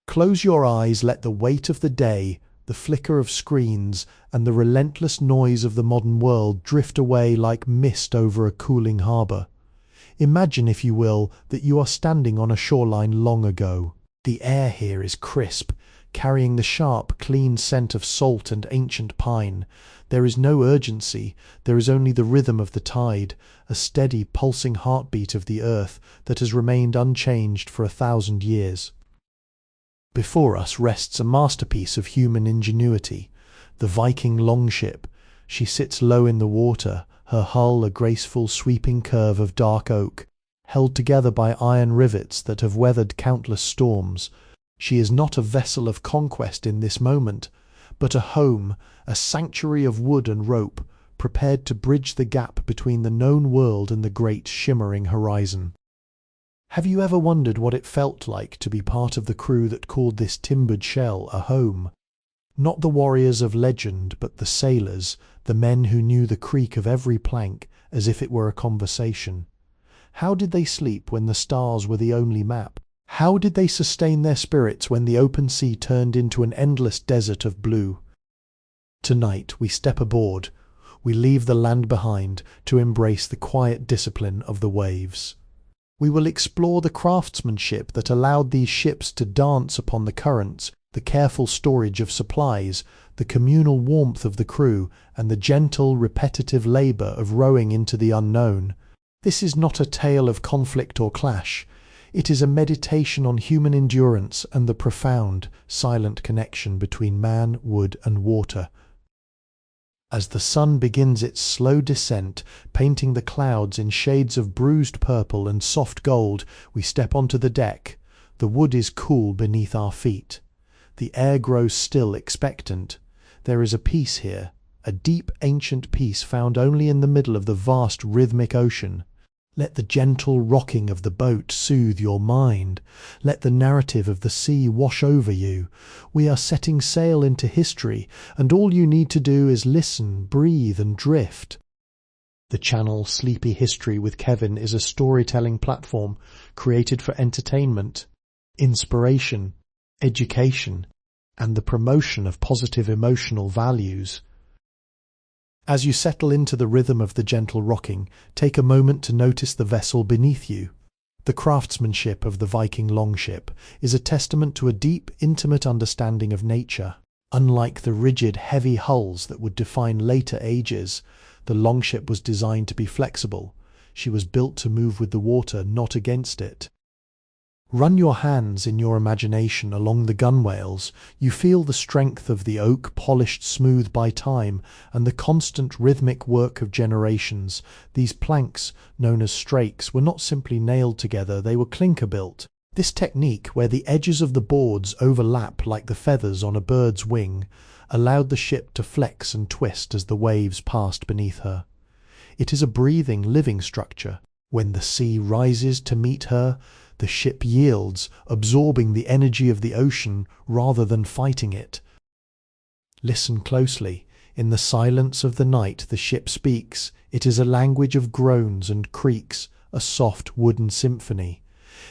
Close your eyes, let the weight of the day, the flicker of screens, and the relentless noise of the modern world drift away like mist over a cooling harbour. Imagine, if you will, that you are standing on a shoreline long ago. The air here is crisp, carrying the sharp, clean scent of salt and ancient pine. There is no urgency, there is only the rhythm of the tide, a steady, pulsing heartbeat of the earth that has remained unchanged for 1,000 years. Before us rests a masterpiece of human ingenuity, the Viking longship. She sits low in the water, her hull a graceful sweeping curve of dark oak, held together by iron rivets that have weathered countless storms. She is not a vessel of conquest in this moment, but a home, a sanctuary of wood and rope, prepared to bridge the gap between the known world and the great shimmering horizon. Have you ever wondered what it felt like to be part of the crew that called this timbered shell a home? Not the warriors of legend, but the sailors, the men who knew the creak of every plank as if it were a conversation. How did they sleep when the stars were the only map? How did they sustain their spirits when the open sea turned into an endless desert of blue? Tonight we step aboard. We leave the land behind to embrace the quiet discipline of the waves. We will explore the craftsmanship that allowed these ships to dance upon the currents, the careful storage of supplies, the communal warmth of the crew, and the gentle, repetitive labour of rowing into the unknown. This is not a tale of conflict or clash. It is a meditation on human endurance and the profound, silent connection between man, wood, and water. As the sun begins its slow descent, painting the clouds in shades of bruised purple and soft gold, we step onto the deck. The wood is cool beneath our feet. The air grows still, expectant. There is a peace here, a deep ancient peace found only in the middle of the vast rhythmic ocean. Let the gentle rocking of the boat soothe your mind. Let the narrative of the sea wash over you. We are setting sail into history, and all you need to do is listen, breathe, and drift. The channel Sleepy History with Kevin is a storytelling platform created for entertainment, inspiration, education, and the promotion of positive emotional values. As you settle into the rhythm of the gentle rocking, take a moment to notice the vessel beneath you. The craftsmanship of the Viking longship is a testament to a deep, intimate understanding of nature. Unlike the rigid, heavy hulls that would define later ages, the longship was designed to be flexible. She was built to move with the water, not against it. Run your hands in your imagination along the gunwales. You feel the strength of the oak, polished smooth by time, and the constant rhythmic work of generations. These planks, known as strakes, were not simply nailed together, they were clinker-built. This technique, where the edges of the boards overlap like the feathers on a bird's wing, allowed the ship to flex and twist as the waves passed beneath her. It is a breathing, living structure. When the sea rises to meet her, the ship yields, absorbing the energy of the ocean rather than fighting it. Listen closely. In the silence of the night the ship speaks. It is a language of groans and creaks, a soft wooden symphony.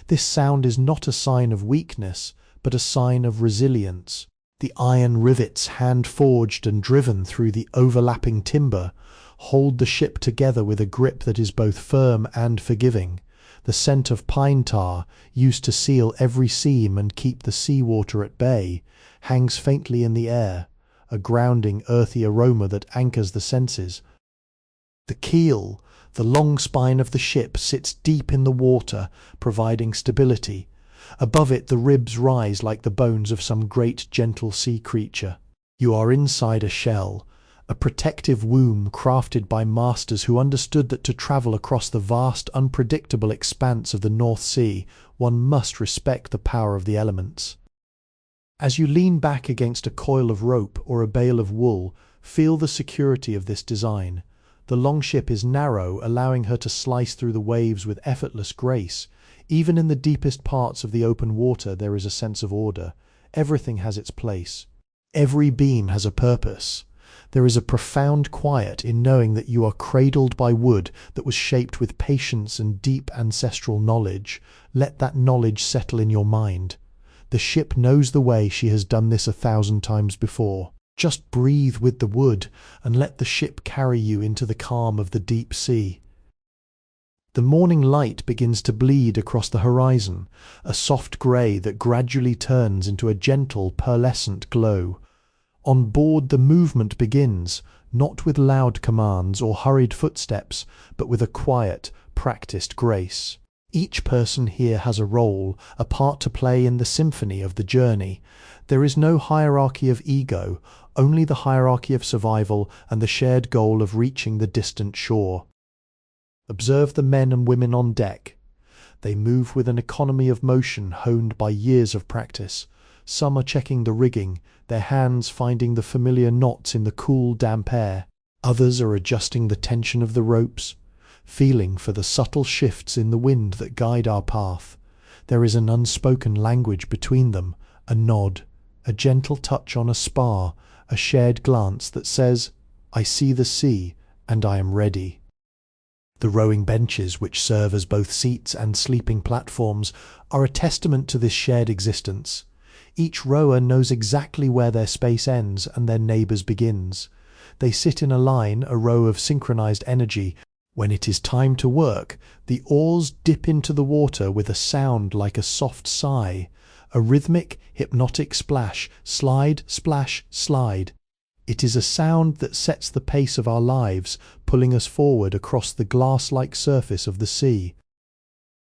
This sound is not a sign of weakness, but a sign of resilience. The iron rivets, hand-forged and driven through the overlapping timber, hold the ship together with a grip that is both firm and forgiving. The scent of pine tar, used to seal every seam and keep the seawater at bay, hangs faintly in the air, a grounding, earthy aroma that anchors the senses. The keel, the long spine of the ship, sits deep in the water, providing stability. Above it the ribs rise like the bones of some great gentle sea creature. You are inside a shell, a protective womb crafted by masters who understood that to travel across the vast, unpredictable expanse of the North Sea, one must respect the power of the elements. As you lean back against a coil of rope or a bale of wool, feel the security of this design. The longship is narrow, allowing her to slice through the waves with effortless grace. Even in the deepest parts of the open water there is a sense of order. Everything has its place. Every beam has a purpose. There is a profound quiet in knowing that you are cradled by wood that was shaped with patience and deep ancestral knowledge. Let that knowledge settle in your mind. The ship knows the way. She has done this 1,000 times before. Just breathe with the wood and let the ship carry you into the calm of the deep sea. The morning light begins to bleed across the horizon, a soft grey that gradually turns into a gentle pearlescent glow. On board the movement begins, not with loud commands or hurried footsteps, but with a quiet, practiced grace. Each person here has a role, a part to play in the symphony of the journey. There is no hierarchy of ego, only the hierarchy of survival and the shared goal of reaching the distant shore. Observe the men and women on deck. They move with an economy of motion honed by years of practice. Some are checking the rigging, their hands finding the familiar knots in the cool, damp air. Others are adjusting the tension of the ropes, feeling for the subtle shifts in the wind that guide our path. There is an unspoken language between them, a nod, a gentle touch on a spar, a shared glance that says, "I see the sea, and I am ready." The rowing benches, which serve as both seats and sleeping platforms, are a testament to this shared existence. Each rower knows exactly where their space ends and their neighbour's begins. They sit in a line, a row of synchronized energy. When it is time to work, the oars dip into the water with a sound like a soft sigh, a rhythmic, hypnotic splash, slide, splash, slide. It is a sound that sets the pace of our lives, pulling us forward across the glass-like surface of the sea.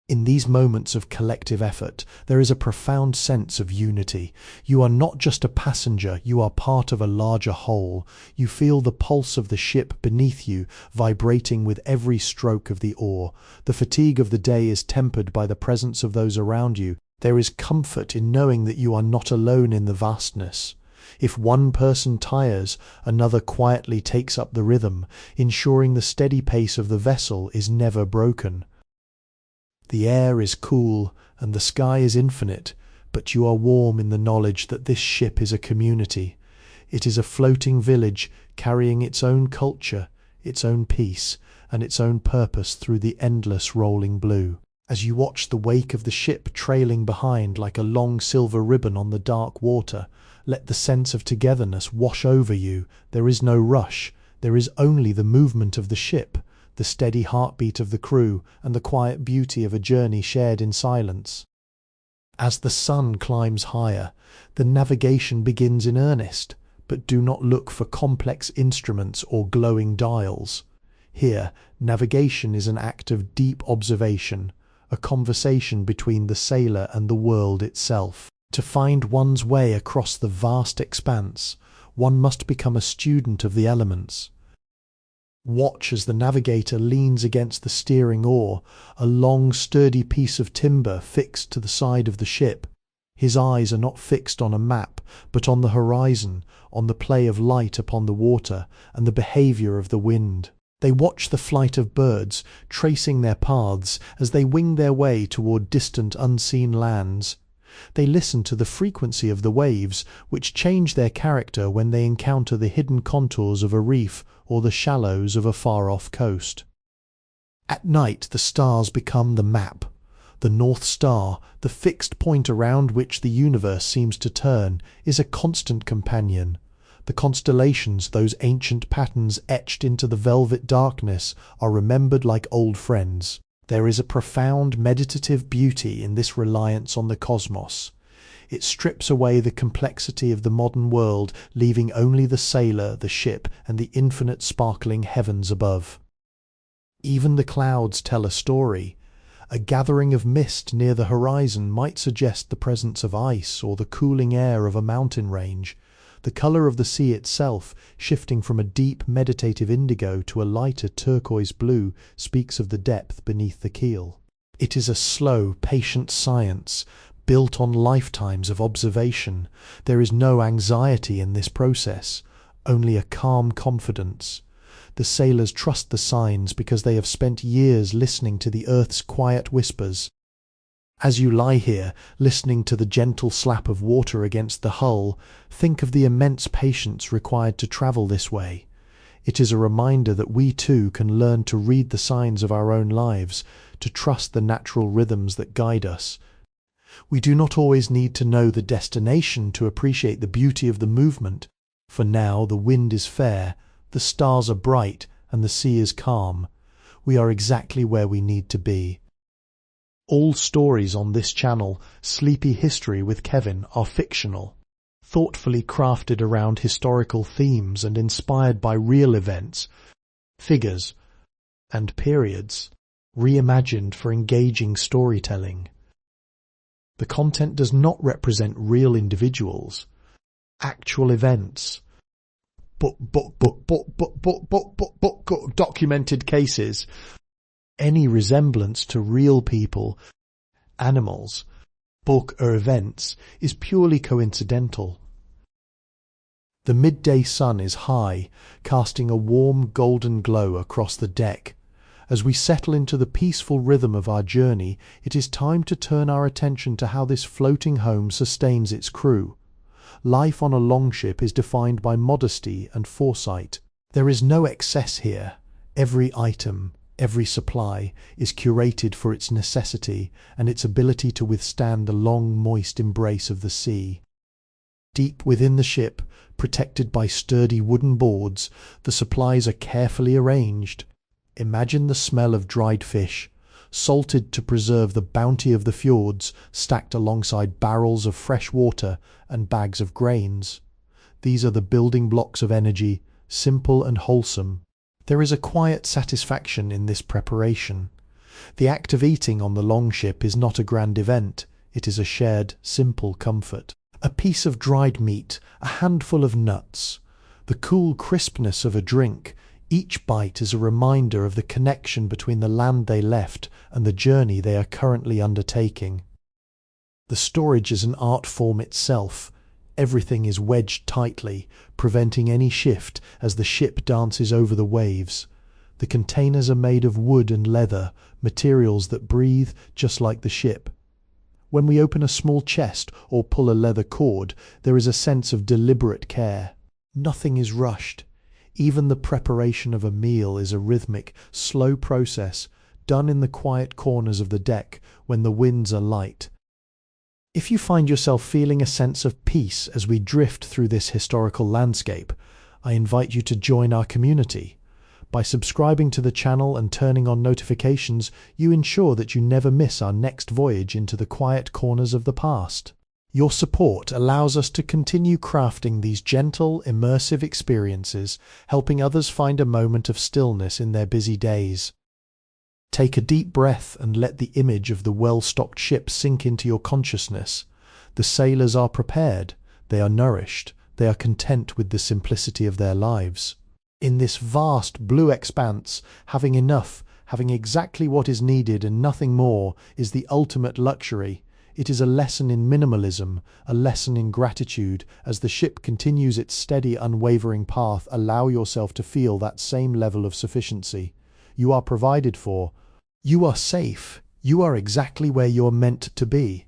In these moments of collective effort, there is a profound sense of unity. You are not just a passenger, you are part of a larger whole. You feel the pulse of the ship beneath you, vibrating with every stroke of the oar. The fatigue of the day is tempered by the presence of those around you. There is comfort in knowing that you are not alone in the vastness. If one person tires, another quietly takes up the rhythm, ensuring the steady pace of the vessel is never broken. The air is cool and the sky is infinite, but you are warm in the knowledge that this ship is a community. It is a floating village carrying its own culture, its own peace, and its own purpose through the endless rolling blue. As you watch the wake of the ship trailing behind like a long silver ribbon on the dark water, let the sense of togetherness wash over you. There is no rush. There is only the movement of the ship, the steady heartbeat of the crew, and the quiet beauty of a journey shared in silence. As the sun climbs higher, the navigation begins in earnest, but do not look for complex instruments or glowing dials. Here, navigation is an act of deep observation, a conversation between the sailor and the world itself. To find one's way across the vast expanse, one must become a student of the elements. Watch as the navigator leans against the steering oar, a long sturdy piece of timber fixed to the side of the ship. His eyes are not fixed on a map, but on the horizon, on the play of light upon the water, and the behaviour of the wind. They watch the flight of birds, tracing their paths as they wing their way toward distant unseen lands. They listen to the frequency of the waves, which change their character when they encounter the hidden contours of a reef or the shallows of a far-off coast. At night the stars become the map. The North Star, the fixed point around which the universe seems to turn, is a constant companion. The constellations, those ancient patterns etched into the velvet darkness, are remembered like old friends. There is a profound meditative beauty in this reliance on the cosmos. It strips away the complexity of the modern world, leaving only the sailor, the ship, and the infinite sparkling heavens above. Even the clouds tell a story. A gathering of mist near the horizon might suggest the presence of ice or the cooling air of a mountain range. The colour of the sea itself, shifting from a deep meditative indigo to a lighter turquoise blue, speaks of the depth beneath the keel. It is a slow, patient science, built on lifetimes of observation. There is no anxiety in this process, only a calm confidence. The sailors trust the signs because they have spent years listening to the earth's quiet whispers. As you lie here, listening to the gentle slap of water against the hull, think of the immense patience required to travel this way. It is a reminder that we too can learn to read the signs of our own lives, to trust the natural rhythms that guide us. We do not always need to know the destination to appreciate the beauty of the movement, for now the wind is fair, the stars are bright, and the sea is calm. We are exactly where we need to be. All stories on this channel, Sleepy History with Kevin, are fictional, thoughtfully crafted around historical themes and inspired by real events, figures, and periods, reimagined for engaging storytelling. The content does not represent real individuals, actual events, documented cases. Any resemblance to real people, animals, book or events is purely coincidental. The midday sun is high, casting a warm golden glow across the deck. As we settle into the peaceful rhythm of our journey, it is time to turn our attention to how this floating home sustains its crew. Life on a longship is defined by modesty and foresight. There is no excess here. Every item, every supply is curated for its necessity and its ability to withstand the long, moist embrace of the sea. Deep within the ship, protected by sturdy wooden boards, the supplies are carefully arranged. Imagine the smell of dried fish, salted to preserve the bounty of the fjords, stacked alongside barrels of fresh water and bags of grains. These are the building blocks of energy, simple and wholesome. There is a quiet satisfaction in this preparation. The act of eating on the longship is not a grand event, it is a shared, simple comfort. A piece of dried meat, a handful of nuts, the cool crispness of a drink. Each bite is a reminder of the connection between the land they left and the journey they are currently undertaking. The storage is an art form itself. Everything is wedged tightly, preventing any shift as the ship dances over the waves. The containers are made of wood and leather, materials that breathe just like the ship. When we open a small chest or pull a leather cord, there is a sense of deliberate care. Nothing is rushed. Even the preparation of a meal is a rhythmic, slow process, done in the quiet corners of the deck when the winds are light. If you find yourself feeling a sense of peace as we drift through this historical landscape, I invite you to join our community. By subscribing to the channel and turning on notifications, you ensure that you never miss our next voyage into the quiet corners of the past. Your support allows us to continue crafting these gentle, immersive experiences, helping others find a moment of stillness in their busy days. Take a deep breath and let the image of the well-stocked ship sink into your consciousness. The sailors are prepared, they are nourished, they are content with the simplicity of their lives. In this vast blue expanse, having enough, having exactly what is needed and nothing more, is the ultimate luxury. It is a lesson in minimalism, a lesson in gratitude. As the ship continues its steady, unwavering path, allow yourself to feel that same level of sufficiency. You are provided for. You are safe. You are exactly where you're meant to be.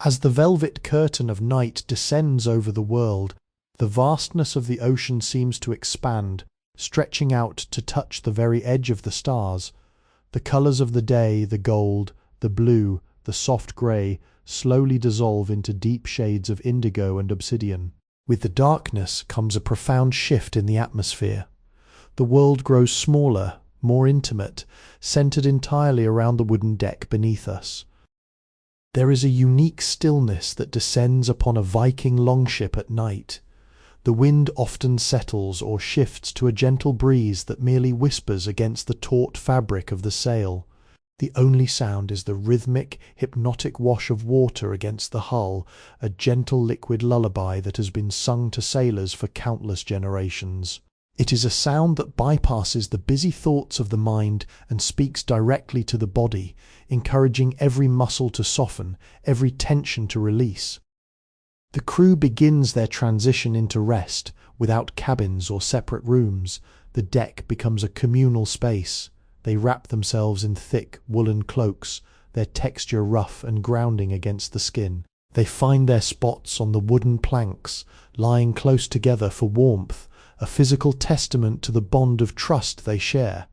As the velvet curtain of night descends over the world, the vastness of the ocean seems to expand, stretching out to touch the very edge of the stars. The colours of the day, the gold, the blue, the soft grey, slowly dissolve into deep shades of indigo and obsidian. With the darkness comes a profound shift in the atmosphere. The world grows smaller, more intimate, centred entirely around the wooden deck beneath us. There is a unique stillness that descends upon a Viking longship at night. The wind often settles or shifts to a gentle breeze that merely whispers against the taut fabric of the sail. The only sound is the rhythmic, hypnotic wash of water against the hull, a gentle liquid lullaby that has been sung to sailors for countless generations. It is a sound that bypasses the busy thoughts of the mind and speaks directly to the body, encouraging every muscle to soften, every tension to release. The crew begins their transition into rest. Without cabins or separate rooms, the deck becomes a communal space. They wrap themselves in thick woolen cloaks, their texture rough and grounding against the skin. They find their spots on the wooden planks, lying close together for warmth, a physical testament to the bond of trust they share.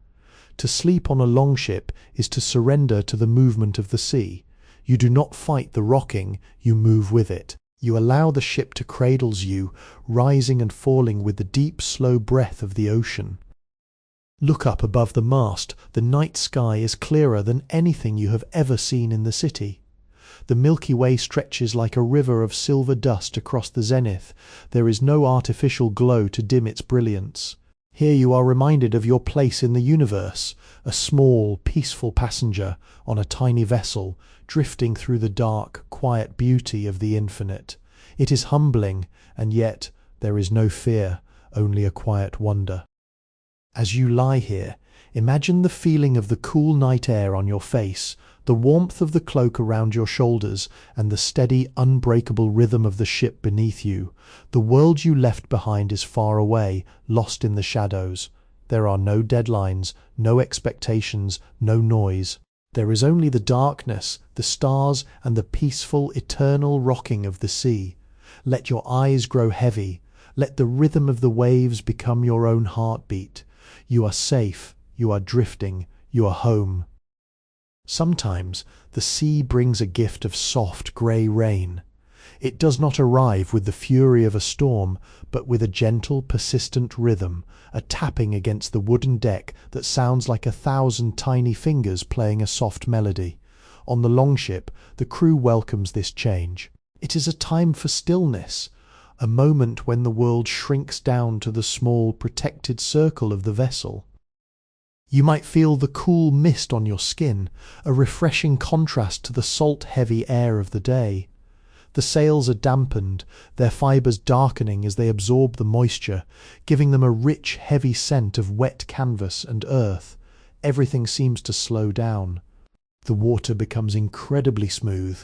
To sleep on a longship is to surrender to the movement of the sea. You do not fight the rocking, you move with it. You allow the ship to cradle you, rising and falling with the deep, slow breath of the ocean. Look up above the mast. The night sky is clearer than anything you have ever seen in the city. The Milky Way stretches like a river of silver dust across the zenith. There is no artificial glow to dim its brilliance. Here you are reminded of your place in the universe, a small, peaceful passenger on a tiny vessel, drifting through the dark, quiet beauty of the infinite. It is humbling, and yet there is no fear, only a quiet wonder. As you lie here, imagine the feeling of the cool night air on your face, the warmth of the cloak around your shoulders, and the steady, unbreakable rhythm of the ship beneath you. The world you left behind is far away, lost in the shadows. There are no deadlines, no expectations, no noise. There is only the darkness, the stars, and the peaceful, eternal rocking of the sea. Let your eyes grow heavy. Let the rhythm of the waves become your own heartbeat. You are safe, you are drifting, you are home. Sometimes the sea brings a gift of soft grey rain. It does not arrive with the fury of a storm, but with a gentle, persistent rhythm, a tapping against the wooden deck that sounds like 1,000 tiny fingers playing a soft melody. On the longship, the crew welcomes this change. It is a time for stillness, a moment when the world shrinks down to the small, protected circle of the vessel. You might feel the cool mist on your skin, a refreshing contrast to the salt-heavy air of the day. The sails are dampened, their fibres darkening as they absorb the moisture, giving them a rich, heavy scent of wet canvas and earth. Everything seems to slow down. The water becomes incredibly smooth,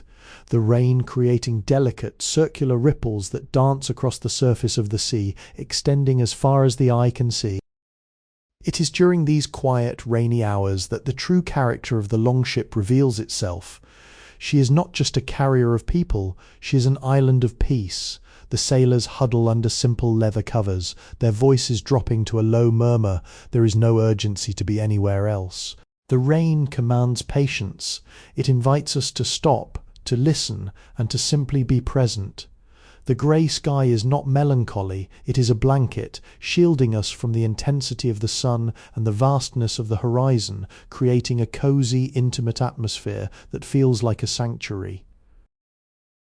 the rain creating delicate, circular ripples that dance across the surface of the sea, extending as far as the eye can see. It is during these quiet, rainy hours that the true character of the longship reveals itself. She is not just a carrier of people, she is an island of peace. The sailors huddle under simple leather covers, their voices dropping to a low murmur. There is no urgency to be anywhere else. The rain commands patience. It invites us to stop, to listen, and to simply be present. The grey sky is not melancholy, it is a blanket, shielding us from the intensity of the sun and the vastness of the horizon, creating a cosy, intimate atmosphere that feels like a sanctuary.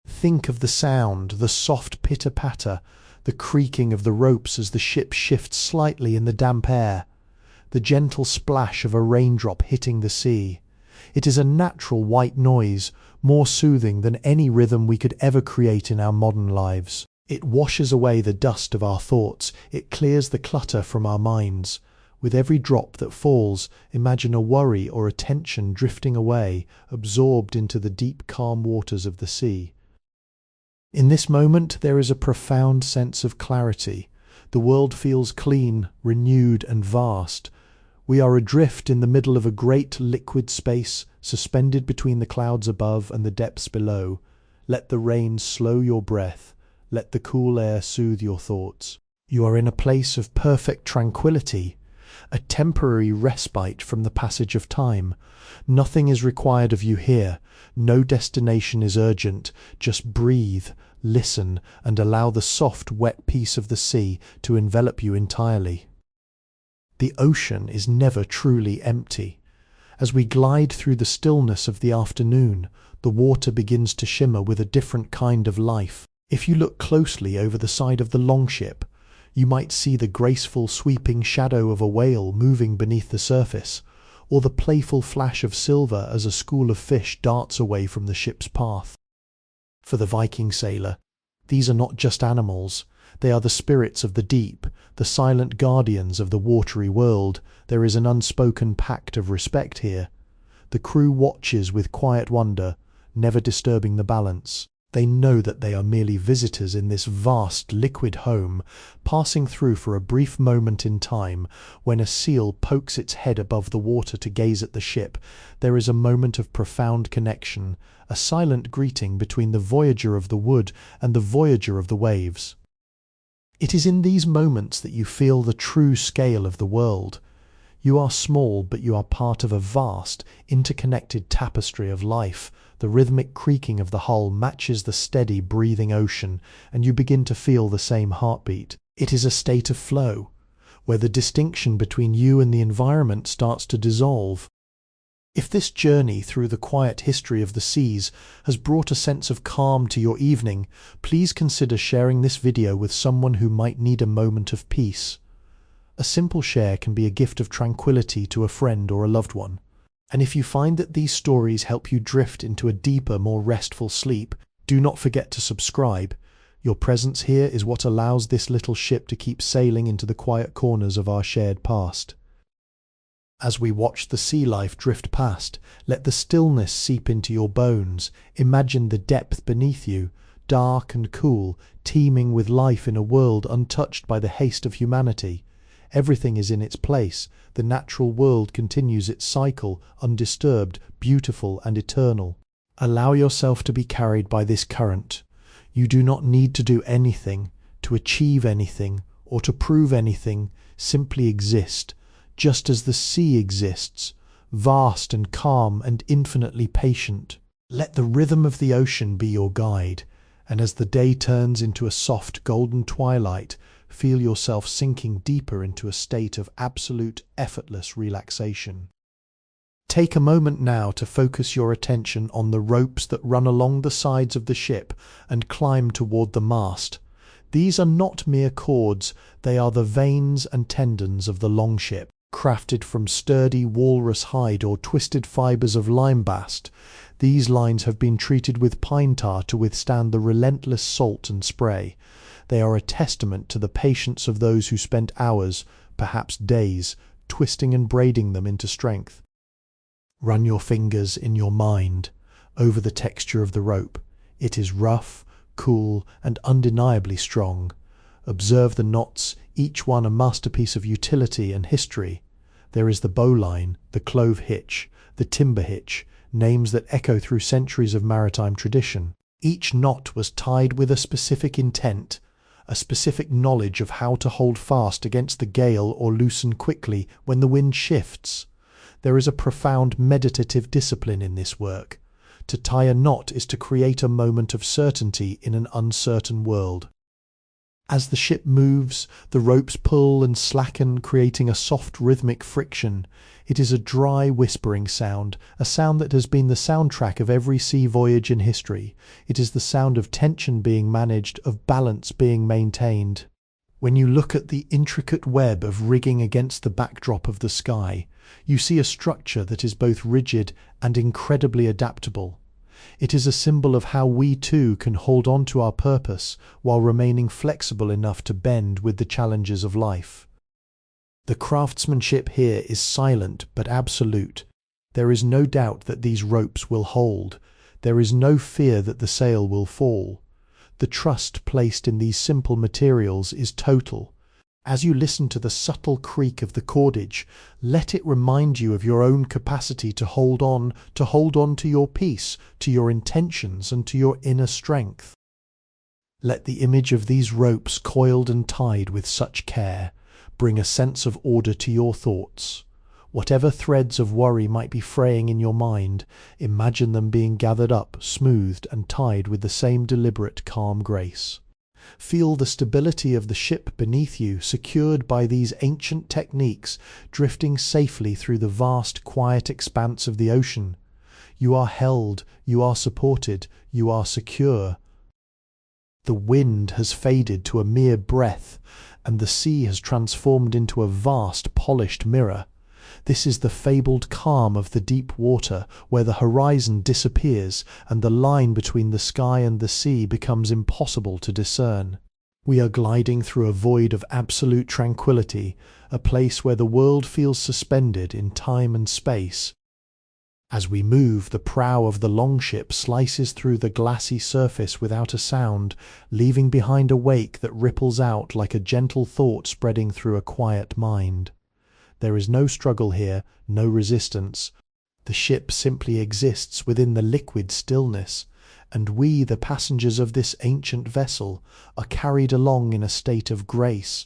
Think of the sound, the soft pitter-patter, the creaking of the ropes as the ship shifts slightly in the damp air, the gentle splash of a raindrop hitting the sea. It is a natural white noise, more soothing than any rhythm we could ever create in our modern lives. It washes away the dust of our thoughts, it clears the clutter from our minds. With every drop that falls, imagine a worry or a tension drifting away, absorbed into the deep, calm waters of the sea. In this moment there is a profound sense of clarity. The world feels clean, renewed, and vast. We are adrift in the middle of a great liquid space, suspended between the clouds above and the depths below. Let the rain slow your breath. Let the cool air soothe your thoughts. You are in a place of perfect tranquility, a temporary respite from the passage of time. Nothing is required of you here. No destination is urgent. Just breathe, listen, and allow the soft, wet peace of the sea to envelop you entirely. The ocean is never truly empty. As we glide through the stillness of the afternoon, the water begins to shimmer with a different kind of life. If you look closely over the side of the longship, you might see the graceful sweeping shadow of a whale moving beneath the surface, or the playful flash of silver as a school of fish darts away from the ship's path. For the Viking sailor, these are not just animals. They are the spirits of the deep, the silent guardians of the watery world. There is an unspoken pact of respect here. The crew watches with quiet wonder, never disturbing the balance. They know that they are merely visitors in this vast liquid home, passing through for a brief moment in time. When a seal pokes its head above the water to gaze at the ship, there is a moment of profound connection, a silent greeting between the voyager of the wood and the voyager of the waves. It is in these moments that you feel the true scale of the world. You are small, but you are part of a vast, interconnected tapestry of life, The rhythmic creaking of the hull matches the steady, breathing ocean, and you begin to feel the same heartbeat. It is a state of flow, where the distinction between you and the environment starts to dissolve. If this journey through the quiet history of the seas has brought a sense of calm to your evening, please consider sharing this video with someone who might need a moment of peace. A simple share can be a gift of tranquility to a friend or a loved one. And if you find that these stories help you drift into a deeper, more restful sleep, do not forget to subscribe. Your presence here is what allows this little ship to keep sailing into the quiet corners of our shared past. As we watch the sea life drift past, let the stillness seep into your bones. Imagine the depth beneath you, dark and cool, teeming with life in a world untouched by the haste of humanity. Everything is in its place. The natural world continues its cycle, undisturbed, beautiful and eternal. Allow yourself to be carried by this current. You do not need to do anything, to achieve anything, or to prove anything. Simply exist, just as the sea exists, vast and calm and infinitely patient. Let the rhythm of the ocean be your guide, and as the day turns into a soft golden twilight, feel yourself sinking deeper into a state of absolute, effortless relaxation. Take a moment now to focus your attention on the ropes that run along the sides of the ship and climb toward the mast. These are not mere cords, they are the veins and tendons of the longship, crafted from sturdy walrus hide or twisted fibers of lime bast. These lines have been treated with pine tar to withstand the relentless salt and spray. They are a testament to the patience of those who spent hours, perhaps days, twisting and braiding them into strength. Run your fingers in your mind over the texture of the rope. It is rough, cool, and undeniably strong. Observe the knots, each one a masterpiece of utility and history. There is the bowline, the clove hitch, the timber hitch, names that echo through centuries of maritime tradition. Each knot was tied with a specific intent, a specific knowledge of how to hold fast against the gale or loosen quickly when the wind shifts. There is a profound meditative discipline in this work. To tie a knot is to create a moment of certainty in an uncertain world. As the ship moves, the ropes pull and slacken, creating a soft rhythmic friction. It is a dry, whispering sound, a sound that has been the soundtrack of every sea voyage in history. It is the sound of tension being managed, of balance being maintained. When you look at the intricate web of rigging against the backdrop of the sky, you see a structure that is both rigid and incredibly adaptable. It is a symbol of how we too can hold on to our purpose while remaining flexible enough to bend with the challenges of life. The craftsmanship here is silent but absolute. There is no doubt that these ropes will hold. There is no fear that the sail will fall. The trust placed in these simple materials is total. As you listen to the subtle creak of the cordage, let it remind you of your own capacity to hold on to your peace, to your intentions, and to your inner strength. Let the image of these ropes coiled and tied with such care bring a sense of order to your thoughts. Whatever threads of worry might be fraying in your mind, imagine them being gathered up, smoothed, and tied with the same deliberate, calm grace. Feel the stability of the ship beneath you, secured by these ancient techniques, drifting safely through the vast, quiet expanse of the ocean. You are held, you are supported, you are secure. The wind has faded to a mere breath, and the sea has transformed into a vast, polished mirror. This is the fabled calm of the deep water, where the horizon disappears and the line between the sky and the sea becomes impossible to discern. We are gliding through a void of absolute tranquility, a place where the world feels suspended in time and space. As we move, the prow of the longship slices through the glassy surface without a sound, leaving behind a wake that ripples out like a gentle thought spreading through a quiet mind. There is no struggle here, no resistance. The ship simply exists within the liquid stillness, and we, the passengers of this ancient vessel, are carried along in a state of grace.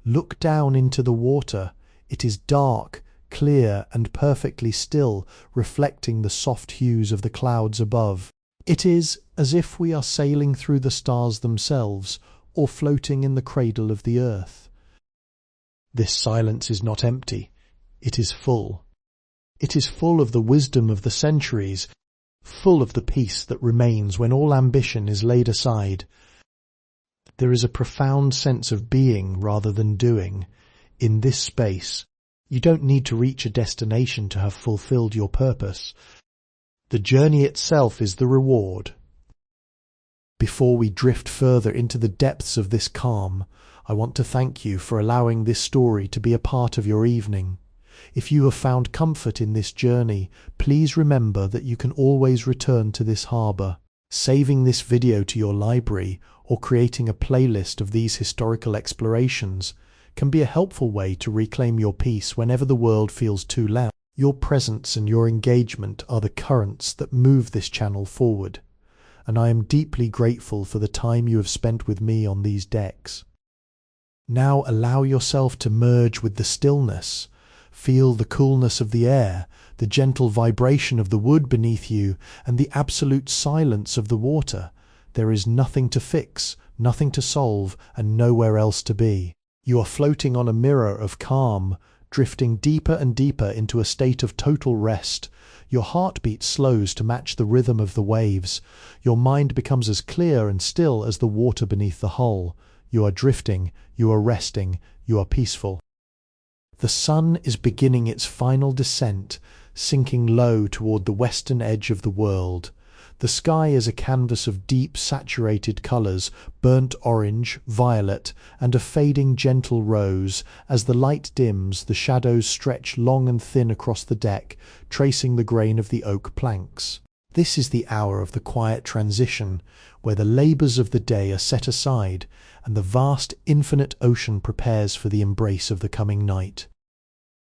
Look down into the water. It is dark, clear and perfectly still, reflecting the soft hues of the clouds above. It is as if we are sailing through the stars themselves, or floating in the cradle of the earth. This silence is not empty. It is full. It is full of the wisdom of the centuries, full of the peace that remains when all ambition is laid aside. There is a profound sense of being rather than doing in this space. You don't need to reach a destination to have fulfilled your purpose. The journey itself is the reward. Before we drift further into the depths of this calm, I want to thank you for allowing this story to be a part of your evening. If you have found comfort in this journey, please remember that you can always return to this harbour. Saving this video to your library or creating a playlist of these historical explorations can be a helpful way to reclaim your peace whenever the world feels too loud. Your presence and your engagement are the currents that move this channel forward, and I am deeply grateful for the time you have spent with me on these decks. Now allow yourself to merge with the stillness. Feel the coolness of the air, the gentle vibration of the wood beneath you, and the absolute silence of the water. There is nothing to fix, nothing to solve, and nowhere else to be. You are floating on a mirror of calm, drifting deeper and deeper into a state of total rest. Your heartbeat slows to match the rhythm of the waves. Your mind becomes as clear and still as the water beneath the hull. You are drifting, you are resting, you are peaceful. The sun is beginning its final descent, sinking low toward the western edge of the world. The sky is a canvas of deep saturated colours, burnt orange, violet, and a fading gentle rose. As the light dims, the shadows stretch long and thin across the deck, tracing the grain of the oak planks. This is the hour of the quiet transition, where the labours of the day are set aside, and the vast infinite ocean prepares for the embrace of the coming night.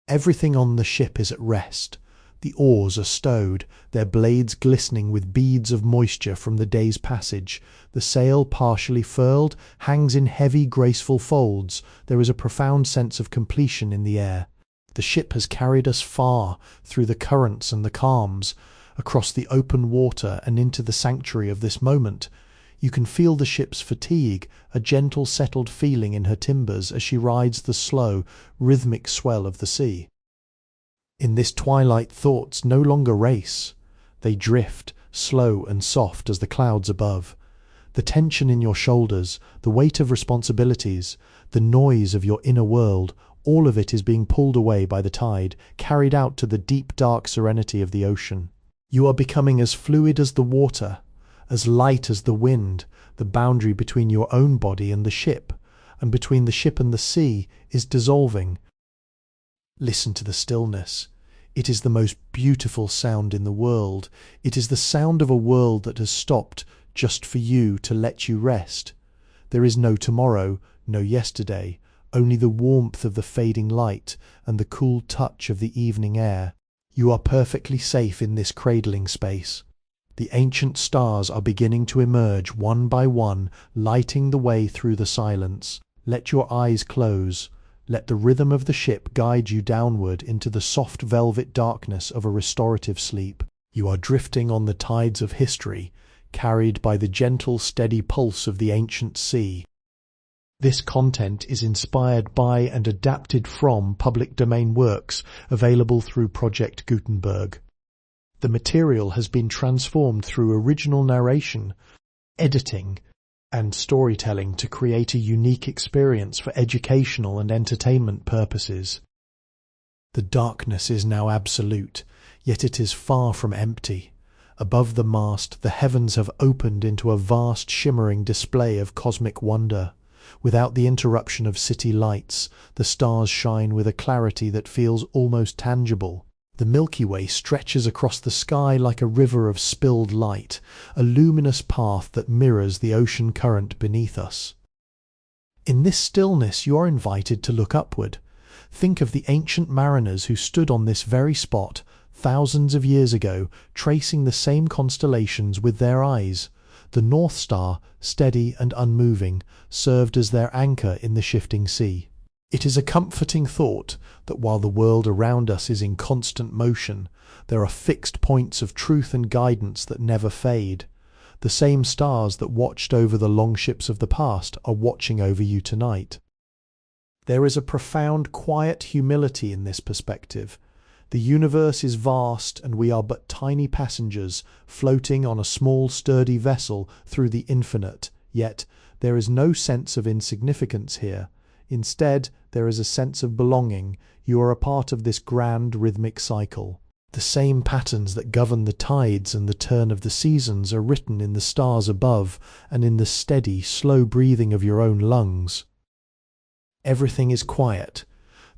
Everything on the ship is at rest. The oars are stowed, their blades glistening with beads of moisture from the day's passage. The sail, partially furled, hangs in heavy, graceful folds. There is a profound sense of completion in the air. The ship has carried us far, through the currents and the calms, across the open water and into the sanctuary of this moment. You can feel the ship's fatigue, a gentle, settled feeling in her timbers as she rides the slow, rhythmic swell of the sea. In this twilight, thoughts no longer race. They drift, slow and soft as the clouds above. The tension in your shoulders, the weight of responsibilities, the noise of your inner world, all of it is being pulled away by the tide, carried out to the deep, dark serenity of the ocean. You are becoming as fluid as the water, as light as the wind. The boundary between your own body and the ship, and between the ship and the sea, is dissolving. Listen to the stillness. It is the most beautiful sound in the world. It is the sound of a world that has stopped just for you to let you rest. There is no tomorrow, no yesterday, only the warmth of the fading light and the cool touch of the evening air. You are perfectly safe in this cradling space. The ancient stars are beginning to emerge one by one, lighting the way through the silence. Let your eyes close. Let the rhythm of the ship guide you downward into the soft velvet darkness of a restorative sleep. You are drifting on the tides of history, carried by the gentle, steady pulse of the ancient sea. This content is inspired by and adapted from public domain works available through Project Gutenberg. The material has been transformed through original narration, editing, and storytelling to create a unique experience for educational and entertainment purposes. The darkness is now absolute, yet it is far from empty. Above the mast, the heavens have opened into a vast shimmering display of cosmic wonder. Without the interruption of city lights, the stars shine with a clarity that feels almost tangible. The Milky Way stretches across the sky like a river of spilled light, a luminous path that mirrors the ocean current beneath us. In this stillness you are invited to look upward. Think of the ancient mariners who stood on this very spot thousands of years ago, tracing the same constellations with their eyes. The North Star, steady and unmoving, served as their anchor in the shifting sea. It is a comforting thought that while the world around us is in constant motion, there are fixed points of truth and guidance that never fade. The same stars that watched over the longships of the past are watching over you tonight. There is a profound, quiet humility in this perspective. The universe is vast, and we are but tiny passengers floating on a small, sturdy vessel through the infinite. Yet, there is no sense of insignificance here. Instead, there is a sense of belonging. You are a part of this grand rhythmic cycle. The same patterns that govern the tides and the turn of the seasons are written in the stars above and in the steady, slow breathing of your own lungs. Everything is quiet.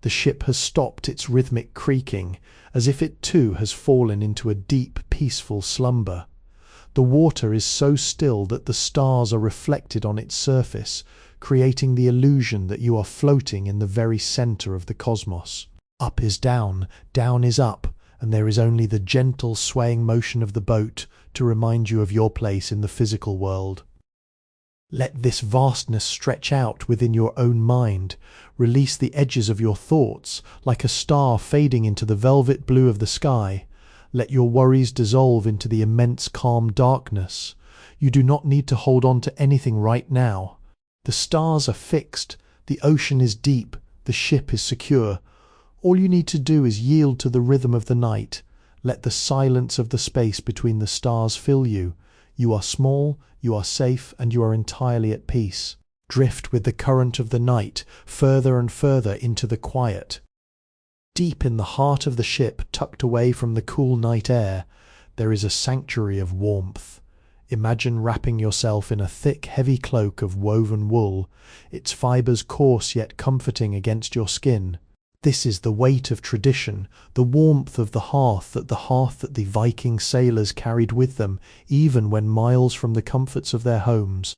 The ship has stopped its rhythmic creaking, as if it too has fallen into a deep, peaceful slumber. The water is so still that the stars are reflected on its surface, creating the illusion that you are floating in the very center of the cosmos. Up is down, down is up, and there is only the gentle swaying motion of the boat to remind you of your place in the physical world. Let this vastness stretch out within your own mind. Release the edges of your thoughts, like a star fading into the velvet blue of the sky. Let your worries dissolve into the immense calm darkness. You do not need to hold on to anything right now. The stars are fixed, the ocean is deep, the ship is secure. All you need to do is yield to the rhythm of the night. Let the silence of the space between the stars fill you. You are small, you are safe, and you are entirely at peace. Drift with the current of the night, further and further into the quiet. Deep in the heart of the ship, tucked away from the cool night air, there is a sanctuary of warmth. Imagine wrapping yourself in a thick, heavy cloak of woven wool, its fibres coarse yet comforting against your skin. This is the weight of tradition, the warmth of the hearth that the Viking sailors carried with them, even when miles from the comforts of their homes.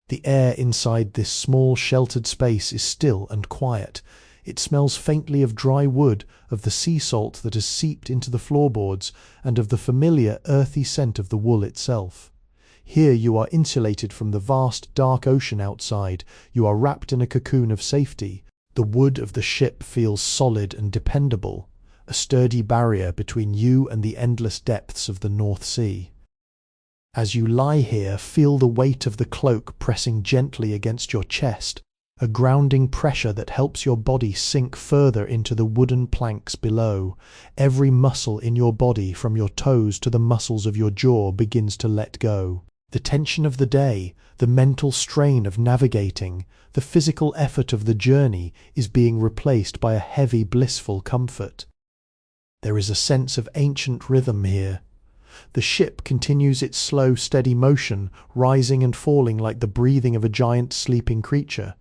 The air inside this small sheltered space is still and quiet. It smells faintly of dry wood, of the sea salt that has seeped into the floorboards, and of the familiar earthy scent of the wool itself. Here you are insulated from the vast dark ocean outside. You are wrapped in a cocoon of safety. The wood of the ship feels solid and dependable, a sturdy barrier between you and the endless depths of the North Sea. As you lie here, feel the weight of the cloak pressing gently against your chest, a grounding pressure that helps your body sink further into the wooden planks below. Every muscle in your body, from your toes to the muscles of your jaw, begins to let go. The tension of the day, the mental strain of navigating, the physical effort of the journey is being replaced by a heavy, blissful comfort. There is a sense of ancient rhythm here. The ship continues its slow, steady motion, rising and falling like the breathing of a giant sleeping creature.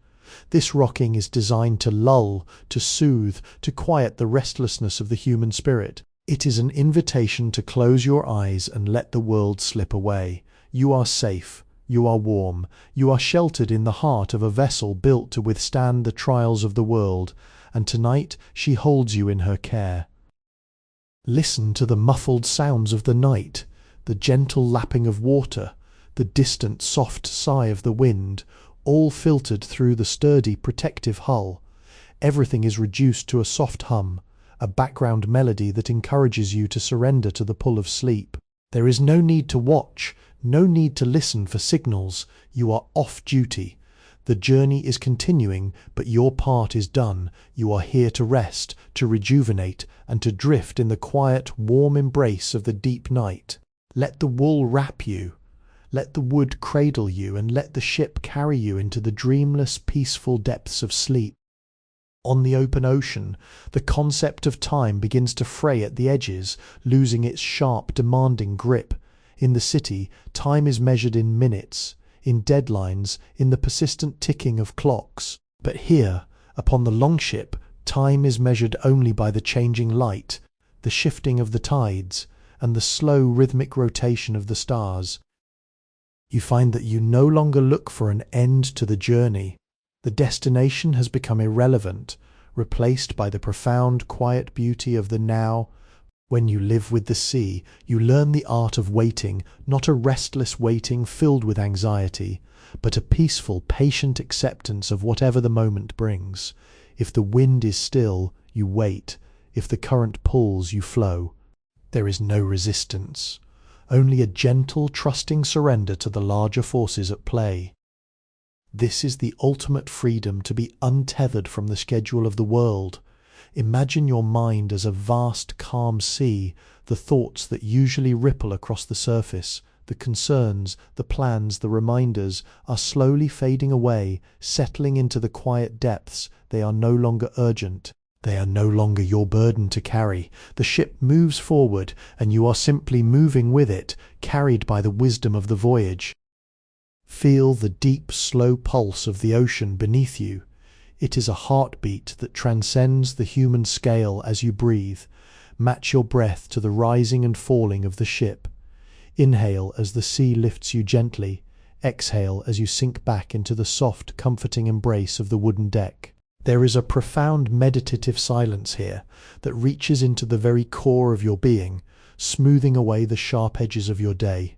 This rocking is designed to lull, to soothe, to quiet the restlessness of the human spirit. It is an invitation to close your eyes and let the world slip away. You are safe. You are warm. You are sheltered in the heart of a vessel built to withstand the trials of the world, and tonight she holds you in her care. Listen to the muffled sounds of the night, the gentle lapping of water, the distant soft sigh of the wind, all filtered through the sturdy protective hull. Everything is reduced to a soft hum, a background melody that encourages you to surrender to the pull of sleep. There is no need to watch, no need to listen for signals. You are off duty. The journey is continuing, but your part is done. You are here to rest, to rejuvenate, and to drift in the quiet, warm embrace of the deep night. Let the wool wrap you. Let the wood cradle you, and let the ship carry you into the dreamless, peaceful depths of sleep. On the open ocean, the concept of time begins to fray at the edges, losing its sharp, demanding grip. In the city, time is measured in minutes, in deadlines, in the persistent ticking of clocks. But here, upon the longship, time is measured only by the changing light, the shifting of the tides, and the slow rhythmic rotation of the stars. You find that you no longer look for an end to the journey. The destination has become irrelevant, replaced by the profound, quiet beauty of the now. When you live with the sea, you learn the art of waiting, not a restless waiting filled with anxiety, but a peaceful, patient acceptance of whatever the moment brings. If the wind is still, you wait. If the current pulls, you flow. There is no resistance, only a gentle, trusting surrender to the larger forces at play. This is the ultimate freedom, to be untethered from the schedule of the world. Imagine your mind as a vast, calm sea. The thoughts that usually ripple across the surface, the concerns, the plans, the reminders, are slowly fading away, settling into the quiet depths. They are no longer urgent. They are no longer your burden to carry. The ship moves forward, and you are simply moving with it, carried by the wisdom of the voyage. Feel the deep, slow pulse of the ocean beneath you. It is a heartbeat that transcends the human scale as you breathe. Match your breath to the rising and falling of the ship. Inhale as the sea lifts you gently. Exhale as you sink back into the soft, comforting embrace of the wooden deck. There is a profound meditative silence here that reaches into the very core of your being, smoothing away the sharp edges of your day.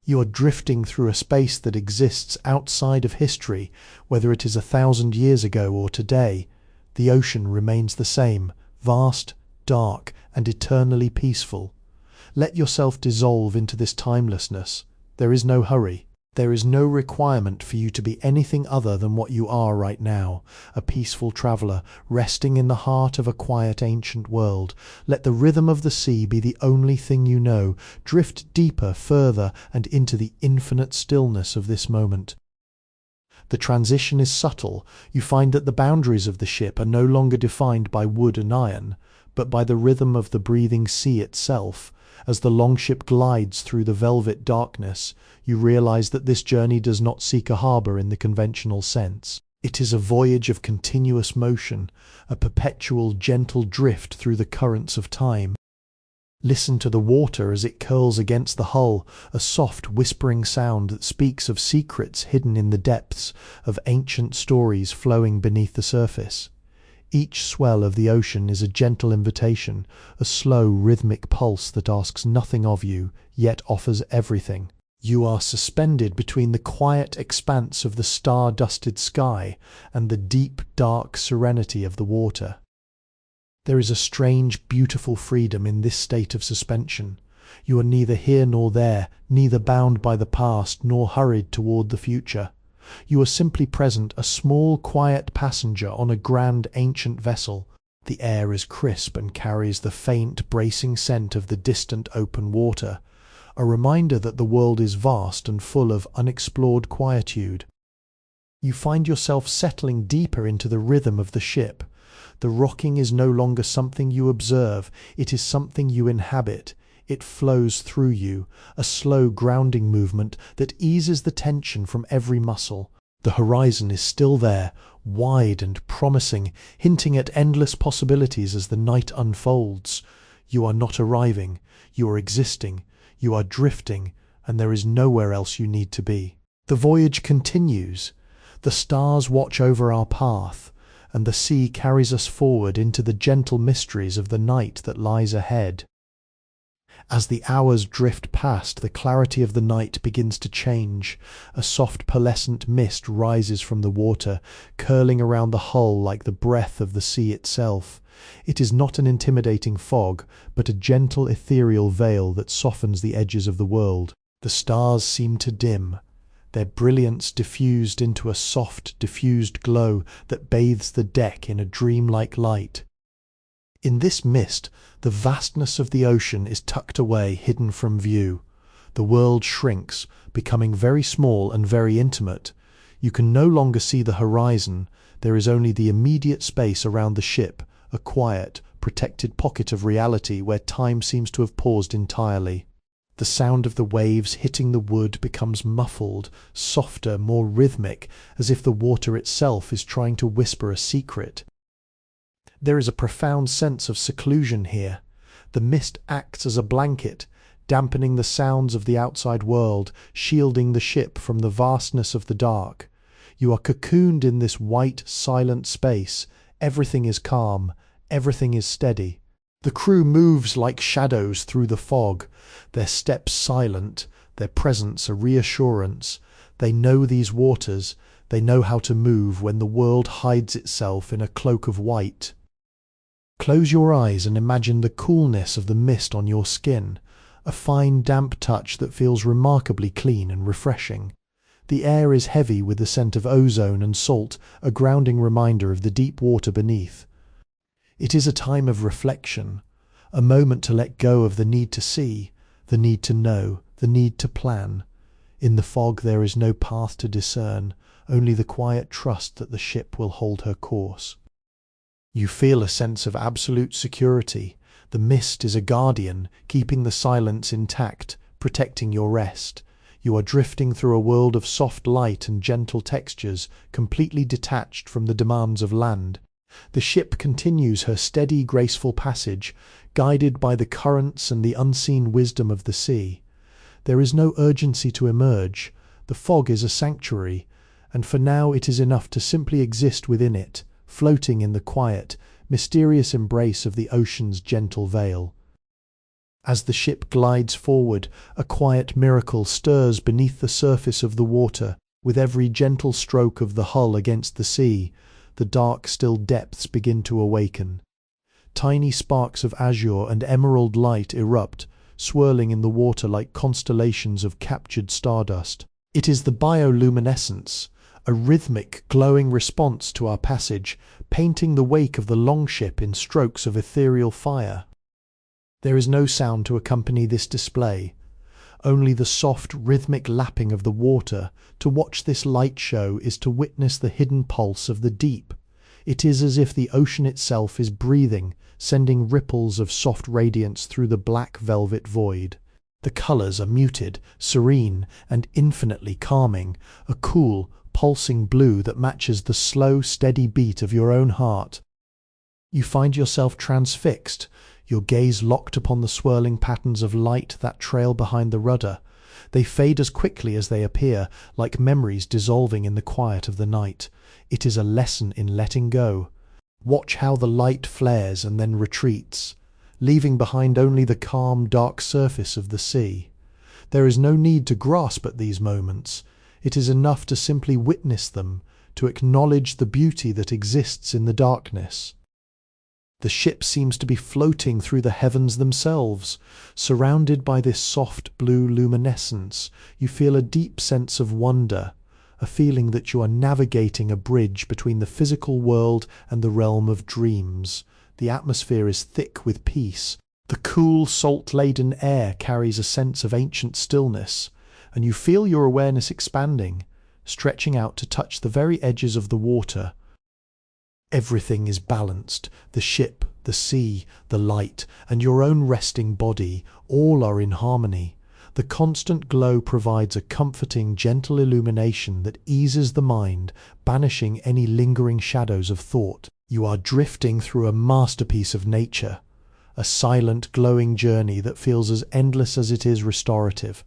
You are drifting through a space that exists outside of history, whether it is 1,000 years ago or today. The ocean remains the same, vast, dark, and eternally peaceful. Let yourself dissolve into this timelessness. There is no hurry. There is no requirement for you to be anything other than what you are right now, a peaceful traveller, resting in the heart of a quiet ancient world. Let the rhythm of the sea be the only thing you know. Drift deeper, further, and into the infinite stillness of this moment. The transition is subtle. You find that the boundaries of the ship are no longer defined by wood and iron, but by the rhythm of the breathing sea itself. As the longship glides through the velvet darkness, you realize that this journey does not seek a harbour in the conventional sense. It is a voyage of continuous motion, a perpetual gentle drift through the currents of time. Listen to the water as it curls against the hull, a soft whispering sound that speaks of secrets hidden in the depths, of ancient stories flowing beneath the surface. Each swell of the ocean is a gentle invitation, a slow rhythmic pulse that asks nothing of you, yet offers everything. You are suspended between the quiet expanse of the star-dusted sky and the deep, dark serenity of the water. There is a strange, beautiful freedom in this state of suspension. You are neither here nor there, neither bound by the past nor hurried toward the future. You are simply present, a small, quiet passenger on a grand, ancient vessel. The air is crisp and carries the faint, bracing scent of the distant open water, a reminder that the world is vast and full of unexplored quietude. You find yourself settling deeper into the rhythm of the ship. The rocking is no longer something you observe, it is something you inhabit. It flows through you, a slow grounding movement that eases the tension from every muscle. The horizon is still there, wide and promising, hinting at endless possibilities as the night unfolds. You are not arriving, you are existing, you are drifting, and there is nowhere else you need to be. The voyage continues. The stars watch over our path, and the sea carries us forward into the gentle mysteries of the night that lies ahead. As the hours drift past, the clarity of the night begins to change. A soft pearlescent mist rises from the water, curling around the hull like the breath of the sea itself. It is not an intimidating fog, but a gentle ethereal veil that softens the edges of the world. The stars seem to dim, their brilliance diffused into a soft, diffused glow that bathes the deck in a dreamlike light. In this mist, the vastness of the ocean is tucked away, hidden from view. The world shrinks, becoming very small and very intimate. You can no longer see the horizon. There is only the immediate space around the ship, a quiet, protected pocket of reality where time seems to have paused entirely. The sound of the waves hitting the wood becomes muffled, softer, more rhythmic, as if the water itself is trying to whisper a secret. There is a profound sense of seclusion here. The mist acts as a blanket, dampening the sounds of the outside world, shielding the ship from the vastness of the dark. You are cocooned in this white, silent space. Everything is calm, everything is steady. The crew moves like shadows through the fog, their steps silent, their presence a reassurance. They know these waters, they know how to move when the world hides itself in a cloak of white. Close your eyes and imagine the coolness of the mist on your skin, a fine damp touch that feels remarkably clean and refreshing. The air is heavy with the scent of ozone and salt, a grounding reminder of the deep water beneath. It is a time of reflection, a moment to let go of the need to see, the need to know, the need to plan. In the fog there is no path to discern, only the quiet trust that the ship will hold her course. You feel a sense of absolute security. The mist is a guardian, keeping the silence intact, protecting your rest. You are drifting through a world of soft light and gentle textures, completely detached from the demands of land. The ship continues her steady, graceful passage, guided by the currents and the unseen wisdom of the sea. There is no urgency to emerge. The fog is a sanctuary, and for now it is enough to simply exist within it, floating in the quiet, mysterious embrace of the ocean's gentle veil. As the ship glides forward, a quiet miracle stirs beneath the surface of the water. With every gentle stroke of the hull against the sea, the dark, still depths begin to awaken. Tiny sparks of azure and emerald light erupt, swirling in the water like constellations of captured stardust. It is the bioluminescence, a rhythmic, glowing response to our passage, painting the wake of the longship in strokes of ethereal fire. There is no sound to accompany this display, only the soft, rhythmic lapping of the water. To watch this light show is to witness the hidden pulse of the deep. It is as if the ocean itself is breathing, sending ripples of soft radiance through the black velvet void. The colours are muted, serene, and infinitely calming, a cool, pulsing blue that matches the slow, steady beat of your own heart. You find yourself transfixed, your gaze locked upon the swirling patterns of light that trail behind the rudder. They fade as quickly as they appear, like memories dissolving in the quiet of the night. It is a lesson in letting go. Watch how the light flares and then retreats, leaving behind only the calm, dark surface of the sea. There is no need to grasp at these moments. It is enough to simply witness them, to acknowledge the beauty that exists in the darkness. The ship seems to be floating through the heavens themselves. Surrounded by this soft blue luminescence, you feel a deep sense of wonder, a feeling that you are navigating a bridge between the physical world and the realm of dreams. The atmosphere is thick with peace. The cool, salt-laden air carries a sense of ancient stillness, and you feel your awareness expanding, stretching out to touch the very edges of the water. Everything is balanced. The ship, the sea, the light, and your own resting body, all are in harmony. The constant glow provides a comforting, gentle illumination that eases the mind, banishing any lingering shadows of thought. You are drifting through a masterpiece of nature, a silent, glowing journey that feels as endless as it is restorative.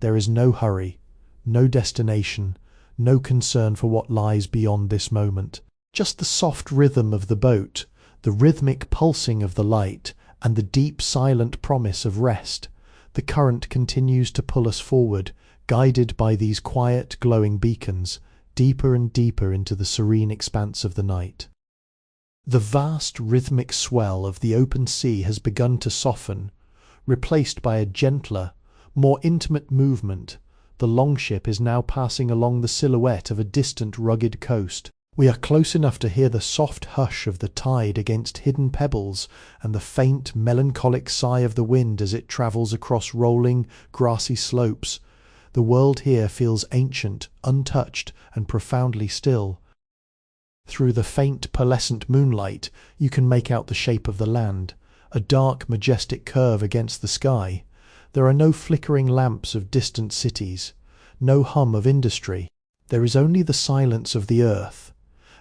There is no hurry, no destination, no concern for what lies beyond this moment. Just the soft rhythm of the boat, the rhythmic pulsing of the light, and the deep, silent promise of rest. The current continues to pull us forward, guided by these quiet, glowing beacons, deeper and deeper into the serene expanse of the night. The vast, rhythmic swell of the open sea has begun to soften, replaced by a gentler, more intimate movement. The longship is now passing along the silhouette of a distant, rugged coast. We are close enough to hear the soft hush of the tide against hidden pebbles and the faint, melancholic sigh of the wind as it travels across rolling, grassy slopes. The world here feels ancient, untouched, and profoundly still. Through the faint, pearlescent moonlight, you can make out the shape of the land, a dark, majestic curve against the sky. There are no flickering lamps of distant cities, no hum of industry. There is only the silence of the earth,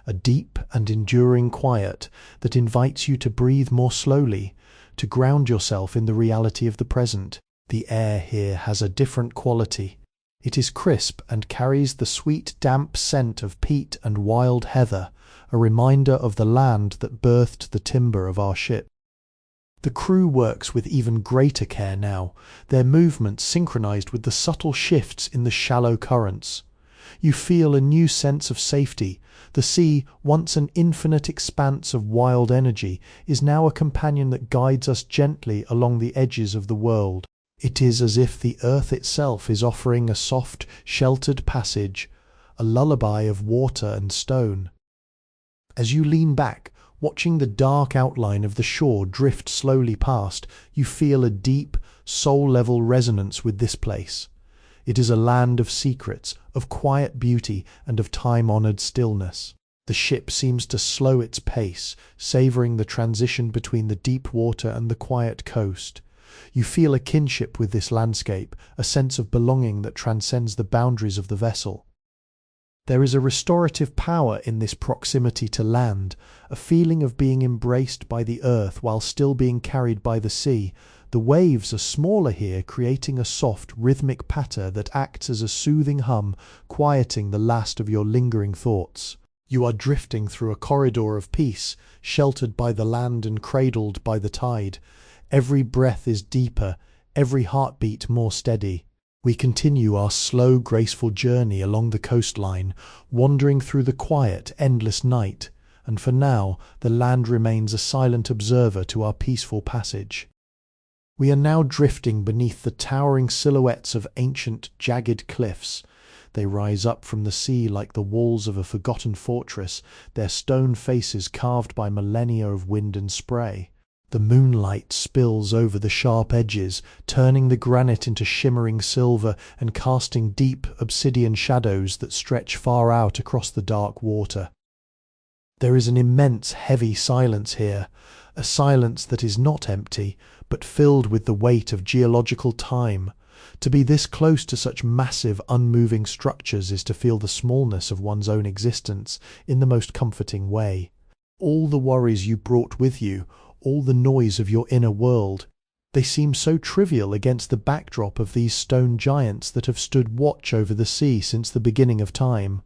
a deep and enduring quiet that invites you to breathe more slowly, to ground yourself in the reality of the present. The air here has a different quality. It is crisp and carries the sweet, damp scent of peat and wild heather, a reminder of the land that birthed the timber of our ship. The crew works with even greater care now, their movements synchronized with the subtle shifts in the shallow currents. You feel a new sense of safety. The sea, once an infinite expanse of wild energy, is now a companion that guides us gently along the edges of the world. It is as if the earth itself is offering a soft, sheltered passage, a lullaby of water and stone. As you lean back, watching the dark outline of the shore drift slowly past, you feel a deep, soul-level resonance with this place. It is a land of secrets, of quiet beauty, and of time-honored stillness. The ship seems to slow its pace, savoring the transition between the deep water and the quiet coast. You feel a kinship with this landscape, a sense of belonging that transcends the boundaries of the vessel. There is a restorative power in this proximity to land, a feeling of being embraced by the earth while still being carried by the sea. The waves are smaller here, creating a soft, rhythmic patter that acts as a soothing hum, quieting the last of your lingering thoughts. You are drifting through a corridor of peace, sheltered by the land and cradled by the tide. Every breath is deeper, every heartbeat more steady. We continue our slow, graceful journey along the coastline, wandering through the quiet, endless night, and for now, the land remains a silent observer to our peaceful passage. We are now drifting beneath the towering silhouettes of ancient, jagged cliffs. They rise up from the sea like the walls of a forgotten fortress, their stone faces carved by millennia of wind and spray. The moonlight spills over the sharp edges, turning the granite into shimmering silver and casting deep, obsidian shadows that stretch far out across the dark water. There is an immense, heavy silence here, a silence that is not empty, but filled with the weight of geological time. To be this close to such massive, unmoving structures is to feel the smallness of one's own existence in the most comforting way. All the worries you brought with you, all the noise of your inner world, they seem so trivial against the backdrop of these stone giants that have stood watch over the sea since the beginning of time.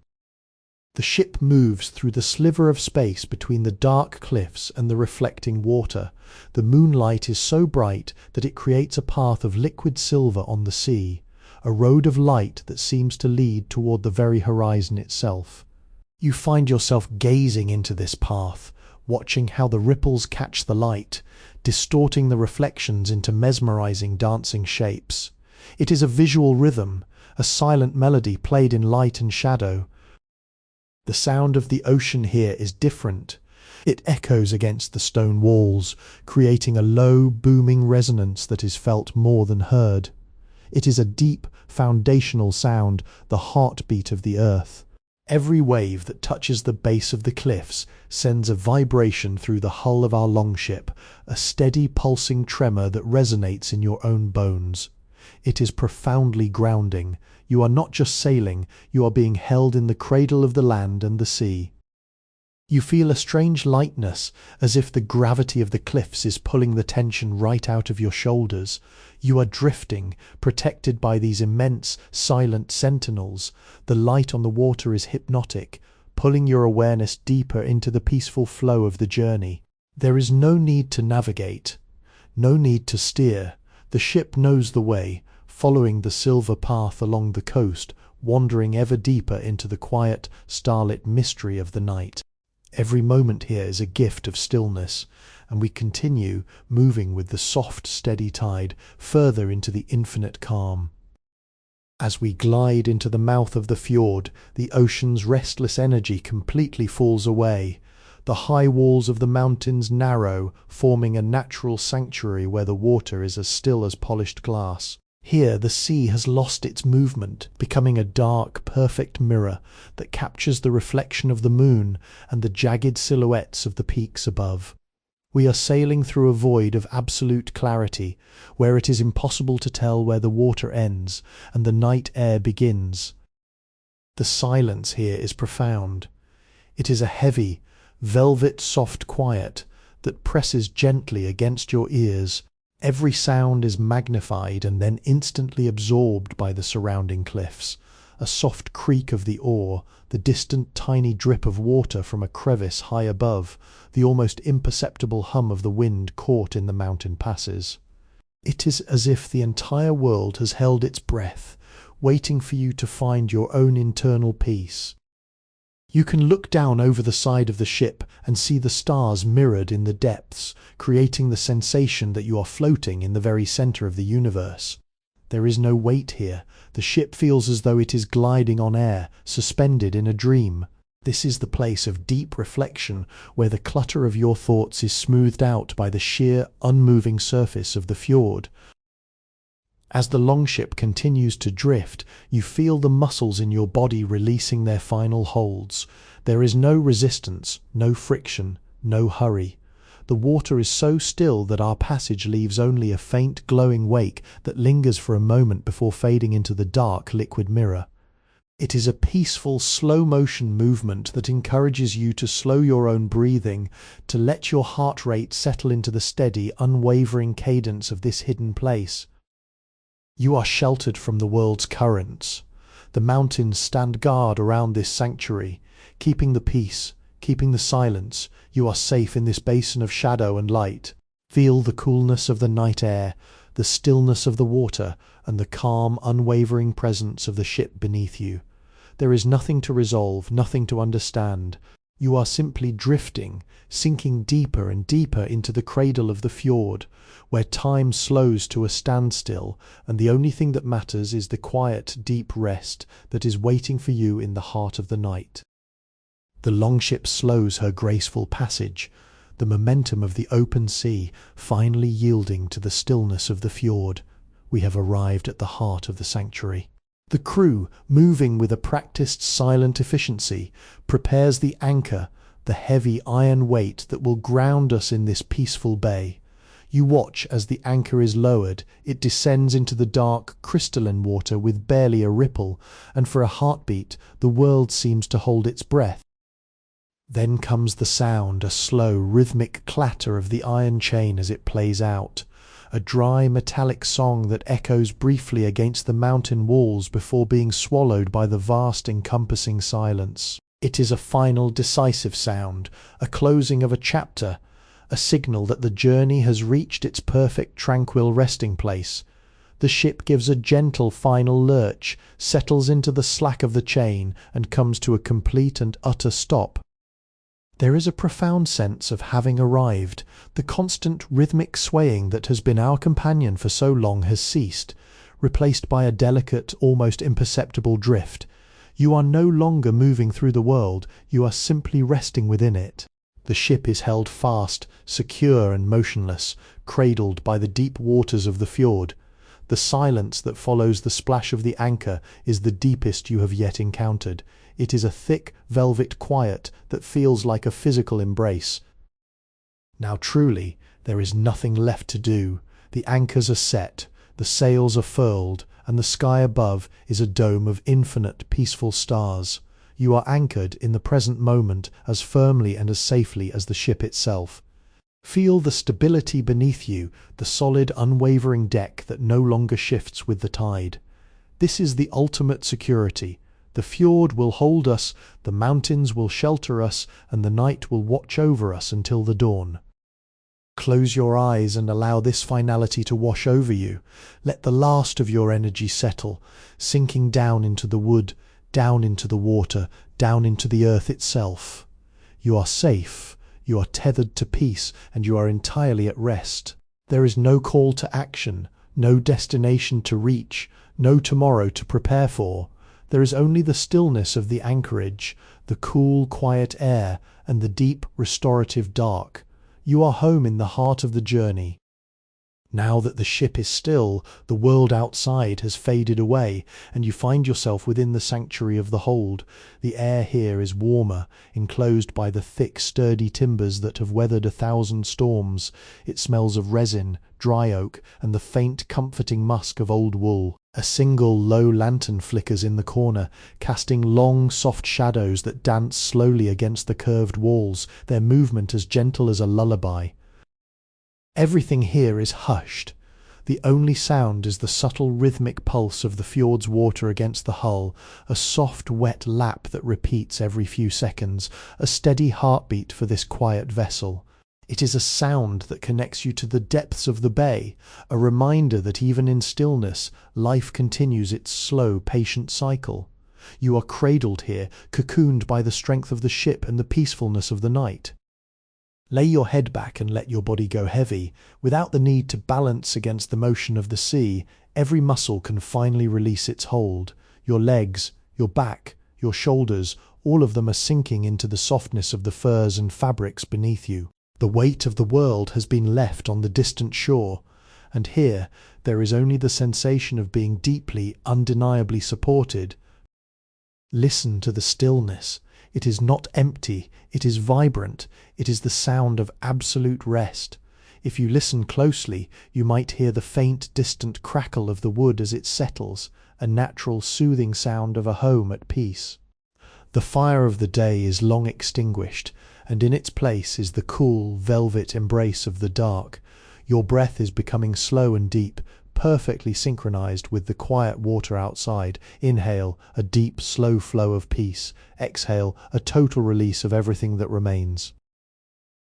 The ship moves through the sliver of space between the dark cliffs and the reflecting water. The moonlight is so bright that it creates a path of liquid silver on the sea, a road of light that seems to lead toward the very horizon itself. You find yourself gazing into this path, watching how the ripples catch the light, distorting the reflections into mesmerizing dancing shapes. It is a visual rhythm, a silent melody played in light and shadow. The sound of the ocean here is different. It echoes against the stone walls, creating a low, booming resonance that is felt more than heard. It is a deep, foundational sound, the heartbeat of the earth. Every wave that touches the base of the cliffs sends a vibration through the hull of our longship, a steady pulsing tremor that resonates in your own bones. It is profoundly grounding. You are not just sailing, you are being held in the cradle of the land and the sea. You feel a strange lightness, as if the gravity of the cliffs is pulling the tension right out of your shoulders. You are drifting, protected by these immense, silent sentinels. The light on the water is hypnotic, pulling your awareness deeper into the peaceful flow of the journey. There is no need to navigate, no need to steer. The ship knows the way, following the silver path along the coast, wandering ever deeper into the quiet, starlit mystery of the night. Every moment here is a gift of stillness, and we continue moving with the soft, steady tide further into the infinite calm. As we glide into the mouth of the fjord, the ocean's restless energy completely falls away. The high walls of the mountains narrow, forming a natural sanctuary where the water is as still as polished glass. Here the sea has lost its movement, becoming a dark, perfect mirror that captures the reflection of the moon and the jagged silhouettes of the peaks above. We are sailing through a void of absolute clarity, where it is impossible to tell where the water ends and the night air begins. The silence here is profound. It is a heavy, velvet soft quiet that presses gently against your ears. Every sound is magnified and then instantly absorbed by the surrounding cliffs. A soft creak of the oar, the distant tiny drip of water from a crevice high above, the almost imperceptible hum of the wind caught in the mountain passes. It is as if the entire world has held its breath, waiting for you to find your own internal peace. You can look down over the side of the ship and see the stars mirrored in the depths, creating the sensation that you are floating in the very center of the universe. There is no weight here. The ship feels as though it is gliding on air, suspended in a dream. This is the place of deep reflection, where the clutter of your thoughts is smoothed out by the sheer, unmoving surface of the fjord. As the longship continues to drift, you feel the muscles in your body releasing their final holds. There is no resistance, no friction, no hurry. The water is so still that our passage leaves only a faint glowing wake that lingers for a moment before fading into the dark liquid mirror. It is a peaceful, slow-motion movement that encourages you to slow your own breathing, to let your heart rate settle into the steady, unwavering cadence of this hidden place. You are sheltered from the world's currents. The mountains stand guard around this sanctuary, keeping the peace, keeping the silence. You are safe in this basin of shadow and light. Feel the coolness of the night air, the stillness of the water, and the calm, unwavering presence of the ship beneath you. There is nothing to resolve, nothing to understand. You are simply drifting, sinking deeper and deeper into the cradle of the fjord, where time slows to a standstill, and the only thing that matters is the quiet, deep rest that is waiting for you in the heart of the night. The longship slows her graceful passage, the momentum of the open sea finally yielding to the stillness of the fjord. We have arrived at the heart of the sanctuary. The crew, moving with a practiced silent efficiency, prepares the anchor, the heavy iron weight that will ground us in this peaceful bay. You watch as the anchor is lowered. It descends into the dark, crystalline water with barely a ripple, and for a heartbeat the world seems to hold its breath. Then comes the sound, a slow, rhythmic clatter of the iron chain as it plays out. A dry, metallic song that echoes briefly against the mountain walls before being swallowed by the vast, encompassing silence. It is a final, decisive sound, a closing of a chapter, a signal that the journey has reached its perfect, tranquil resting place. The ship gives a gentle final lurch, settles into the slack of the chain, and comes to a complete and utter stop. There is a profound sense of having arrived. The constant rhythmic swaying that has been our companion for so long has ceased, replaced by a delicate, almost imperceptible drift. You are no longer moving through the world, you are simply resting within it. The ship is held fast, secure and motionless, cradled by the deep waters of the fjord. The silence that follows the splash of the anchor is the deepest you have yet encountered. It is a thick, velvet quiet that feels like a physical embrace. Now truly, there is nothing left to do. The anchors are set, the sails are furled, and the sky above is a dome of infinite, peaceful stars. You are anchored in the present moment as firmly and as safely as the ship itself. Feel the stability beneath you, the solid, unwavering deck that no longer shifts with the tide. This is the ultimate security. The fjord will hold us, the mountains will shelter us, and the night will watch over us until the dawn. Close your eyes and allow this finality to wash over you. Let the last of your energy settle, sinking down into the wood, down into the water, down into the earth itself. You are safe, you are tethered to peace, and you are entirely at rest. There is no call to action, no destination to reach, no tomorrow to prepare for. There is only the stillness of the anchorage, the cool, quiet air, and the deep, restorative dark. You are home in the heart of the journey. Now that the ship is still, the world outside has faded away, and you find yourself within the sanctuary of the hold. The air here is warmer, enclosed by the thick, sturdy timbers that have weathered 1,000 storms. It smells of resin, dry oak, and the faint, comforting musk of old wool. A single low lantern flickers in the corner, casting long, soft shadows that dance slowly against the curved walls, their movement as gentle as a lullaby. Everything here is hushed. The only sound is the subtle rhythmic pulse of the fjord's water against the hull, a soft, wet lap that repeats every few seconds, a steady heartbeat for this quiet vessel. It is a sound that connects you to the depths of the bay, a reminder that even in stillness, life continues its slow, patient cycle. You are cradled here, cocooned by the strength of the ship and the peacefulness of the night. Lay your head back and let your body go heavy. Without the need to balance against the motion of the sea, every muscle can finally release its hold. Your legs, your back, your shoulders, all of them are sinking into the softness of the furs and fabrics beneath you. The weight of the world has been left on the distant shore, and here there is only the sensation of being deeply, undeniably supported. Listen to the stillness. It is not empty, it is vibrant, it is the sound of absolute rest. If you listen closely, you might hear the faint, distant crackle of the wood as it settles, a natural, soothing sound of a home at peace. The fire of the day is long extinguished, and in its place is the cool, velvet embrace of the dark. Your breath is becoming slow and deep, perfectly synchronized with the quiet water outside. Inhale, a deep, slow flow of peace. Exhale, a total release of everything that remains.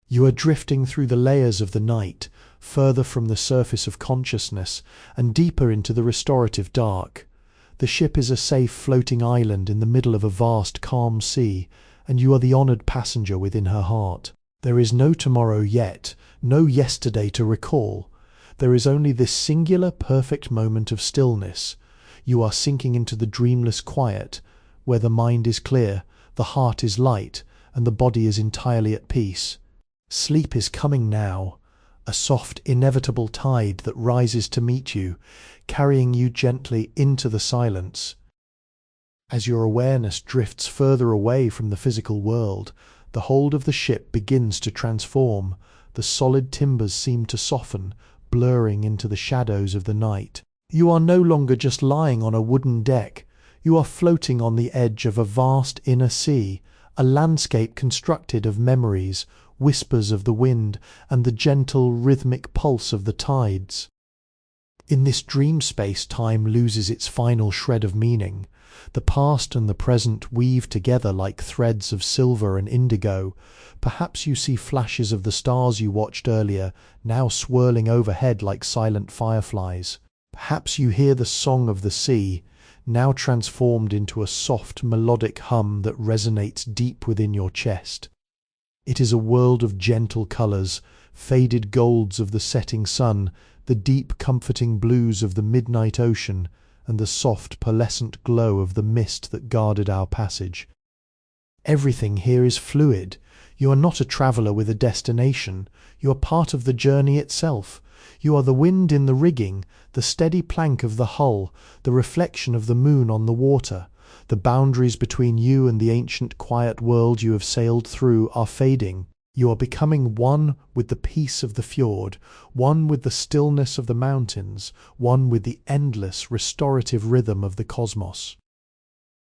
You are drifting through the layers of the night, further from the surface of consciousness, and deeper into the restorative dark. The ship is a safe floating island in the middle of a vast, calm sea, and you are the honored passenger within her heart. There is no tomorrow yet, no yesterday to recall. There is only this singular, perfect moment of stillness. You are sinking into the dreamless quiet, where the mind is clear, the heart is light, and the body is entirely at peace. Sleep is coming now, a soft, inevitable tide that rises to meet you, carrying you gently into the silence. As your awareness drifts further away from the physical world, the hold of the ship begins to transform. The solid timbers seem to soften, blurring into the shadows of the night. You are no longer just lying on a wooden deck. You are floating on the edge of a vast inner sea, a landscape constructed of memories, whispers of the wind, and the gentle, rhythmic pulse of the tides. In this dream space, time loses its final shred of meaning. The past and the present weave together like threads of silver and indigo. Perhaps you see flashes of the stars you watched earlier, now swirling overhead like silent fireflies. Perhaps you hear the song of the sea, now transformed into a soft, melodic hum that resonates deep within your chest. It is a world of gentle colours, faded golds of the setting sun, the deep, comforting blues of the midnight ocean, and the soft, pearlescent glow of the mist that guarded our passage. Everything here is fluid. You are not a traveller with a destination. You are part of the journey itself. You are the wind in the rigging, the steady plank of the hull, the reflection of the moon on the water. The boundaries between you and the ancient, quiet world you have sailed through are fading. You are becoming one with the peace of the fjord, one with the stillness of the mountains, one with the endless, restorative rhythm of the cosmos.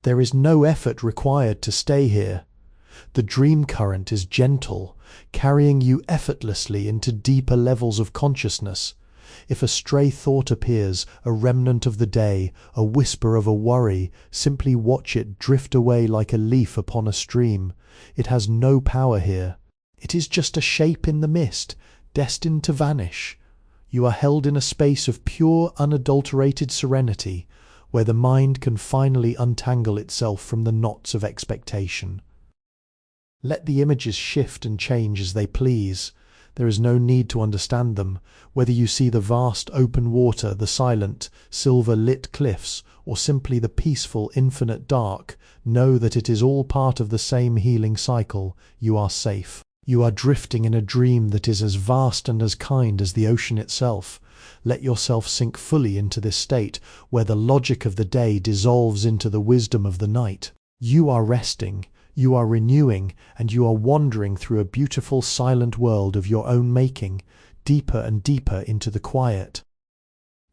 There is no effort required to stay here. The dream current is gentle, carrying you effortlessly into deeper levels of consciousness. If a stray thought appears, a remnant of the day, a whisper of a worry, simply watch it drift away like a leaf upon a stream. It has no power here. It is just a shape in the mist, destined to vanish. You are held in a space of pure, unadulterated serenity, where the mind can finally untangle itself from the knots of expectation. Let the images shift and change as they please. There is no need to understand them. Whether you see the vast open water, the silent, silver-lit cliffs, or simply the peaceful, infinite dark, know that it is all part of the same healing cycle. You are safe. You are drifting in a dream that is as vast and as kind as the ocean itself. Let yourself sink fully into this state, where the logic of the day dissolves into the wisdom of the night. You are resting, you are renewing, and you are wandering through a beautiful silent world of your own making, deeper and deeper into the quiet.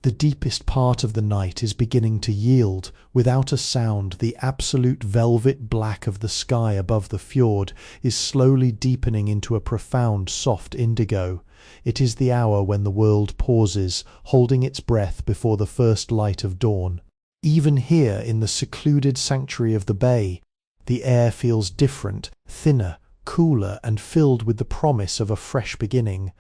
The deepest part of the night is beginning to yield. Without a sound, the absolute velvet black of the sky above the fjord is slowly deepening into a profound, soft indigo. It is the hour when the world pauses, holding its breath before the first light of dawn. Even here, in the secluded sanctuary of the bay, the air feels different, thinner, cooler and filled with the promise of a fresh beginning.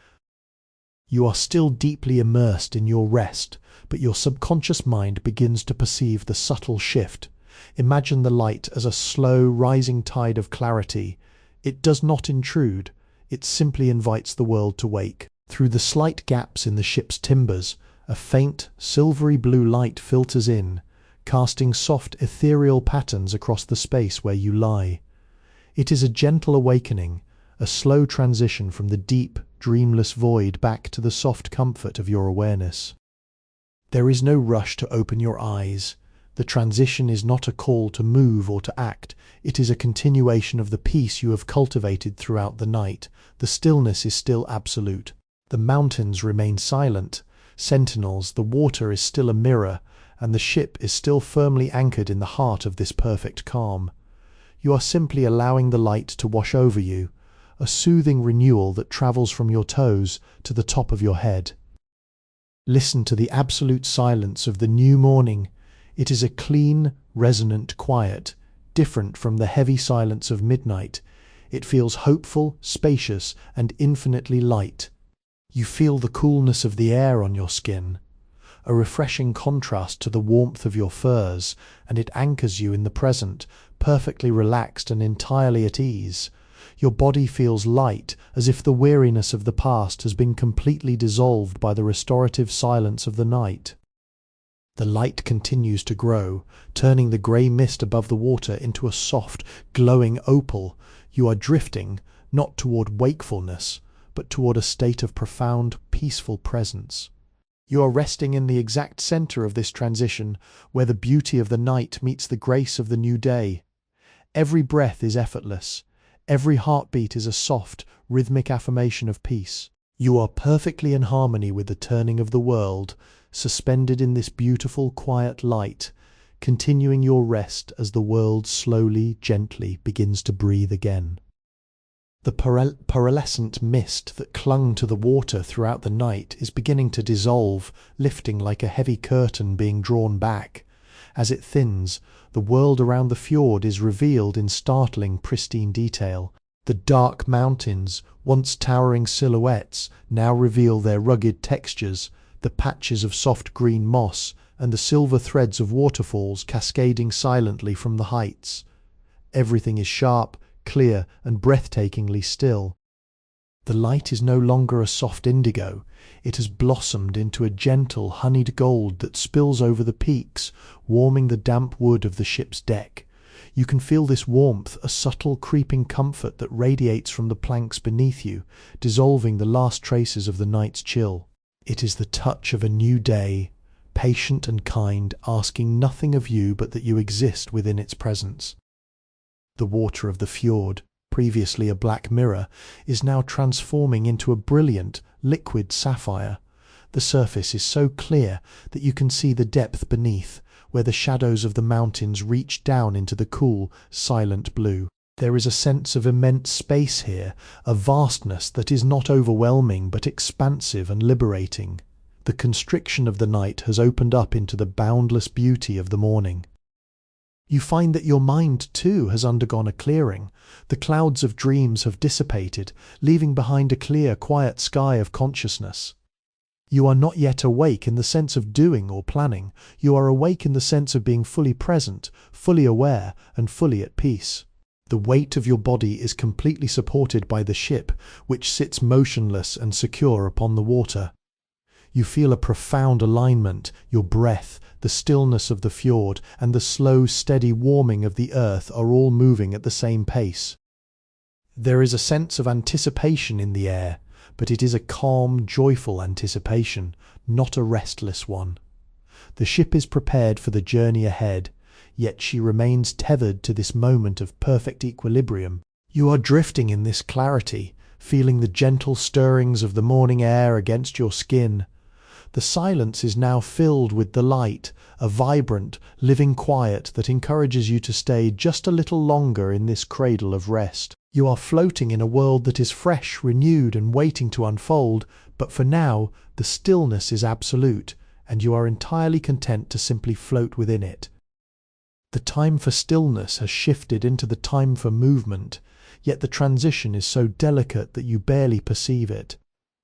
You are still deeply immersed in your rest, but your subconscious mind begins to perceive the subtle shift. Imagine the light as a slow, rising tide of clarity. It does not intrude, it simply invites the world to wake. Through the slight gaps in the ship's timbers, a faint, silvery blue light filters in, casting soft, ethereal patterns across the space where you lie. It is a gentle awakening, a slow transition from the deep, dreamless void back to the soft comfort of your awareness. There is no rush to open your eyes. The transition is not a call to move or to act. It is a continuation of the peace you have cultivated throughout the night. The stillness is still absolute. The mountains remain silent. Sentinels, the water is still a mirror, and the ship is still firmly anchored in the heart of this perfect calm. You are simply allowing the light to wash over you, a soothing renewal that travels from your toes to the top of your head. Listen to the absolute silence of the new morning. It is a clean, resonant quiet, different from the heavy silence of midnight. It feels hopeful, spacious, and infinitely light. You feel the coolness of the air on your skin, a refreshing contrast to the warmth of your furs, and it anchors you in the present, perfectly relaxed and entirely at ease. Your body feels light, as if the weariness of the past has been completely dissolved by the restorative silence of the night. The light continues to grow, turning the grey mist above the water into a soft, glowing opal. You are drifting, not toward wakefulness, but toward a state of profound, peaceful presence. You are resting in the exact center of this transition, where the beauty of the night meets the grace of the new day. Every breath is effortless. Every heartbeat is a soft, rhythmic affirmation of peace. You are perfectly in harmony with the turning of the world, suspended in this beautiful, quiet light, continuing your rest as the world slowly, gently begins to breathe again. The pearlescent mist that clung to the water throughout the night is beginning to dissolve, lifting like a heavy curtain being drawn back. As it thins, the world around the fjord is revealed in startling, pristine detail. The dark mountains, once towering silhouettes, now reveal their rugged textures, the patches of soft green moss and the silver threads of waterfalls cascading silently from the heights. Everything is sharp, clear, and breathtakingly still. The light is no longer a soft indigo. It has blossomed into a gentle, honeyed gold that spills over the peaks, warming the damp wood of the ship's deck. You can feel this warmth, a subtle, creeping comfort that radiates from the planks beneath you, dissolving the last traces of the night's chill. It is the touch of a new day, patient and kind, asking nothing of you but that you exist within its presence. The water of the fjord, previously a black mirror, is now transforming into a brilliant, liquid sapphire. The surface is so clear that you can see the depth beneath, where the shadows of the mountains reach down into the cool, silent blue. There is a sense of immense space here, a vastness that is not overwhelming but expansive and liberating. The constriction of the night has opened up into the boundless beauty of the morning. You find that your mind, too, has undergone a clearing. The clouds of dreams have dissipated, leaving behind a clear, quiet sky of consciousness. You are not yet awake in the sense of doing or planning. You are awake in the sense of being fully present, fully aware, and fully at peace. The weight of your body is completely supported by the ship, which sits motionless and secure upon the water. You feel a profound alignment. Your breath, the stillness of the fjord, and the slow, steady warming of the earth are all moving at the same pace. There is a sense of anticipation in the air, but it is a calm, joyful anticipation, not a restless one. The ship is prepared for the journey ahead, yet she remains tethered to this moment of perfect equilibrium. You are drifting in this clarity, feeling the gentle stirrings of the morning air against your skin. The silence is now filled with the light, a vibrant, living quiet that encourages you to stay just a little longer in this cradle of rest. You are floating in a world that is fresh, renewed, and waiting to unfold, but for now, the stillness is absolute, and you are entirely content to simply float within it. The time for stillness has shifted into the time for movement. yet the transition is so delicate that you barely perceive it.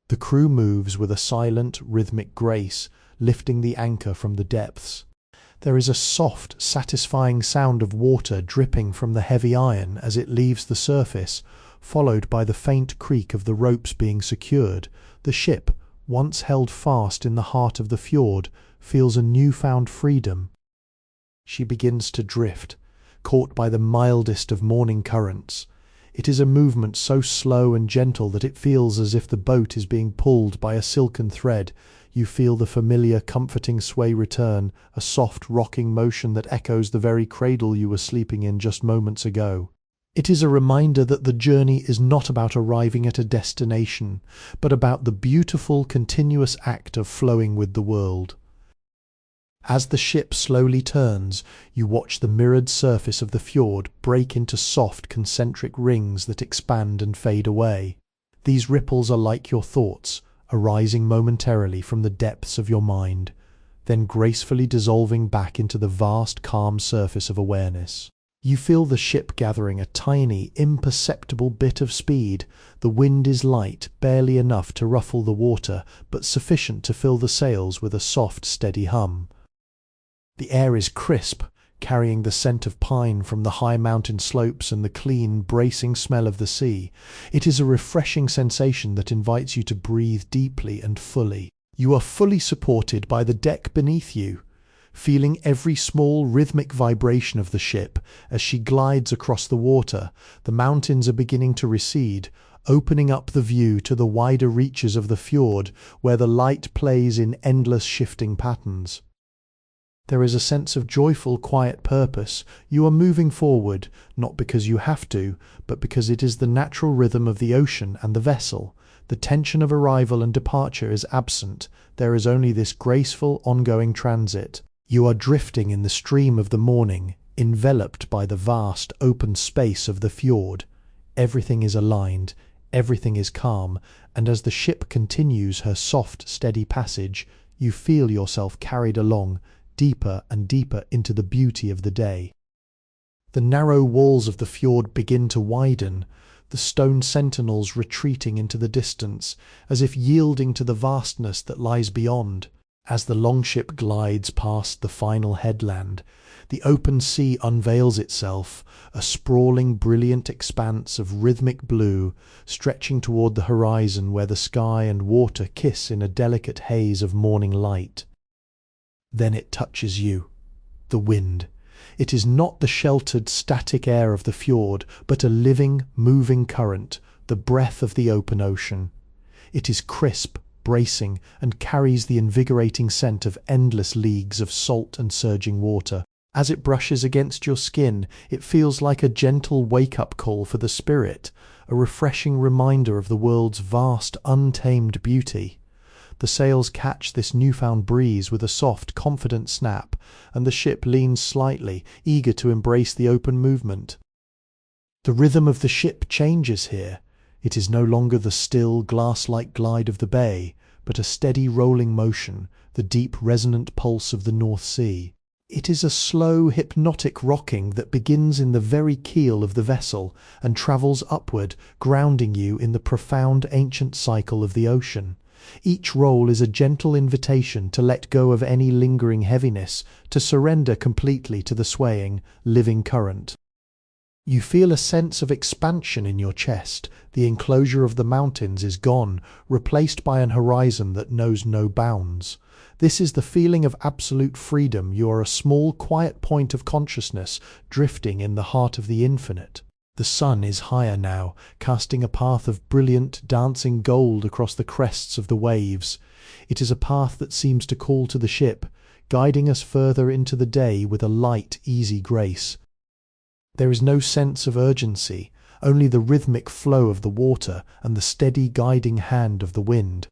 The crew moves with a silent, rhythmic grace, lifting the anchor from the depths. There is a soft, satisfying sound of water dripping from the heavy iron as it leaves the surface, followed by the faint creak of the ropes being secured. The ship, once held fast in the heart of the fjord, feels a newfound freedom. She begins to drift, caught by the mildest of morning currents. It is a movement so slow and gentle that it feels as if the boat is being pulled by a silken thread. You feel the familiar, comforting sway return, a soft, rocking motion that echoes the very cradle you were sleeping in just moments ago. It is a reminder that the journey is not about arriving at a destination, but about the beautiful, continuous act of flowing with the world. As the ship slowly turns, you watch the mirrored surface of the fjord break into soft, concentric rings that expand and fade away. These ripples are like your thoughts, arising momentarily from the depths of your mind, then gracefully dissolving back into the vast, calm surface of awareness. You feel the ship gathering a tiny, imperceptible bit of speed. The wind is light, barely enough to ruffle the water, but sufficient to fill the sails with a soft, steady hum. The air is crisp, carrying the scent of pine from the high mountain slopes and the clean, bracing smell of the sea. It is a refreshing sensation that invites you to breathe deeply and fully. You are fully supported by the deck beneath you, feeling every small rhythmic vibration of the ship as she glides across the water. The mountains are beginning to recede, opening up the view to the wider reaches of the fjord, where the light plays in endless shifting patterns. There is a sense of joyful, quiet purpose. You are moving forward, not because you have to, but because it is the natural rhythm of the ocean and the vessel. The tension of arrival and departure is absent. There is only this graceful, ongoing transit. You are drifting in the stream of the morning, enveloped by the vast, open space of the fjord. Everything is aligned, everything is calm, and as the ship continues her soft, steady passage, you feel yourself carried along, deeper and deeper into the beauty of the day. The narrow walls of the fjord begin to widen, the stone sentinels retreating into the distance, as if yielding to the vastness that lies beyond. As the longship glides past the final headland, the open sea unveils itself, a sprawling, brilliant expanse of rhythmic blue, stretching toward the horizon where the sky and water kiss in a delicate haze of morning light. Then it touches you, the wind. It is not the sheltered, static air of the fjord, but a living, moving current, the breath of the open ocean. It is crisp, bracing, and carries the invigorating scent of endless leagues of salt and surging water. As it brushes against your skin, it feels like a gentle wake-up call for the spirit, a refreshing reminder of the world's vast, untamed beauty. The sails catch this newfound breeze with a soft, confident snap, and the ship leans slightly, eager to embrace the open movement. The rhythm of the ship changes here. It is no longer the still, glass-like glide of the bay, but a steady rolling motion, the deep, resonant pulse of the North Sea. It is a slow, hypnotic rocking that begins in the very keel of the vessel and travels upward, grounding you in the profound, ancient cycle of the ocean. Each roll is a gentle invitation to let go of any lingering heaviness, to surrender completely to the swaying, living current. You feel a sense of expansion in your chest. The enclosure of the mountains is gone, replaced by an horizon that knows no bounds. This is the feeling of absolute freedom. You are a small, quiet point of consciousness, drifting in the heart of the infinite. The sun is higher now, casting a path of brilliant, dancing gold across the crests of the waves. It is a path that seems to call to the ship, guiding us further into the day with a light, easy grace. There is no sense of urgency, only the rhythmic flow of the water and the steady guiding hand of the wind.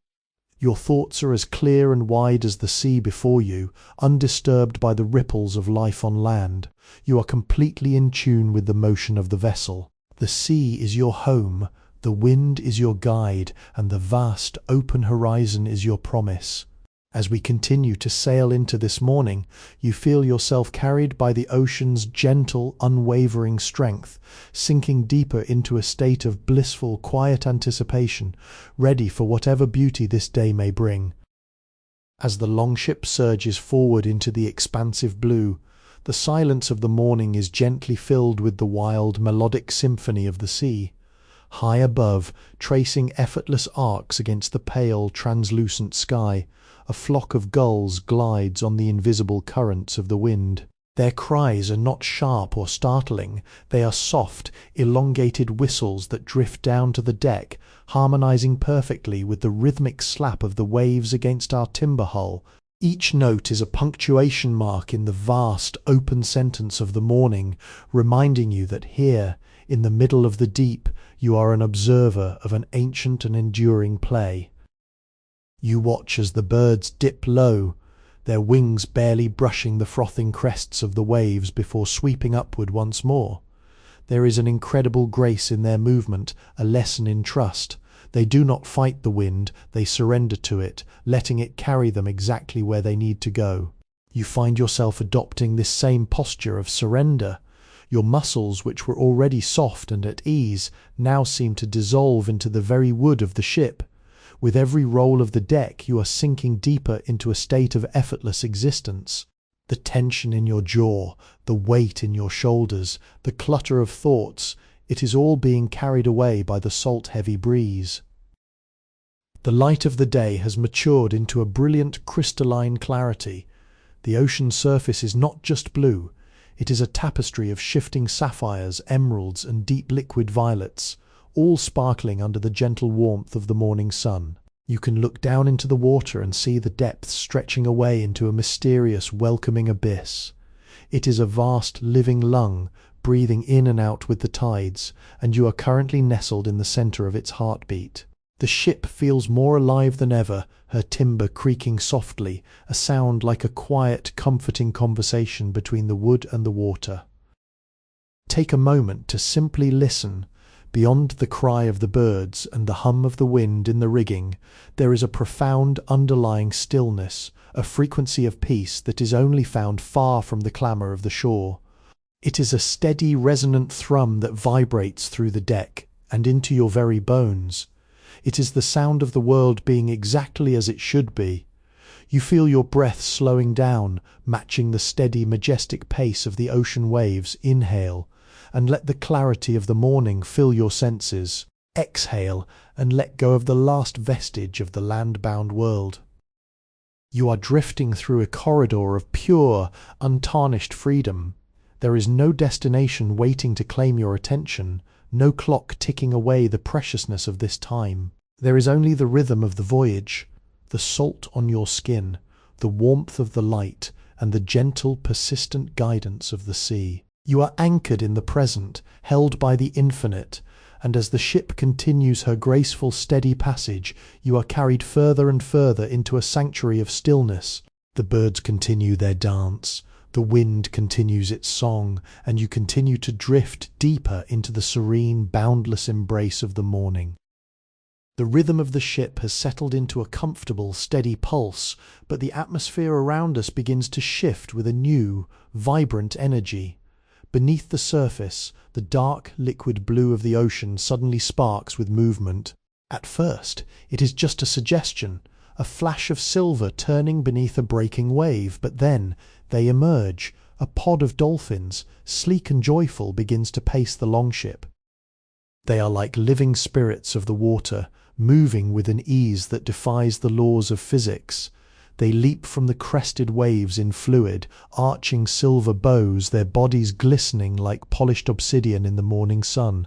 Your thoughts are as clear and wide as the sea before you, undisturbed by the ripples of life on land. You are completely in tune with the motion of the vessel. The sea is your home, the wind is your guide, and the vast, open horizon is your promise. As we continue to sail into this morning, you feel yourself carried by the ocean's gentle, unwavering strength, sinking deeper into a state of blissful, quiet anticipation, ready for whatever beauty this day may bring. As the longship surges forward into the expansive blue, the silence of the morning is gently filled with the wild, melodic symphony of the sea. High above, tracing effortless arcs against the pale, translucent sky, a flock of gulls glides on the invisible currents of the wind. Their cries are not sharp or startling, they are soft, elongated whistles that drift down to the deck, harmonizing perfectly with the rhythmic slap of the waves against our timber hull. Each note is a punctuation mark in the vast, open sentence of the morning, reminding you that here, in the middle of the deep, you are an observer of an ancient and enduring play. You watch as the birds dip low, their wings barely brushing the frothing crests of the waves before sweeping upward once more. There is an incredible grace in their movement, a lesson in trust. They do not fight the wind, they surrender to it, letting it carry them exactly where they need to go. You find yourself adopting this same posture of surrender. Your muscles, which were already soft and at ease, now seem to dissolve into the very wood of the ship. With every roll of the deck, you are sinking deeper into a state of effortless existence. The tension in your jaw, the weight in your shoulders, the clutter of thoughts, it is all being carried away by the salt-heavy breeze. The light of the day has matured into a brilliant crystalline clarity. The ocean surface is not just blue, it is a tapestry of shifting sapphires, emeralds, and deep liquid violets, all sparkling under the gentle warmth of the morning sun. You can look down into the water and see the depths stretching away into a mysterious, welcoming abyss. It is a vast, living lung, breathing in and out with the tides, and you are currently nestled in the center of its heartbeat. The ship feels more alive than ever, her timber creaking softly, a sound like a quiet, comforting conversation between the wood and the water. Take a moment to simply listen. Beyond the cry of the birds and the hum of the wind in the rigging, there is a profound underlying stillness, a frequency of peace that is only found far from the clamour of the shore. It is a steady, resonant thrum that vibrates through the deck and into your very bones. It is the sound of the world being exactly as it should be. You feel your breath slowing down, matching the steady, majestic pace of the ocean waves. Inhale, and let the clarity of the morning fill your senses. Exhale, and let go of the last vestige of the land-bound world. You are drifting through a corridor of pure, untarnished freedom. There is no destination waiting to claim your attention, no clock ticking away the preciousness of this time. There is only the rhythm of the voyage, the salt on your skin, the warmth of the light, and the gentle, persistent guidance of the sea. You are anchored in the present, held by the infinite, and as the ship continues her graceful, steady passage, you are carried further and further into a sanctuary of stillness. The birds continue their dance, the wind continues its song, and you continue to drift deeper into the serene, boundless embrace of the morning. The rhythm of the ship has settled into a comfortable, steady pulse, but the atmosphere around us begins to shift with a new, vibrant energy. Beneath the surface, the dark, liquid blue of the ocean suddenly sparks with movement. At first, it is just a suggestion, a flash of silver turning beneath a breaking wave, but then they emerge. A pod of dolphins, sleek and joyful, begins to pace the longship. They are like living spirits of the water, moving with an ease that defies the laws of physics. They leap from the crested waves in fluid, arching silver bows, their bodies glistening like polished obsidian in the morning sun.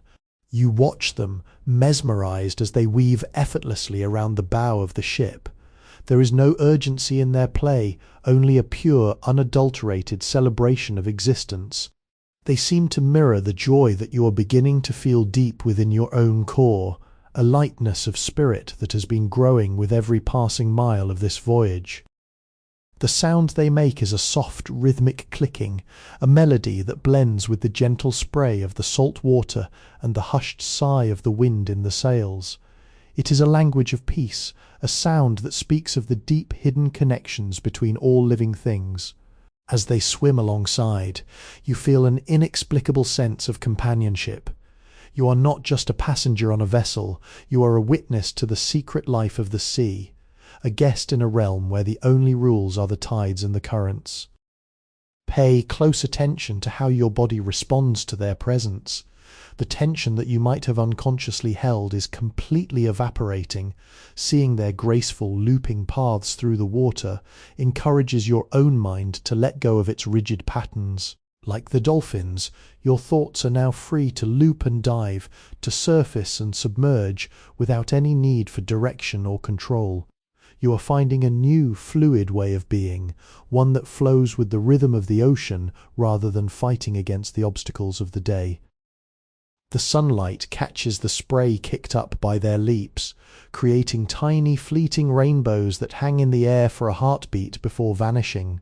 You watch them, mesmerized as they weave effortlessly around the bow of the ship. There is no urgency in their play, only a pure, unadulterated celebration of existence. They seem to mirror the joy that you are beginning to feel deep within your own core, a lightness of spirit that has been growing with every passing mile of this voyage. The sound they make is a soft, rhythmic clicking, a melody that blends with the gentle spray of the salt water and the hushed sigh of the wind in the sails. It is a language of peace, a sound that speaks of the deep hidden connections between all living things. As they swim alongside, you feel an inexplicable sense of companionship. You are not just a passenger on a vessel, you are a witness to the secret life of the sea, a guest in a realm where the only rules are the tides and the currents. Pay close attention to how your body responds to their presence. The tension that you might have unconsciously held is completely evaporating. Seeing their graceful, looping paths through the water encourages your own mind to let go of its rigid patterns. Like the dolphins, your thoughts are now free to loop and dive, to surface and submerge without any need for direction or control. You are finding a new, fluid way of being, one that flows with the rhythm of the ocean rather than fighting against the obstacles of the day. The sunlight catches the spray kicked up by their leaps, creating tiny fleeting rainbows that hang in the air for a heartbeat before vanishing.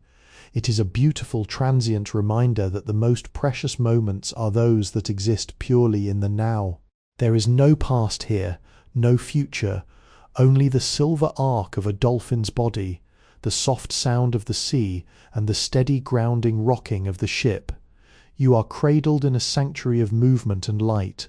It is a beautiful transient reminder that the most precious moments are those that exist purely in the now. There is no past here, no future, only the silver arc of a dolphin's body, the soft sound of the sea, and the steady grounding rocking of the ship. You are cradled in a sanctuary of movement and light.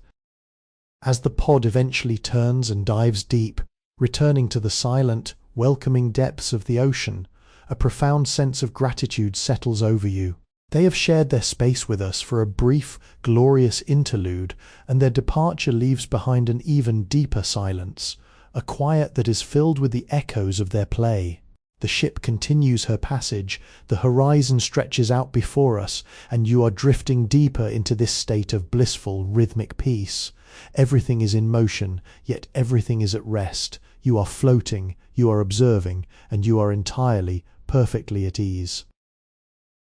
As the pod eventually turns and dives deep, returning to the silent, welcoming depths of the ocean, a profound sense of gratitude settles over you. They have shared their space with us for a brief, glorious interlude, and their departure leaves behind an even deeper silence, a quiet that is filled with the echoes of their play. The ship continues her passage, the horizon stretches out before us, and you are drifting deeper into this state of blissful, rhythmic peace. Everything is in motion, yet everything is at rest. You are floating, you are observing, and you are entirely, perfectly at ease.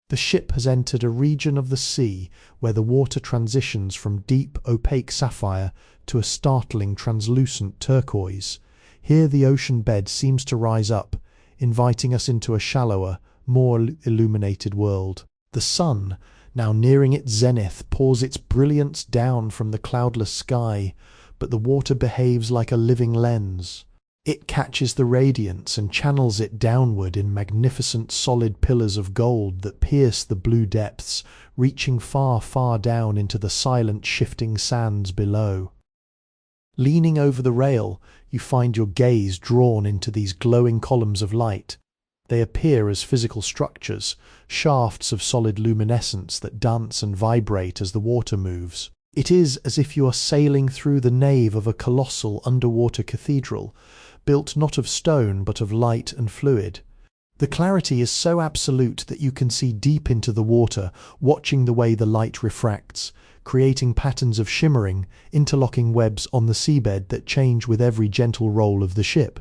The ship has entered a region of the sea where the water transitions from deep, opaque sapphire to a startling, translucent turquoise. Here the ocean bed seems to rise up, inviting us into a shallower, more illuminated world. The sun, now nearing its zenith, pours its brilliance down from the cloudless sky, but the water behaves like a living lens. It catches the radiance and channels it downward in magnificent solid pillars of gold that pierce the blue depths, reaching far, far down into the silent, shifting sands below. Leaning over the rail, you find your gaze drawn into these glowing columns of light. They appear as physical structures, shafts of solid luminescence that dance and vibrate as the water moves. It is as if you are sailing through the nave of a colossal underwater cathedral, built not of stone but of light and fluid. The clarity is so absolute that you can see deep into the water, watching the way the light refracts, creating patterns of shimmering, interlocking webs on the seabed that change with every gentle roll of the ship.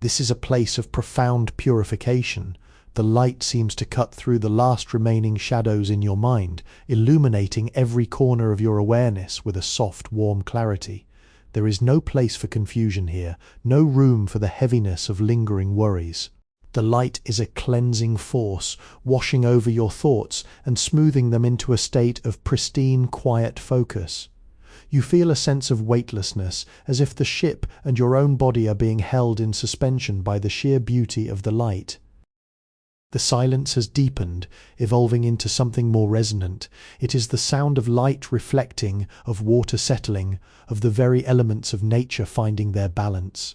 This is a place of profound purification. The light seems to cut through the last remaining shadows in your mind, illuminating every corner of your awareness with a soft, warm clarity. There is no place for confusion here, no room for the heaviness of lingering worries. The light is a cleansing force, washing over your thoughts and smoothing them into a state of pristine, quiet focus. You feel a sense of weightlessness, as if the ship and your own body are being held in suspension by the sheer beauty of the light. The silence has deepened, evolving into something more resonant. It is the sound of light reflecting, of water settling, of the very elements of nature finding their balance.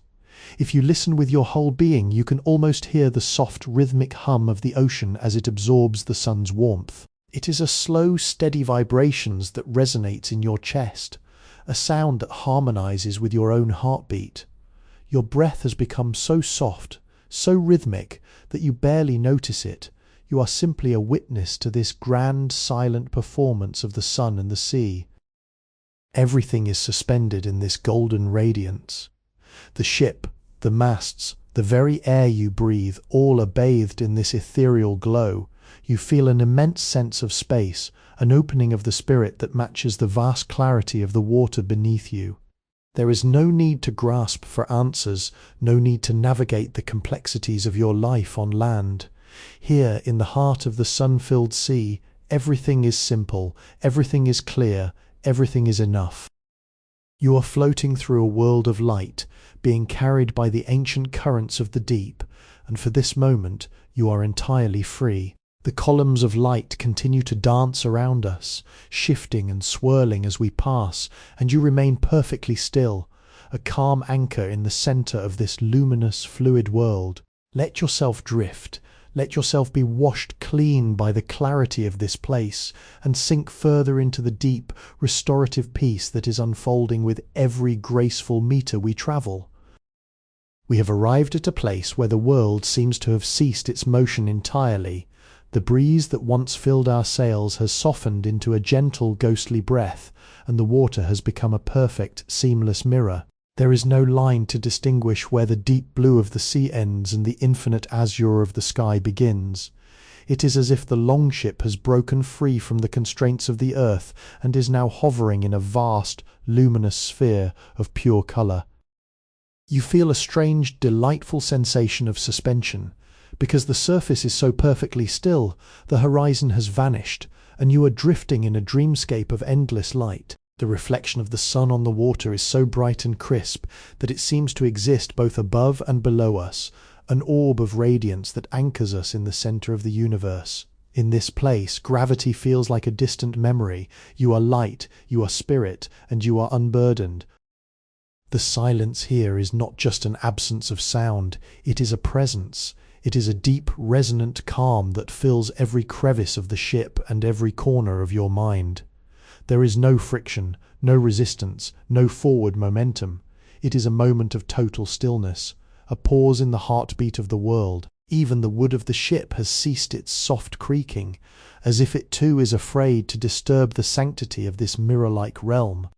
If you listen with your whole being, you can almost hear the soft rhythmic hum of the ocean as it absorbs the sun's warmth. It is a slow, steady vibrations that resonates in your chest, a sound that harmonizes with your own heartbeat. Your breath has become so soft, so rhythmic, that you barely notice it. You are simply a witness to this grand, silent performance of the sun and the sea. Everything is suspended in this golden radiance. The ship, the masts, the very air you breathe, all are bathed in this ethereal glow. You feel an immense sense of space, an opening of the spirit that matches the vast clarity of the water beneath you. There is no need to grasp for answers, no need to navigate the complexities of your life on land. Here, in the heart of the sun-filled sea, everything is simple, everything is clear, everything is enough. You are floating through a world of light, being carried by the ancient currents of the deep, and for this moment you are entirely free. The columns of light continue to dance around us, shifting and swirling as we pass, and you remain perfectly still, a calm anchor in the center of this luminous, fluid world. Let yourself drift. Let yourself be washed clean by the clarity of this place, and sink further into the deep, restorative peace that is unfolding with every graceful meter we travel. We have arrived at a place where the world seems to have ceased its motion entirely. The breeze that once filled our sails has softened into a gentle, ghostly breath, and the water has become a perfect, seamless mirror. There is no line to distinguish where the deep blue of the sea ends and the infinite azure of the sky begins. It is as if the longship has broken free from the constraints of the earth and is now hovering in a vast, luminous sphere of pure colour. You feel a strange, delightful sensation of suspension. Because the surface is so perfectly still, the horizon has vanished, and you are drifting in a dreamscape of endless light. The reflection of the sun on the water is so bright and crisp that it seems to exist both above and below us, an orb of radiance that anchors us in the center of the universe. In this place, gravity feels like a distant memory. You are light, you are spirit, and you are unburdened. The silence here is not just an absence of sound, it is a presence. It is a deep, resonant calm that fills every crevice of the ship and every corner of your mind. There is no friction, no resistance, no forward momentum. It is a moment of total stillness, a pause in the heartbeat of the world. Even the wood of the ship has ceased its soft creaking, as if it too is afraid to disturb the sanctity of this mirror-like realm.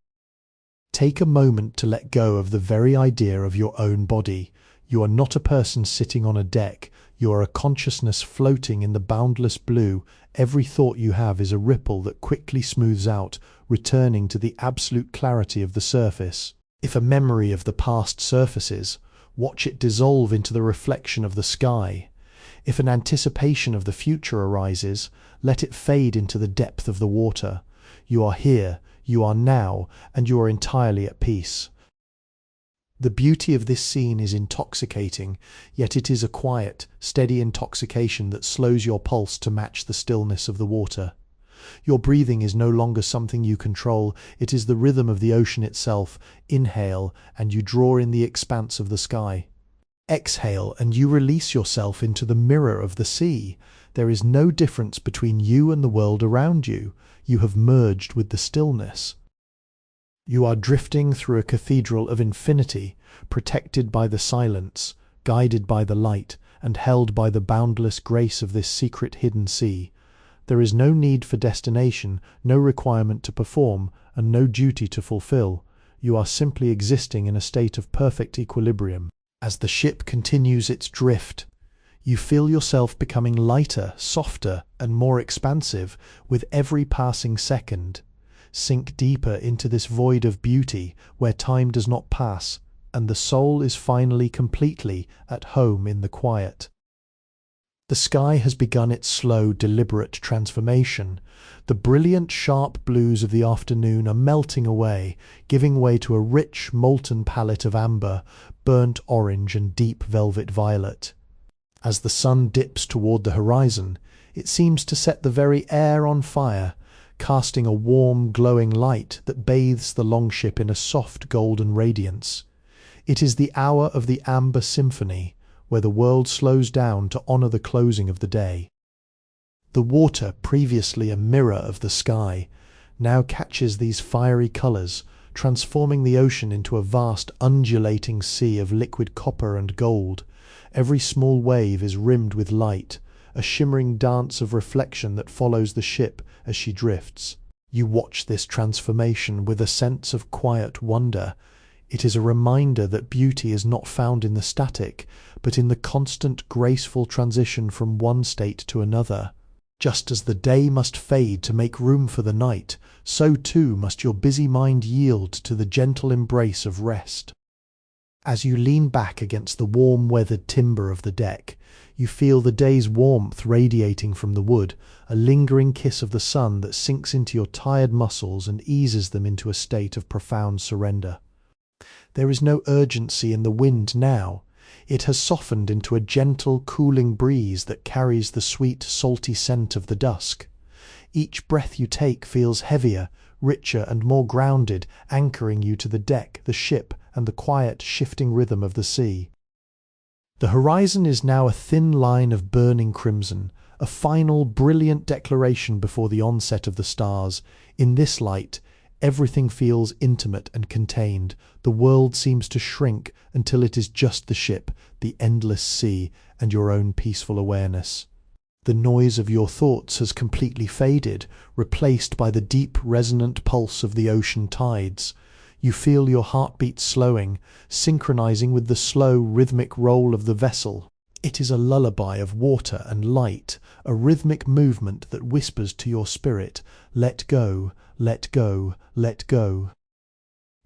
Take a moment to let go of the very idea of your own body. You are not a person sitting on a deck. You are a consciousness floating in the boundless blue. Every thought you have is a ripple that quickly smooths out, returning to the absolute clarity of the surface. If a memory of the past surfaces, watch it dissolve into the reflection of the sky. If an anticipation of the future arises, let it fade into the depth of the water. You are here, you are now, and you are entirely at peace. The beauty of this scene is intoxicating, yet it is a quiet, steady intoxication that slows your pulse to match the stillness of the water. Your breathing is no longer something you control, it is the rhythm of the ocean itself. Inhale, and you draw in the expanse of the sky. Exhale, and you release yourself into the mirror of the sea. There is no difference between you and the world around you. You have merged with the stillness. You are drifting through a cathedral of infinity, protected by the silence, guided by the light, and held by the boundless grace of this secret hidden sea. There is no need for destination, no requirement to perform, and no duty to fulfill. You are simply existing in a state of perfect equilibrium. As the ship continues its drift, you feel yourself becoming lighter, softer, and more expansive with every passing second. Sink deeper into this void of beauty where time does not pass, and the soul is finally completely at home in the quiet. The sky has begun its slow, deliberate transformation. The brilliant, sharp blues of the afternoon are melting away, giving way to a rich, molten palette of amber, burnt orange, and deep velvet violet. As the sun dips toward the horizon, it seems to set the very air on fire, casting a warm, glowing light that bathes the longship in a soft golden radiance. It is the hour of the amber symphony, where the world slows down to honor the closing of the day. The water, previously a mirror of the sky, now catches these fiery colors, transforming the ocean into a vast undulating sea of liquid copper and gold. Every small wave is rimmed with light, a shimmering dance of reflection that follows the ship as she drifts. You watch this transformation with a sense of quiet wonder. It is a reminder that beauty is not found in the static, but in the constant, graceful transition from one state to another. Just as the day must fade to make room for the night, so too must your busy mind yield to the gentle embrace of rest. As you lean back against the warm weathered timber of the deck, you feel the day's warmth radiating from the wood, a lingering kiss of the sun that sinks into your tired muscles and eases them into a state of profound surrender. There is no urgency in the wind now. It has softened into a gentle, cooling breeze that carries the sweet, salty scent of the dusk. Each breath you take feels heavier, richer and more grounded, anchoring you to the deck, the ship, and the quiet, shifting rhythm of the sea. The horizon is now a thin line of burning crimson, a final, brilliant declaration before the onset of the stars. In this light, everything feels intimate and contained. The world seems to shrink until it is just the ship, the endless sea, and your own peaceful awareness. The noise of your thoughts has completely faded, replaced by the deep, resonant pulse of the ocean tides. You feel your heartbeat slowing, synchronizing with the slow, rhythmic roll of the vessel. It is a lullaby of water and light, a rhythmic movement that whispers to your spirit, "Let go, let go, let go."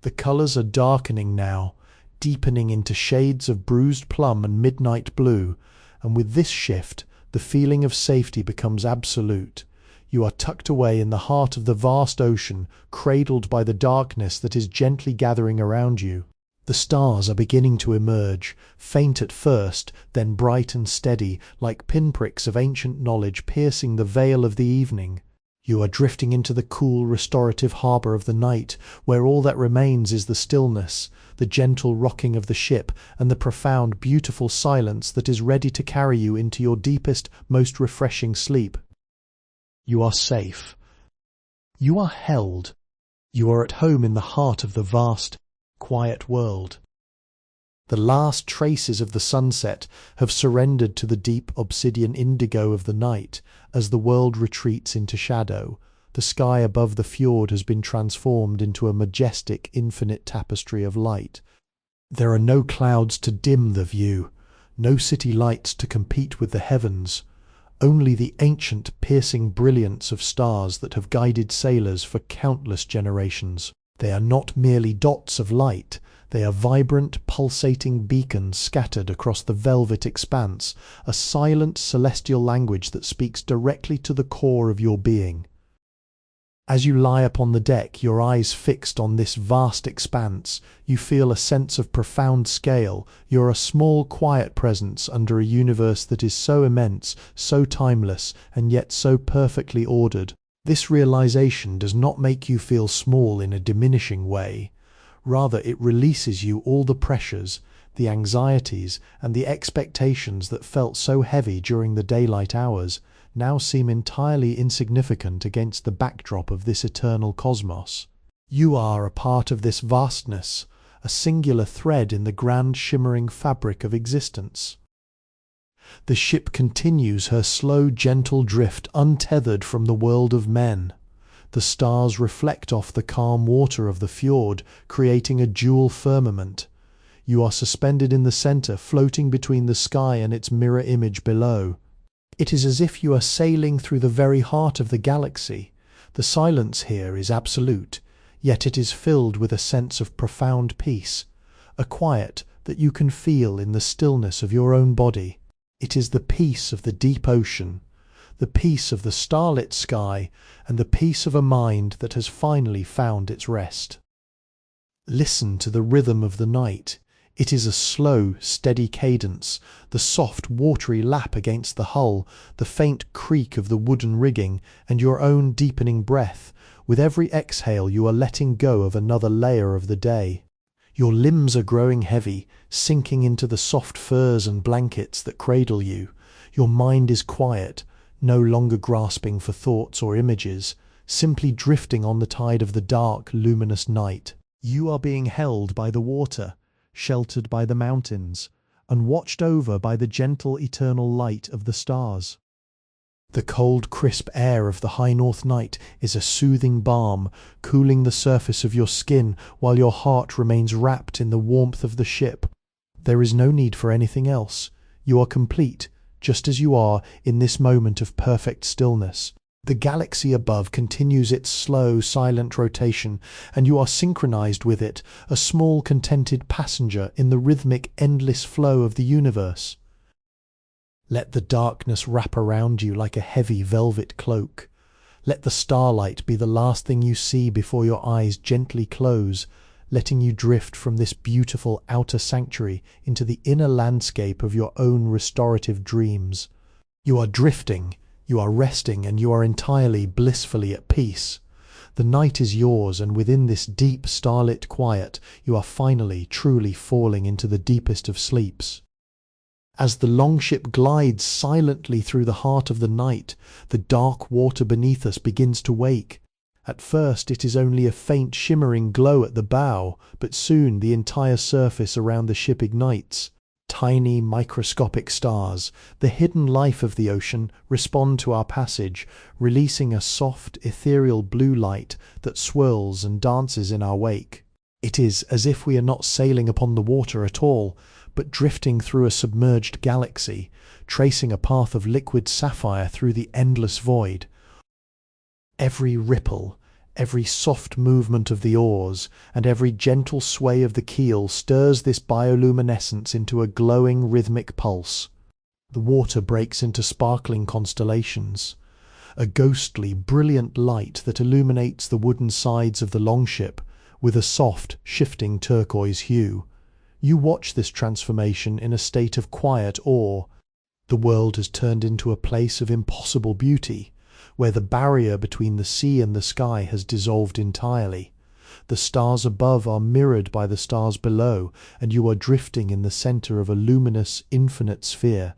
The colors are darkening now, deepening into shades of bruised plum and midnight blue, and with this shift, the feeling of safety becomes absolute. You are tucked away in the heart of the vast ocean, cradled by the darkness that is gently gathering around you. The stars are beginning to emerge, faint at first, then bright and steady, like pinpricks of ancient knowledge piercing the veil of the evening. You are drifting into the cool, restorative harbour of the night, where all that remains is the stillness, the gentle rocking of the ship, and the profound, beautiful silence that is ready to carry you into your deepest, most refreshing sleep. You are safe. You are held. You are at home in the heart of the vast, quiet world. The last traces of the sunset have surrendered to the deep obsidian indigo of the night as the world retreats into shadow. The sky above the fjord has been transformed into a majestic, infinite tapestry of light. There are no clouds to dim the view, no city lights to compete with the heavens. Only the ancient, piercing brilliance of stars that have guided sailors for countless generations. They are not merely dots of light, they are vibrant, pulsating beacons scattered across the velvet expanse, a silent, celestial language that speaks directly to the core of your being. As you lie upon the deck, your eyes fixed on this vast expanse, you feel a sense of profound scale. You're a small, quiet presence under a universe that is so immense, so timeless, and yet so perfectly ordered. This realization does not make you feel small in a diminishing way. Rather, it releases you all the pressures, the anxieties, and the expectations that felt so heavy during the daylight hours, now seem entirely insignificant against the backdrop of this eternal cosmos. You are a part of this vastness, a singular thread in the grand shimmering fabric of existence. The ship continues her slow, gentle drift untethered from the world of men. The stars reflect off the calm water of the fjord, creating a jewel firmament. You are suspended in the centre, floating between the sky and its mirror image below. It is as if you are sailing through the very heart of the galaxy. The silence here is absolute, yet it is filled with a sense of profound peace, a quiet that you can feel in the stillness of your own body. It is the peace of the deep ocean, the peace of the starlit sky, and the peace of a mind that has finally found its rest. Listen to the rhythm of the night. It is a slow, steady cadence, the soft, watery lap against the hull, the faint creak of the wooden rigging, and your own deepening breath. With every exhale you are letting go of another layer of the day. Your limbs are growing heavy, sinking into the soft furs and blankets that cradle you. Your mind is quiet, no longer grasping for thoughts or images, simply drifting on the tide of the dark, luminous night. You are being held by the water, sheltered by the mountains, and watched over by the gentle eternal light of the stars. The cold, crisp air of the high north night is a soothing balm, cooling the surface of your skin while your heart remains wrapped in the warmth of the ship. There is no need for anything else. You are complete, just as you are in this moment of perfect stillness. The galaxy above continues its slow, silent rotation, and you are synchronized with it, a small, contented passenger in the rhythmic, endless flow of the universe. Let the darkness wrap around you like a heavy velvet cloak. Let the starlight be the last thing you see before your eyes gently close, letting you drift from this beautiful outer sanctuary into the inner landscape of your own restorative dreams. You are drifting, you are resting, and you are entirely, blissfully at peace. The night is yours, and within this deep, starlit quiet, you are finally, truly falling into the deepest of sleeps. As the longship glides silently through the heart of the night, the dark water beneath us begins to wake. At first it is only a faint shimmering glow at the bow, but soon the entire surface around the ship ignites. Tiny microscopic stars, the hidden life of the ocean, respond to our passage, releasing a soft, ethereal blue light that swirls and dances in our wake. It is as if we are not sailing upon the water at all, but drifting through a submerged galaxy, tracing a path of liquid sapphire through the endless void. Every ripple, every soft movement of the oars, and every gentle sway of the keel stirs this bioluminescence into a glowing rhythmic pulse. The water breaks into sparkling constellations, a ghostly, brilliant light that illuminates the wooden sides of the longship with a soft, shifting turquoise hue. You watch this transformation in a state of quiet awe. The world has turned into a place of impossible beauty, where the barrier between the sea and the sky has dissolved entirely. The stars above are mirrored by the stars below, and you are drifting in the center of a luminous, infinite sphere.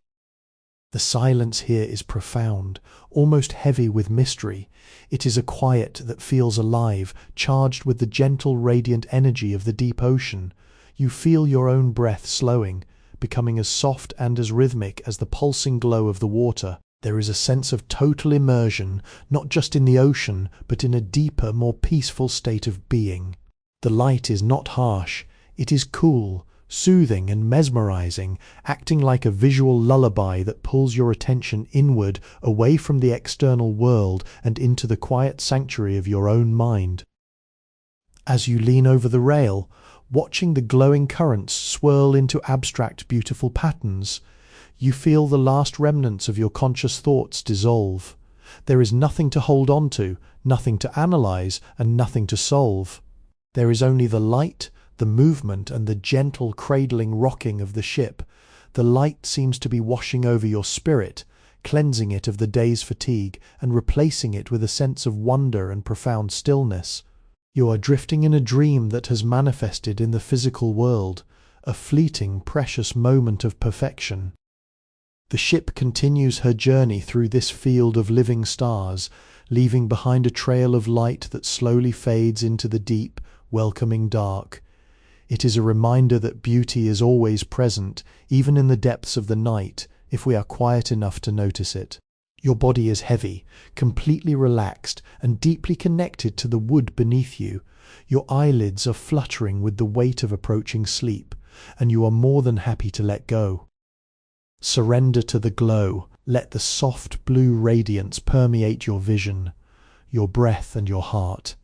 The silence here is profound, almost heavy with mystery. It is a quiet that feels alive, charged with the gentle, radiant energy of the deep ocean. You feel your own breath slowing, becoming as soft and as rhythmic as the pulsing glow of the water. There is a sense of total immersion, not just in the ocean, but in a deeper, more peaceful state of being. The light is not harsh, it is cool, soothing and mesmerizing, acting like a visual lullaby that pulls your attention inward, away from the external world and into the quiet sanctuary of your own mind. As you lean over the rail, watching the glowing currents swirl into abstract, beautiful patterns, you feel the last remnants of your conscious thoughts dissolve. There is nothing to hold on to, nothing to analyze, and nothing to solve. There is only the light, the movement, and the gentle cradling rocking of the ship. The light seems to be washing over your spirit, cleansing it of the day's fatigue, and replacing it with a sense of wonder and profound stillness. You are drifting in a dream that has manifested in the physical world, a fleeting, precious moment of perfection. The ship continues her journey through this field of living stars, leaving behind a trail of light that slowly fades into the deep, welcoming dark. It is a reminder that beauty is always present, even in the depths of the night, if we are quiet enough to notice it. Your body is heavy, completely relaxed, and deeply connected to the wood beneath you. Your eyelids are fluttering with the weight of approaching sleep, and you are more than happy to let go. Surrender to the glow. Let the soft blue radiance permeate your vision, your breath, and your heart.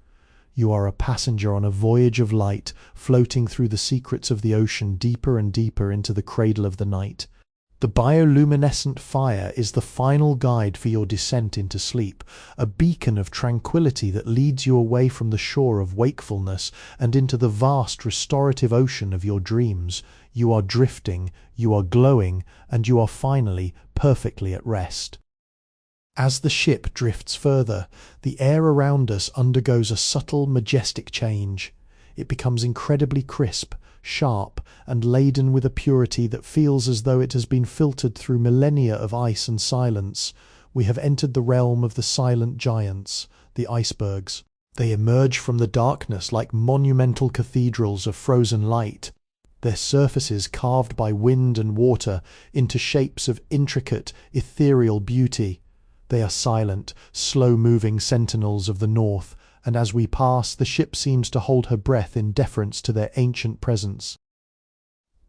You are a passenger on a voyage of light, floating through the secrets of the ocean deeper and deeper into the cradle of the night. The bioluminescent fire is the final guide for your descent into sleep, a beacon of tranquility that leads you away from the shore of wakefulness and into the vast restorative ocean of your dreams. You are drifting, you are glowing, and you are finally perfectly at rest. As the ship drifts further, the air around us undergoes a subtle, majestic change. It becomes incredibly crisp, sharp, and laden with a purity that feels as though it has been filtered through millennia of ice and silence. We have entered the realm of the silent giants, the icebergs. They emerge from the darkness like monumental cathedrals of frozen light, their surfaces carved by wind and water into shapes of intricate, ethereal beauty. They are silent, slow-moving sentinels of the north, and as we pass, the ship seems to hold her breath in deference to their ancient presence.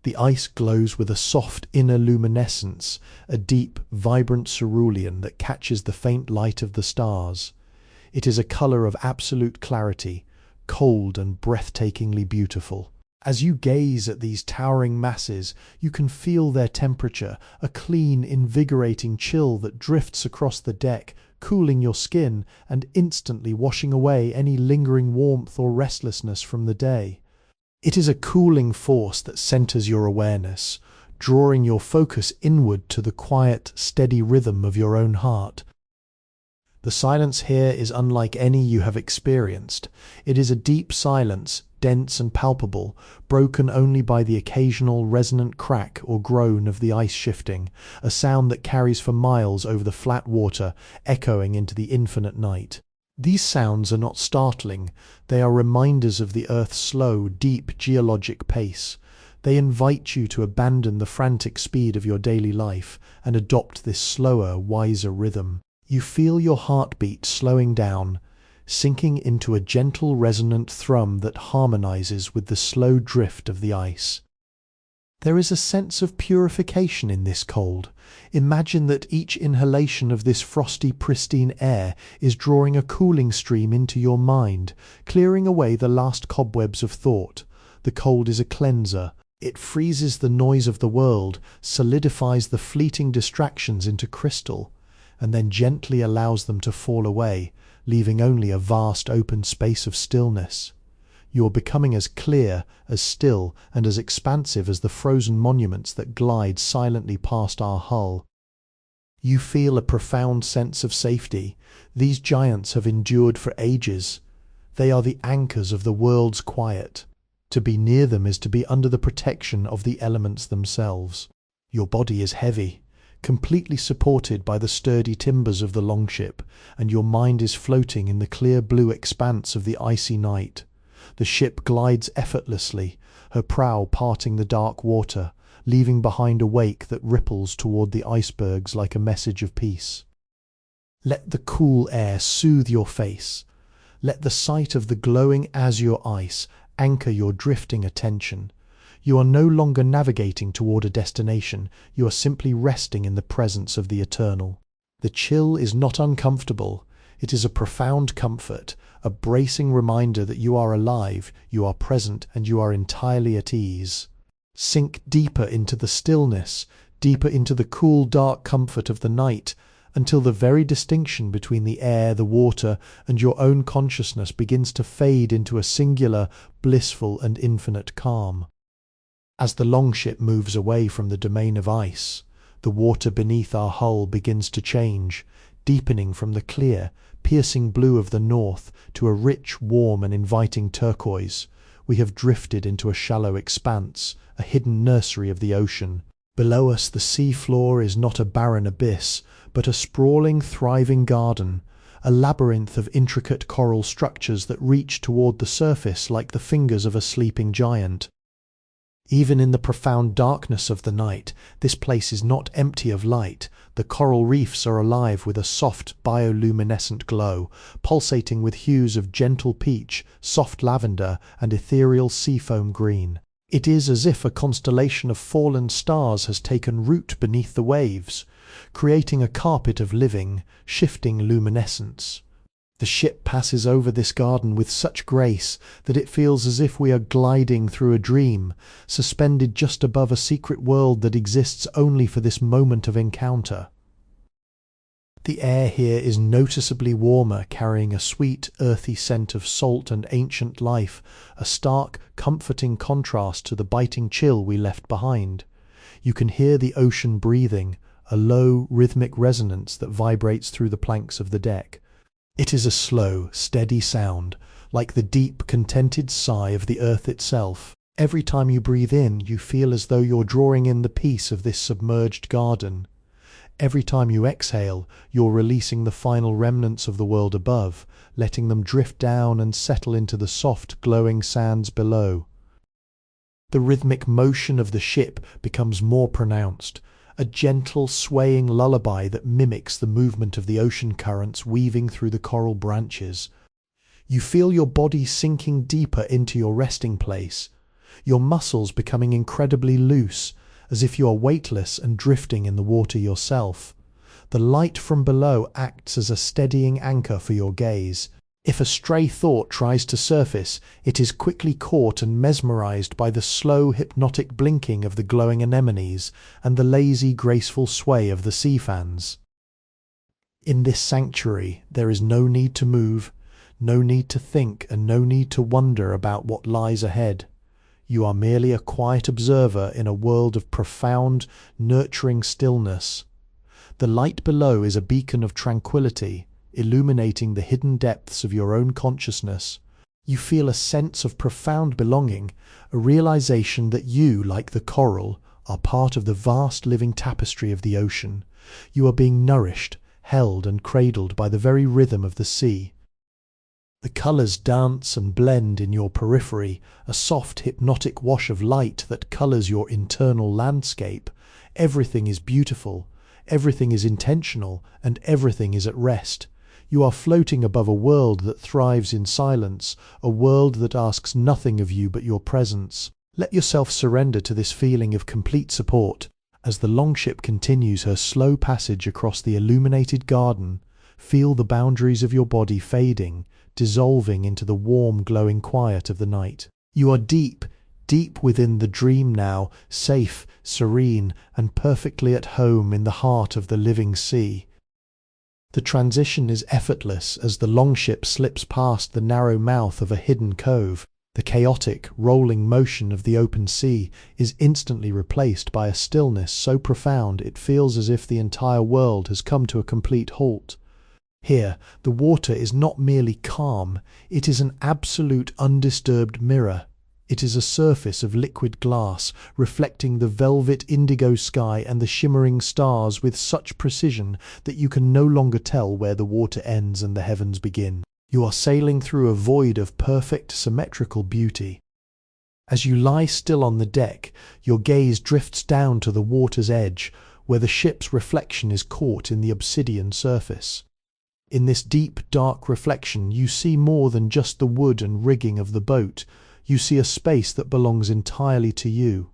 The ice glows with a soft inner luminescence, a deep, vibrant cerulean that catches the faint light of the stars. It is a color of absolute clarity, cold and breathtakingly beautiful. As you gaze at these towering masses, you can feel their temperature, a clean, invigorating chill that drifts across the deck, cooling your skin and instantly washing away any lingering warmth or restlessness from the day. It is a cooling force that centers your awareness, drawing your focus inward to the quiet, steady rhythm of your own heart. The silence here is unlike any you have experienced. It is a deep silence, dense and palpable, broken only by the occasional resonant crack or groan of the ice shifting, a sound that carries for miles over the flat water, echoing into the infinite night. These sounds are not startling, they are reminders of the Earth's slow, deep geologic pace. They invite you to abandon the frantic speed of your daily life and adopt this slower, wiser rhythm. You feel your heartbeat slowing down, sinking into a gentle resonant thrum that harmonizes with the slow drift of the ice. There is a sense of purification in this cold. Imagine that each inhalation of this frosty, pristine air is drawing a cooling stream into your mind, clearing away the last cobwebs of thought. The cold is a cleanser. It freezes the noise of the world, solidifies the fleeting distractions into crystal, and then gently allows them to fall away, leaving only a vast open space of stillness. You are becoming as clear, as still, and as expansive as the frozen monuments that glide silently past our hull. You feel a profound sense of safety. These giants have endured for ages. They are the anchors of the world's quiet. To be near them is to be under the protection of the elements themselves. Your body is heavy, completely supported by the sturdy timbers of the longship, and your mind is floating in the clear blue expanse of the icy night. The ship glides effortlessly, her prow parting the dark water, leaving behind a wake that ripples toward the icebergs like a message of peace. Let the cool air soothe your face. Let the sight of the glowing azure ice anchor your drifting attention. You are no longer navigating toward a destination, you are simply resting in the presence of the eternal. The chill is not uncomfortable. It is a profound comfort, a bracing reminder that you are alive, you are present, and you are entirely at ease. Sink deeper into the stillness, deeper into the cool, dark comfort of the night, until the very distinction between the air, the water, and your own consciousness begins to fade into a singular, blissful, and infinite calm. As the longship moves away from the domain of ice, the water beneath our hull begins to change, deepening from the clear, piercing blue of the north to a rich, warm, and inviting turquoise. We have drifted into a shallow expanse, a hidden nursery of the ocean. Below us the sea floor is not a barren abyss, but a sprawling, thriving garden, a labyrinth of intricate coral structures that reach toward the surface like the fingers of a sleeping giant. Even in the profound darkness of the night, this place is not empty of light. The coral reefs are alive with a soft bioluminescent glow, pulsating with hues of gentle peach, soft lavender, and ethereal seafoam green. It is as if a constellation of fallen stars has taken root beneath the waves, creating a carpet of living, shifting luminescence. The ship passes over this garden with such grace that it feels as if we are gliding through a dream, suspended just above a secret world that exists only for this moment of encounter. The air here is noticeably warmer, carrying a sweet, earthy scent of salt and ancient life, a stark, comforting contrast to the biting chill we left behind. You can hear the ocean breathing, a low, rhythmic resonance that vibrates through the planks of the deck. It is a slow, steady sound, like the deep, contented sigh of the earth itself. Every time you breathe in, you feel as though you're drawing in the peace of this submerged garden. Every time you exhale, you're releasing the final remnants of the world above, letting them drift down and settle into the soft, glowing sands below. The rhythmic motion of the ship becomes more pronounced, a gentle, swaying lullaby that mimics the movement of the ocean currents weaving through the coral branches. You feel your body sinking deeper into your resting place. your muscles becoming incredibly loose, as if you are weightless and drifting in the water yourself. The light from below acts as a steadying anchor for your gaze. If a stray thought tries to surface, it is quickly caught and mesmerized by the slow, hypnotic blinking of the glowing anemones and the lazy, graceful sway of the sea fans. In this sanctuary, there is no need to move, no need to think, and no need to wonder about what lies ahead. You are merely a quiet observer in a world of profound, nurturing stillness. The light below is a beacon of tranquility, illuminating the hidden depths of your own consciousness. You feel a sense of profound belonging, a realization that you, like the coral, are part of the vast living tapestry of the ocean. You are being nourished, held and cradled by the very rhythm of the sea. The colors dance and blend in your periphery, a soft hypnotic wash of light that colors your internal landscape. Everything is beautiful, everything is intentional, and everything is at rest. You are floating above a world that thrives in silence, a world that asks nothing of you but your presence. Let yourself surrender to this feeling of complete support. As the longship continues her slow passage across the illuminated garden, feel the boundaries of your body fading, dissolving into the warm, glowing quiet of the night. You are deep, deep within the dream now, safe, serene, and perfectly at home in the heart of the living sea. The transition is effortless as the longship slips past the narrow mouth of a hidden cove. The chaotic, rolling motion of the open sea is instantly replaced by a stillness so profound it feels as if the entire world has come to a complete halt. Here, the water is not merely calm, it is an absolute undisturbed mirror. It is a surface of liquid glass, reflecting the velvet indigo sky and the shimmering stars with such precision that you can no longer tell where the water ends and the heavens begin. You are sailing through a void of perfect, symmetrical beauty. As you lie still on the deck, your gaze drifts down to the water's edge, where the ship's reflection is caught in the obsidian surface. In this deep, dark reflection, you see more than just the wood and rigging of the boat. You see a space that belongs entirely to you.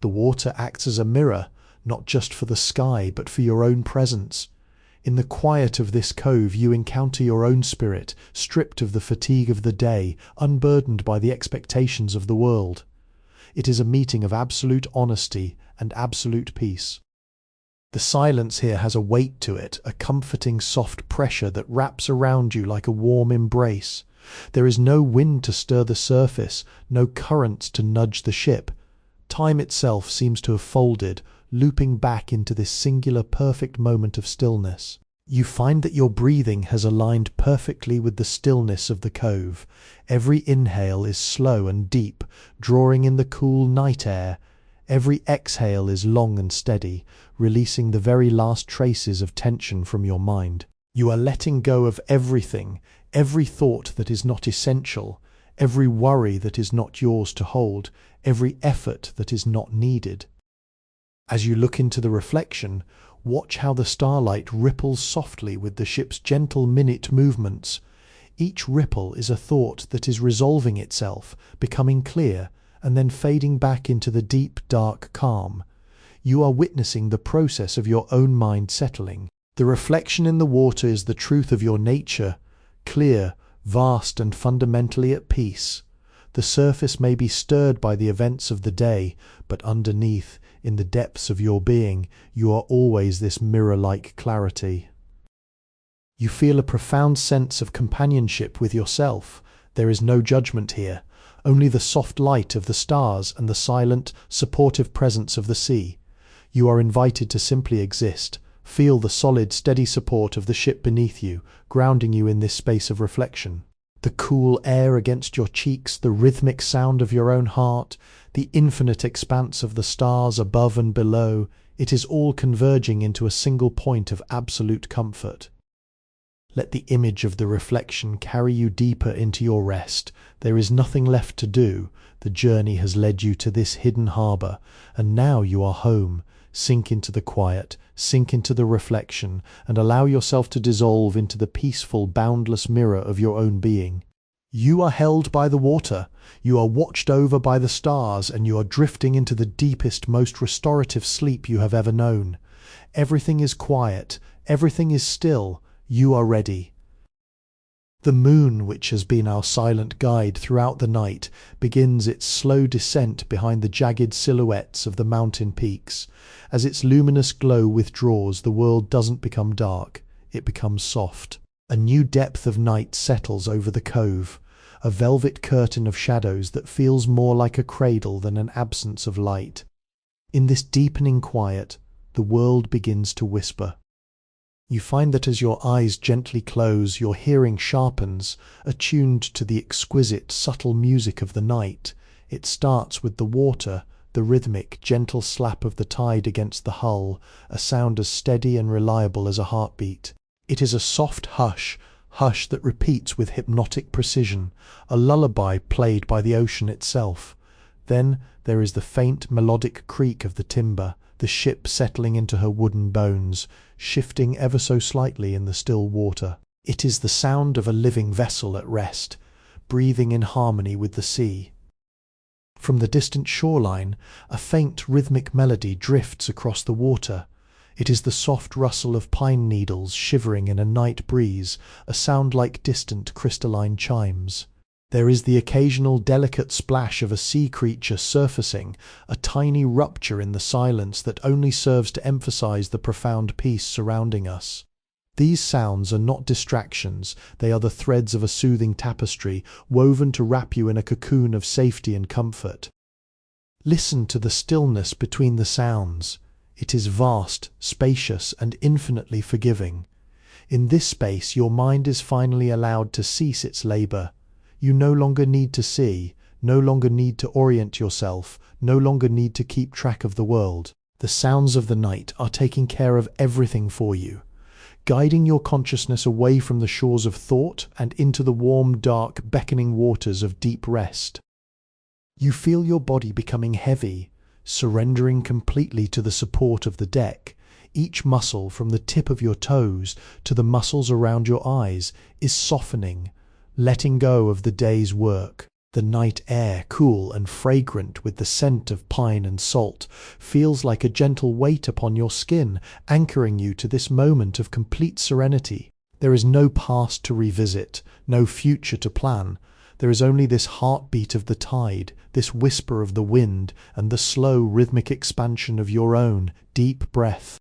The water acts as a mirror, not just for the sky, but for your own presence. In the quiet of this cove you encounter your own spirit, stripped of the fatigue of the day, unburdened by the expectations of the world. It is a meeting of absolute honesty and absolute peace. The silence here has a weight to it, a comforting soft pressure that wraps around you like a warm embrace. There is no wind to stir the surface, no currents to nudge the ship. Time itself seems to have folded, looping back into this singular perfect moment of stillness. You find that your breathing has aligned perfectly with the stillness of the cove. Every inhale is slow and deep, drawing in the cool night air. Every exhale is long and steady, releasing the very last traces of tension from your mind. You are letting go of everything, every thought that is not essential, every worry that is not yours to hold, every effort that is not needed. As you look into the reflection, watch how the starlight ripples softly with the ship's gentle minute movements. Each ripple is a thought that is resolving itself, becoming clear, and then fading back into the deep, dark calm. You are witnessing the process of your own mind settling. The reflection in the water is the truth of your nature, clear, vast, and fundamentally at peace. The surface may be stirred by the events of the day, but underneath, in the depths of your being, you are always this mirror-like clarity. You feel a profound sense of companionship with yourself. There is no judgment here, only the soft light of the stars and the silent, supportive presence of the sea. You are invited to simply exist. Feel the solid, steady support of the ship beneath you, grounding you in this space of reflection. The cool air against your cheeks, the rhythmic sound of your own heart, the infinite expanse of the stars above and below, it is all converging into a single point of absolute comfort. Let the image of the reflection carry you deeper into your rest. There is nothing left to do. The journey has led you to this hidden harbour, and now you are home. Sink into the quiet, sink into the reflection, and allow yourself to dissolve into the peaceful, boundless mirror of your own being. You are held by the water, you are watched over by the stars, and you are drifting into the deepest, most restorative sleep you have ever known. Everything is quiet, everything is still, you are ready. The moon, which has been our silent guide throughout the night, begins its slow descent behind the jagged silhouettes of the mountain peaks. As its luminous glow withdraws, the world doesn't become dark, it becomes soft. A new depth of night settles over the cove, a velvet curtain of shadows that feels more like a cradle than an absence of light. In this deepening quiet, the world begins to whisper. You find that as your eyes gently close, your hearing sharpens, attuned to the exquisite, subtle music of the night. It starts with the water, the rhythmic, gentle slap of the tide against the hull, a sound as steady and reliable as a heartbeat. It is a soft hush that repeats with hypnotic precision, a lullaby played by the ocean itself. Then there is the faint melodic creak of the timber, the ship settling into her wooden bones, shifting ever so slightly in the still water. It is the sound of a living vessel at rest, breathing in harmony with the sea. From the distant shoreline, a faint rhythmic melody drifts across the water. It is the soft rustle of pine needles shivering in a night breeze, a sound like distant crystalline chimes. There is the occasional delicate splash of a sea creature surfacing, a tiny rupture in the silence that only serves to emphasize the profound peace surrounding us. These sounds are not distractions, they are the threads of a soothing tapestry, woven to wrap you in a cocoon of safety and comfort. Listen to the stillness between the sounds. It is vast, spacious, and infinitely forgiving. In this space, your mind is finally allowed to cease its labor. You no longer need to see, no longer need to orient yourself, no longer need to keep track of the world. The sounds of the night are taking care of everything for you, guiding your consciousness away from the shores of thought and into the warm, dark, beckoning waters of deep rest. You feel your body becoming heavy, surrendering completely to the support of the deck. Each muscle, from the tip of your toes to the muscles around your eyes, is softening, letting go of the day's work. The night air, cool and fragrant with the scent of pine and salt, feels like a gentle weight upon your skin, anchoring you to this moment of complete serenity. There is no past to revisit, no future to plan. There is only this heartbeat of the tide, this whisper of the wind, and the slow rhythmic expansion of your own deep breath.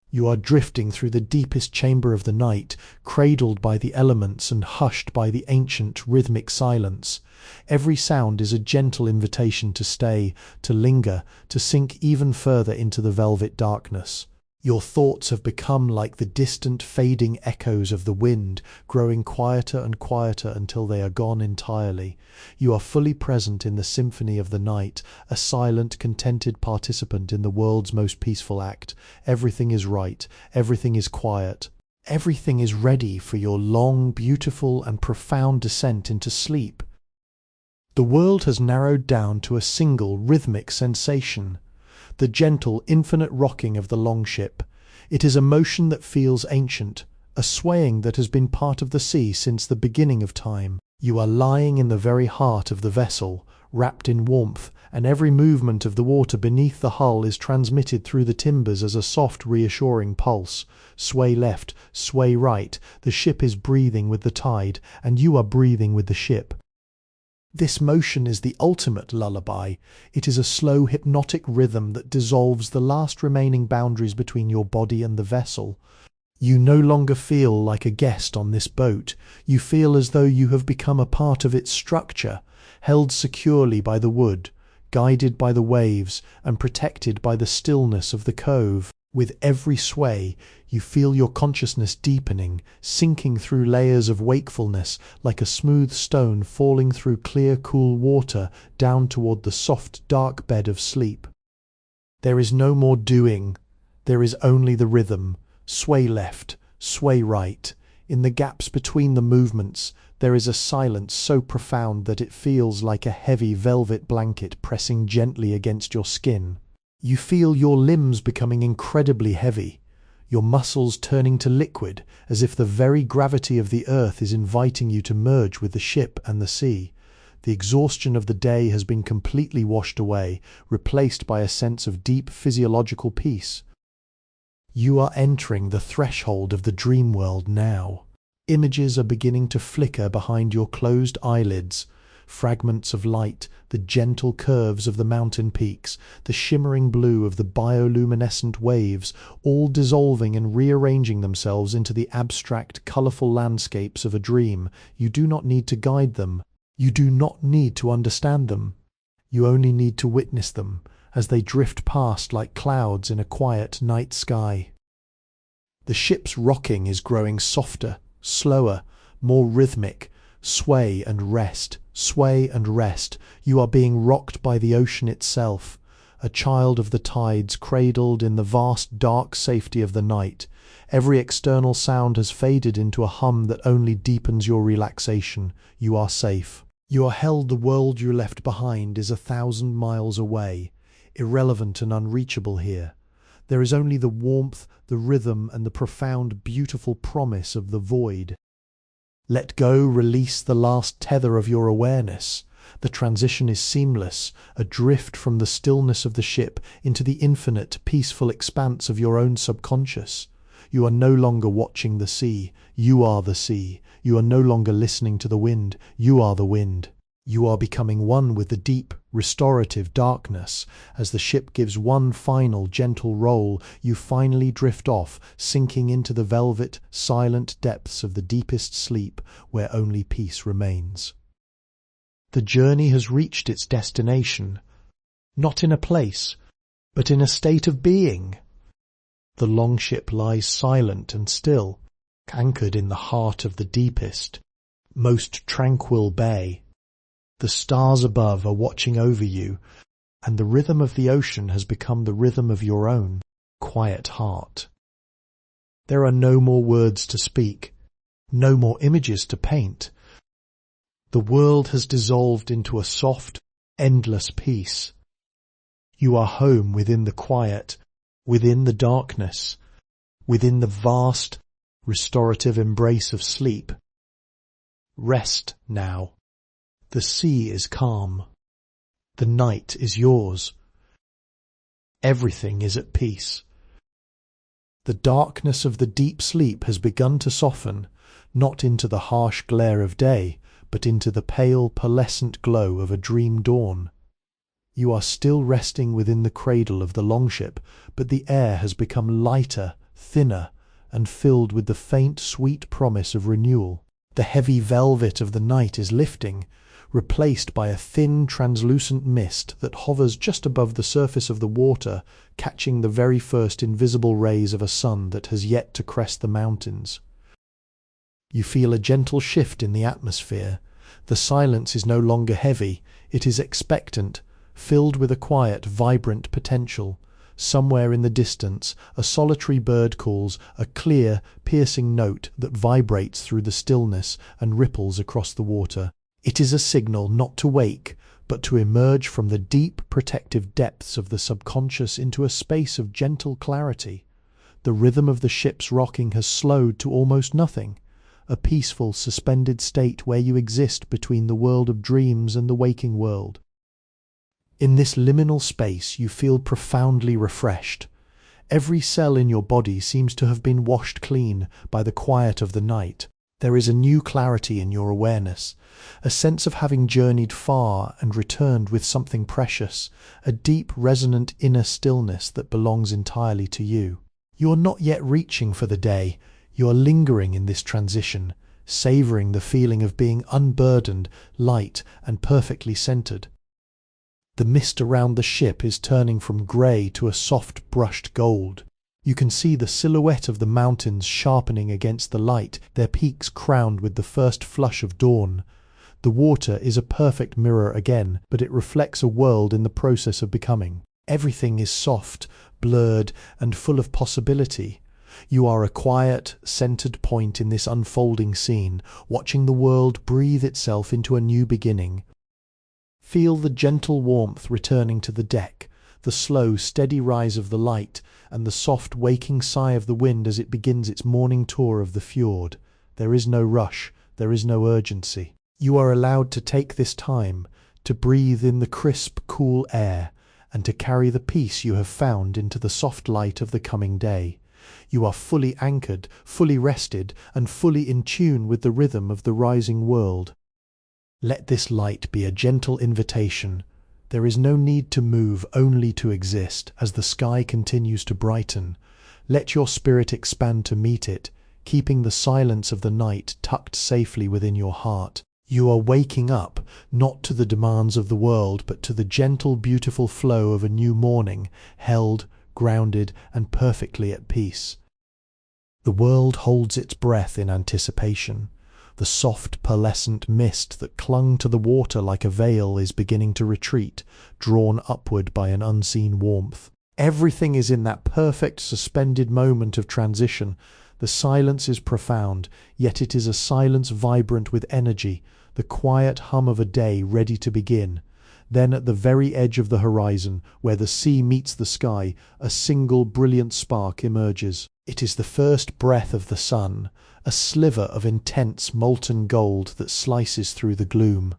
You are drifting through the deepest chamber of the night, cradled by the elements and hushed by the ancient rhythmic silence. Every sound is a gentle invitation to stay, to linger, to sink even further into the velvet darkness. Your thoughts have become like the distant fading echoes of the wind, growing quieter and quieter until they are gone entirely. You are fully present in the symphony of the night, a silent, contented participant in the world's most peaceful act. Everything is right, everything is quiet. Everything is ready for your long, beautiful, and profound descent into sleep. The world has narrowed down to a single rhythmic sensation. The gentle, infinite rocking of the longship. It is a motion that feels ancient, a swaying that has been part of the sea since the beginning of time. You are lying in the very heart of the vessel, wrapped in warmth, and every movement of the water beneath the hull is transmitted through the timbers as a soft, reassuring pulse. Sway left, sway right, the ship is breathing with the tide, and you are breathing with the ship. This motion is the ultimate lullaby. It is a slow, hypnotic rhythm that dissolves the last remaining boundaries between your body and the vessel. You no longer feel like a guest on this boat. You feel as though you have become a part of its structure, held securely by the wood, guided by the waves, and protected by the stillness of the cove. With every sway, you feel your consciousness deepening, sinking through layers of wakefulness like a smooth stone falling through clear, cool water down toward the soft, dark bed of sleep. There is no more doing. There is only the rhythm. Sway left, sway right. In the gaps between the movements, there is a silence so profound that it feels like a heavy velvet blanket pressing gently against your skin. You feel your limbs becoming incredibly heavy. your muscles turning to liquid, as if the very gravity of the earth is inviting you to merge with the ship and the sea. The exhaustion of the day has been completely washed away, replaced by a sense of deep physiological peace. You are entering the threshold of the dream world now. Images are beginning to flicker behind your closed eyelids. Fragments of light, the gentle curves of the mountain peaks, the shimmering blue of the bioluminescent waves, all dissolving and rearranging themselves into the abstract, colourful landscapes of a dream. You do not need to guide them. You do not need to understand them. You only need to witness them as they drift past like clouds in a quiet night sky. The ship's rocking is growing softer, slower, more rhythmic. Sway and rest, sway and rest. You are being rocked by the ocean itself, a child of the tides cradled in the vast dark safety of the night. Every external sound has faded into a hum that only deepens your relaxation. You are safe. You are held. The world you left behind is 1,000 miles away, irrelevant and unreachable here. There is only the warmth, the rhythm, and the profound, beautiful promise of the void. Let go, release the last tether of your awareness. The transition is seamless, a drift from the stillness of the ship into the infinite, peaceful expanse of your own subconscious. You are no longer watching the sea. You are the sea. You are no longer listening to the wind. You are the wind. You are becoming one with the deep, restorative darkness. As the ship gives one final, gentle roll, you finally drift off, sinking into the velvet, silent depths of the deepest sleep, where only peace remains. The journey has reached its destination, not in a place, but in a state of being. The longship lies silent and still, anchored in the heart of the deepest, most tranquil bay. The stars above are watching over you, and the rhythm of the ocean has become the rhythm of your own quiet heart. There are no more words to speak, no more images to paint. The world has dissolved into a soft, endless peace. You are home within the quiet, within the darkness, within the vast, restorative embrace of sleep. Rest now. The sea is calm. The night is yours. Everything is at peace. The darkness of the deep sleep has begun to soften, not into the harsh glare of day, but into the pale, pearlescent glow of a dream dawn. You are still resting within the cradle of the longship, but the air has become lighter, thinner, and filled with the faint, sweet promise of renewal. The heavy velvet of the night is lifting, replaced by a thin, translucent mist that hovers just above the surface of the water, catching the very first invisible rays of a sun that has yet to crest the mountains. You feel a gentle shift in the atmosphere. The silence is no longer heavy, it is expectant, filled with a quiet, vibrant potential. Somewhere in the distance, a solitary bird calls, a clear, piercing note that vibrates through the stillness and ripples across the water. It is a signal not to wake, but to emerge from the deep, protective depths of the subconscious into a space of gentle clarity. The rhythm of the ship's rocking has slowed to almost nothing, a peaceful, suspended state where you exist between the world of dreams and the waking world. In this liminal space, you feel profoundly refreshed. Every cell in your body seems to have been washed clean by the quiet of the night. There is a new clarity in your awareness, a sense of having journeyed far and returned with something precious, a deep, resonant inner stillness that belongs entirely to you. You are not yet reaching for the day. You are lingering in this transition, savouring the feeling of being unburdened, light, and perfectly centred. The mist around the ship is turning from grey to a soft brushed gold. You can see the silhouette of the mountains sharpening against the light, their peaks crowned with the first flush of dawn. The water is a perfect mirror again, but it reflects a world in the process of becoming. Everything is soft, blurred, and full of possibility. You are a quiet, centered point in this unfolding scene, watching the world breathe itself into a new beginning. Feel the gentle warmth returning to the deck, the slow, steady rise of the light, and the soft, waking sigh of the wind as it begins its morning tour of the fjord. There is no rush, there is no urgency. You are allowed to take this time, to breathe in the crisp, cool air, and to carry the peace you have found into the soft light of the coming day. You are fully anchored, fully rested, and fully in tune with the rhythm of the rising world. Let this light be a gentle invitation. There is no need to move, only to exist, as the sky continues to brighten. Let your spirit expand to meet it, keeping the silence of the night tucked safely within your heart. You are waking up, not to the demands of the world, but to the gentle, beautiful flow of a new morning, held, grounded, and perfectly at peace. The world holds its breath in anticipation. The soft, pearlescent mist that clung to the water like a veil is beginning to retreat, drawn upward by an unseen warmth. Everything is in that perfect, suspended moment of transition. The silence is profound, yet it is a silence vibrant with energy, the quiet hum of a day ready to begin. Then at the very edge of the horizon, where the sea meets the sky, a single brilliant spark emerges. It is the first breath of the sun, a sliver of intense molten gold that slices through the gloom.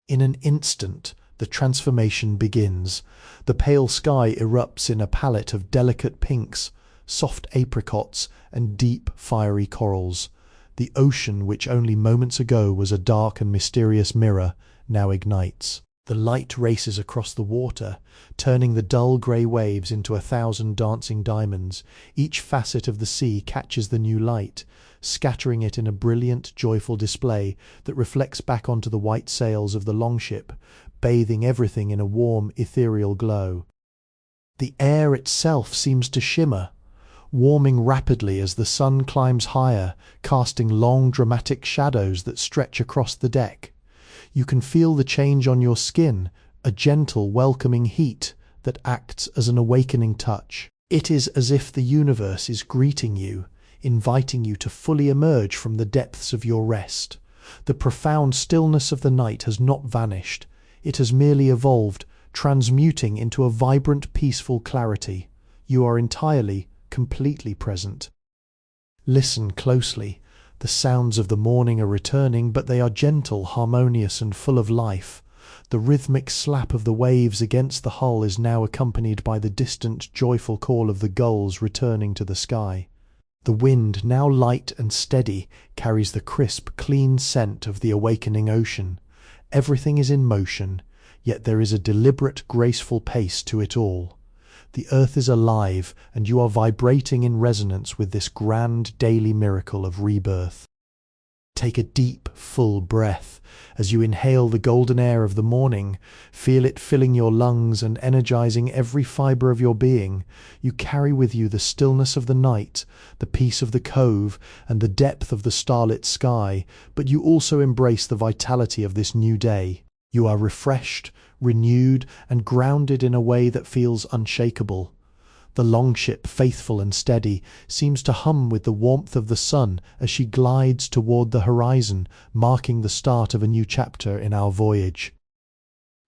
In an instant, the transformation begins. The pale sky erupts in a palette of delicate pinks, soft apricots, and deep, fiery corals. The ocean, which only moments ago was a dark and mysterious mirror, now ignites. The light races across the water, turning the dull grey waves into 1,000 dancing diamonds. Each facet of the sea catches the new light, scattering it in a brilliant, joyful display that reflects back onto the white sails of the longship, bathing everything in a warm, ethereal glow. The air itself seems to shimmer, warming rapidly as the sun climbs higher, casting long, dramatic shadows that stretch across the deck. You can feel the change on your skin, a gentle, welcoming heat that acts as an awakening touch. It is as if the universe is greeting you, inviting you to fully emerge from the depths of your rest. The profound stillness of the night has not vanished. It has merely evolved, transmuting into a vibrant, peaceful clarity. You are entirely, completely present. Listen closely. The sounds of the morning are returning, but they are gentle, harmonious, and full of life. The rhythmic slap of the waves against the hull is now accompanied by the distant, joyful call of the gulls returning to the sky. The wind, now light and steady, carries the crisp, clean scent of the awakening ocean. Everything is in motion, yet there is a deliberate, graceful pace to it all. The earth is alive, and you are vibrating in resonance with this grand daily miracle of rebirth. Take a deep, full breath as you inhale the golden air of the morning. Feel it filling your lungs and energizing every fiber of your being. You carry with you the stillness of the night, the peace of the cove, and the depth of the starlit sky, but you also embrace the vitality of this new day. You are refreshed, renewed, and grounded in a way that feels unshakable. The longship, faithful and steady, seems to hum with the warmth of the sun as she glides toward the horizon, marking the start of a new chapter in our voyage.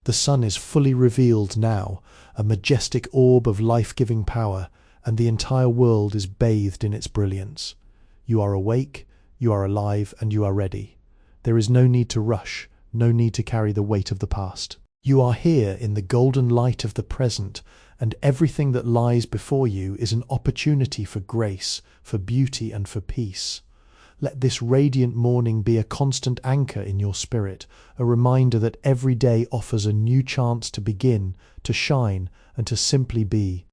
The sun is fully revealed now, a majestic orb of life-giving power, and the entire world is bathed in its brilliance. You are awake, you are alive, and you are ready. There is no need to rush, no need to carry the weight of the past. You are here in the golden light of the present, and everything that lies before you is an opportunity for grace, for beauty, and for peace. Let this radiant morning be a constant anchor in your spirit, a reminder that every day offers a new chance to begin, to shine, and to simply be.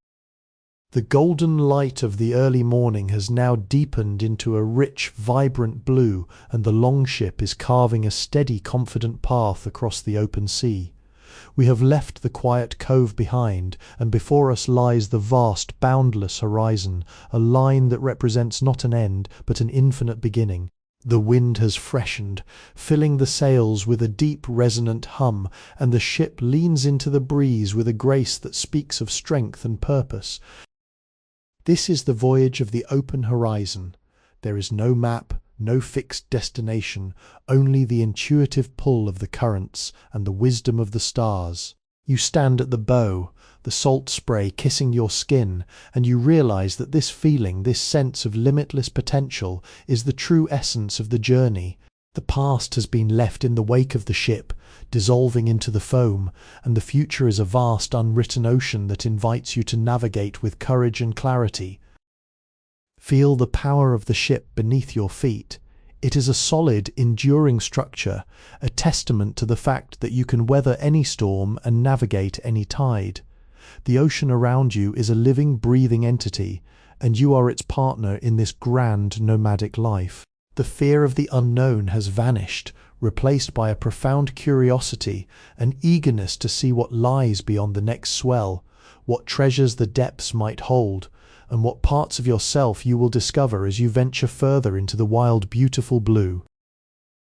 The golden light of the early morning has now deepened into a rich, vibrant blue, and the longship is carving a steady, confident path across the open sea. We have left the quiet cove behind, and before us lies the vast, boundless horizon, a line that represents not an end, but an infinite beginning. The wind has freshened, filling the sails with a deep, resonant hum, and the ship leans into the breeze with a grace that speaks of strength and purpose. This is the voyage of the open horizon. There is no map, no fixed destination, only the intuitive pull of the currents and the wisdom of the stars. You stand at the bow, the the salt spray kissing your skin, and you realize that this feeling, this sense of limitless potential, is the true essence of the journey. The past has been left in the wake of the ship, dissolving into the foam, and the future is a vast unwritten ocean that invites you to navigate with courage and clarity. Feel the power of the ship beneath your feet. It is a solid, enduring structure, a testament to the fact that you can weather any storm and navigate any tide. The ocean around you is a living, breathing entity, and you are its partner in this grand nomadic life. The fear of the unknown has vanished, replaced by a profound curiosity, an eagerness to see what lies beyond the next swell, what treasures the depths might hold, and what parts of yourself you will discover as you venture further into the wild, beautiful blue.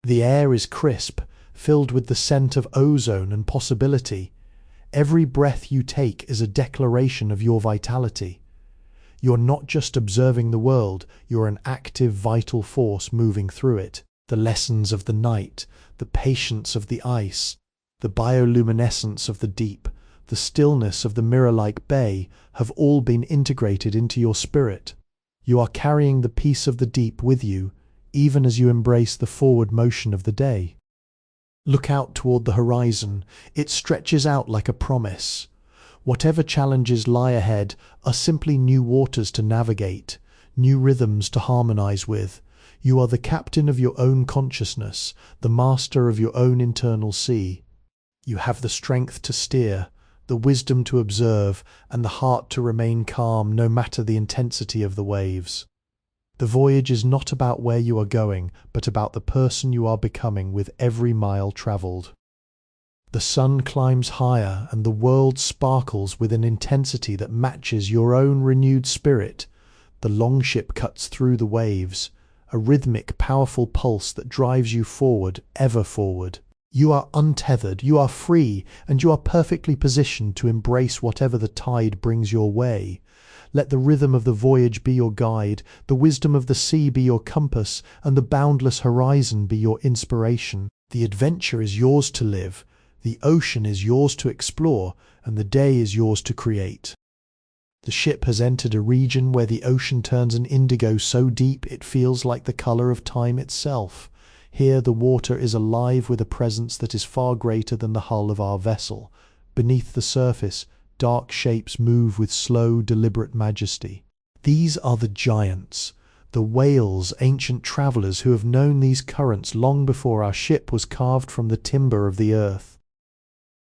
The air is crisp, filled with the scent of ozone and possibility. Every breath you take is a declaration of your vitality. You're not just observing the world, you're an active, vital force moving through it. The lessons of the night, the patience of the ice, the bioluminescence of the deep, the stillness of the mirror-like bay have all been integrated into your spirit. You are carrying the peace of the deep with you, even as you embrace the forward motion of the day. Look out toward the horizon. It stretches out like a promise. Whatever challenges lie ahead are simply new waters to navigate, new rhythms to harmonize with. You are the captain of your own consciousness, the master of your own internal sea. You have the strength to steer, the wisdom to observe, and the heart to remain calm no matter the intensity of the waves. The voyage is not about where you are going, but about the person you are becoming with every mile traveled. The sun climbs higher, and the world sparkles with an intensity that matches your own renewed spirit. The longship cuts through the waves, a rhythmic, powerful pulse that drives you forward, ever forward. You are untethered, you are free, and you are perfectly positioned to embrace whatever the tide brings your way. Let the rhythm of the voyage be your guide, the wisdom of the sea be your compass, and the boundless horizon be your inspiration. The adventure is yours to live, the ocean is yours to explore, and the day is yours to create. The ship has entered a region where the ocean turns an indigo so deep it feels like the colour of time itself. Here the water is alive with a presence that is far greater than the hull of our vessel. Beneath the surface, dark shapes move with slow, deliberate majesty. These are the giants, the whales, ancient travellers who have known these currents long before our ship was carved from the timber of the earth.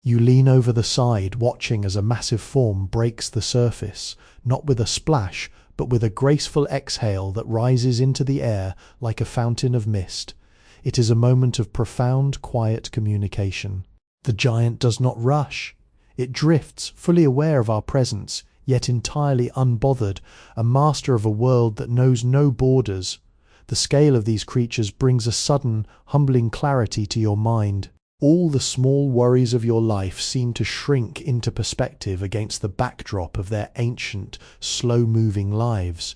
You lean over the side, watching as a massive form breaks the surface, not with a splash, but with a graceful exhale that rises into the air like a fountain of mist. It is a moment of profound, quiet communication. The giant does not rush. It drifts, fully aware of our presence, yet entirely unbothered, a master of a world that knows no borders. The scale of these creatures brings a sudden, humbling clarity to your mind. All the small worries of your life seem to shrink into perspective against the backdrop of their ancient, slow-moving lives.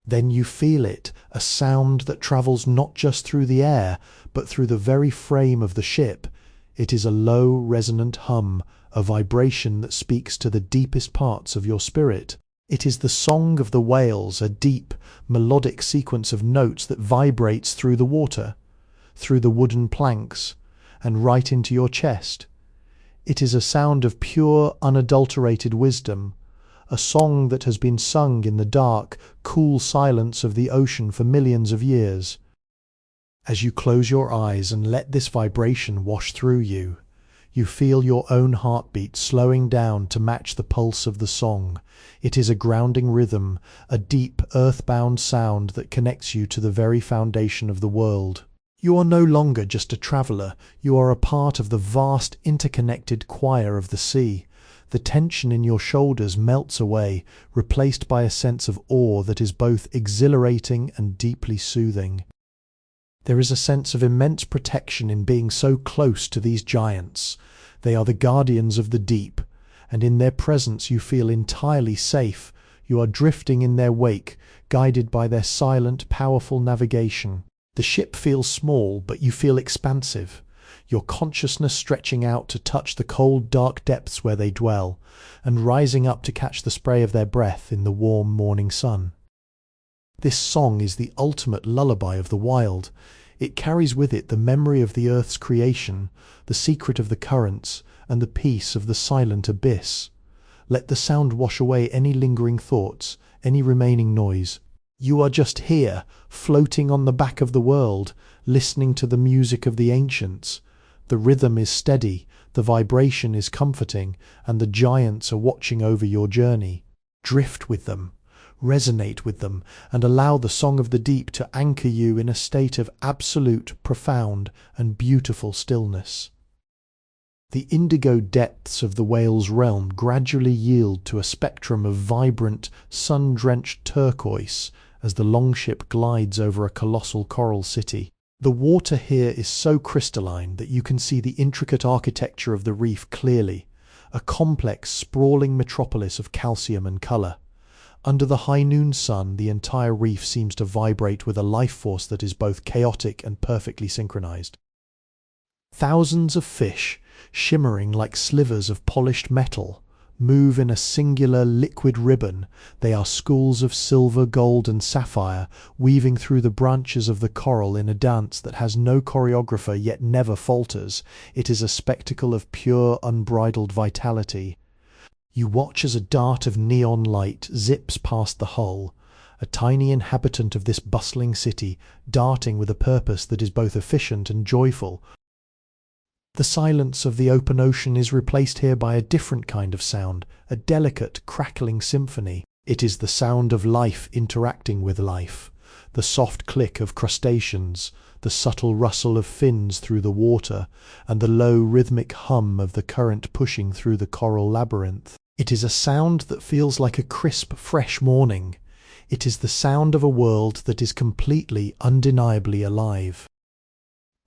Then you feel it, a sound that travels not just through the air, but through the very frame of the ship. It is a low, resonant hum, a vibration that speaks to the deepest parts of your spirit. It is the song of the whales, a deep, melodic sequence of notes that vibrates through the water, through the wooden planks, and right into your chest. It is a sound of pure, unadulterated wisdom, a song that has been sung in the dark, cool silence of the ocean for millions of years. As you close your eyes and let this vibration wash through you, you feel your own heartbeat slowing down to match the pulse of the song. It is a grounding rhythm, a deep, earthbound sound that connects you to the very foundation of the world. You are no longer just a traveller, you are a part of the vast, interconnected choir of the sea. The tension in your shoulders melts away, replaced by a sense of awe that is both exhilarating and deeply soothing. There is a sense of immense protection in being so close to these giants. They are the guardians of the deep, and in their presence you feel entirely safe. You are drifting in their wake, guided by their silent, powerful navigation. The ship feels small, but you feel expansive. your consciousness stretching out to touch the cold, dark depths where they dwell, and rising up to catch the spray of their breath in the warm morning sun. This song is the ultimate lullaby of the wild. It carries with it the memory of the earth's creation, the secret of the currents, and the peace of the silent abyss. Let the sound wash away any lingering thoughts, any remaining noise. You are just here, floating on the back of the world, listening to the music of the ancients. The rhythm is steady, the vibration is comforting, and the giants are watching over your journey. Drift with them, resonate with them, and allow the song of the deep to anchor you in a state of absolute, profound, and beautiful stillness. The indigo depths of the whale's realm gradually yield to a spectrum of vibrant, sun-drenched turquoise as the longship glides over a colossal coral city. The water here is so crystalline that you can see the intricate architecture of the reef clearly, a complex, sprawling metropolis of calcium and colour. Under the high noon sun, the entire reef seems to vibrate with a life force that is both chaotic and perfectly synchronized. Thousands of fish, shimmering like slivers of polished metal, move in a singular liquid ribbon. They are schools of silver, gold, and sapphire, weaving through the branches of the coral in a dance that has no choreographer yet never falters. It is a spectacle of pure, unbridled vitality. You watch as a dart of neon light zips past the hull, a tiny inhabitant of this bustling city, darting with a purpose that is both efficient and joyful. The silence of the open ocean is replaced here by a different kind of sound, a delicate, crackling symphony. It is the sound of life interacting with life, the soft click of crustaceans, the subtle rustle of fins through the water, and the low rhythmic hum of the current pushing through the coral labyrinth. It is a sound that feels like a crisp, fresh morning. It is the sound of a world that is completely, undeniably alive.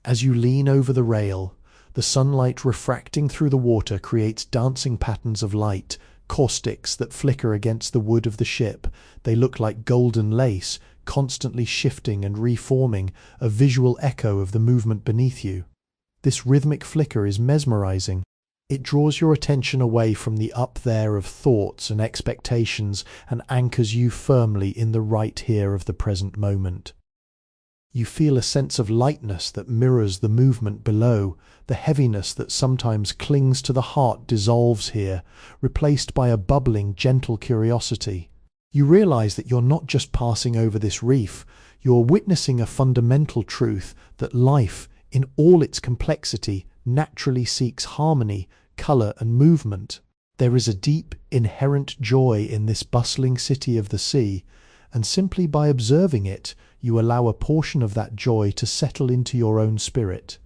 As you lean over the rail, the sunlight refracting through the water creates dancing patterns of light, caustics that flicker against the wood of the ship. They look like golden lace, constantly shifting and reforming, a visual echo of the movement beneath you. This rhythmic flicker is mesmerizing. It draws your attention away from the up there of thoughts and expectations and anchors you firmly in the right here of the present moment. You feel a sense of lightness that mirrors the movement below. The heaviness that sometimes clings to the heart dissolves here, replaced by a bubbling, gentle curiosity. You realize that you're not just passing over this reef, you're witnessing a fundamental truth that life, in all its complexity, naturally seeks harmony, colour, and movement. There is a deep, inherent joy in this bustling city of the sea, and simply by observing it, you allow a portion of that joy to settle into your own spirit.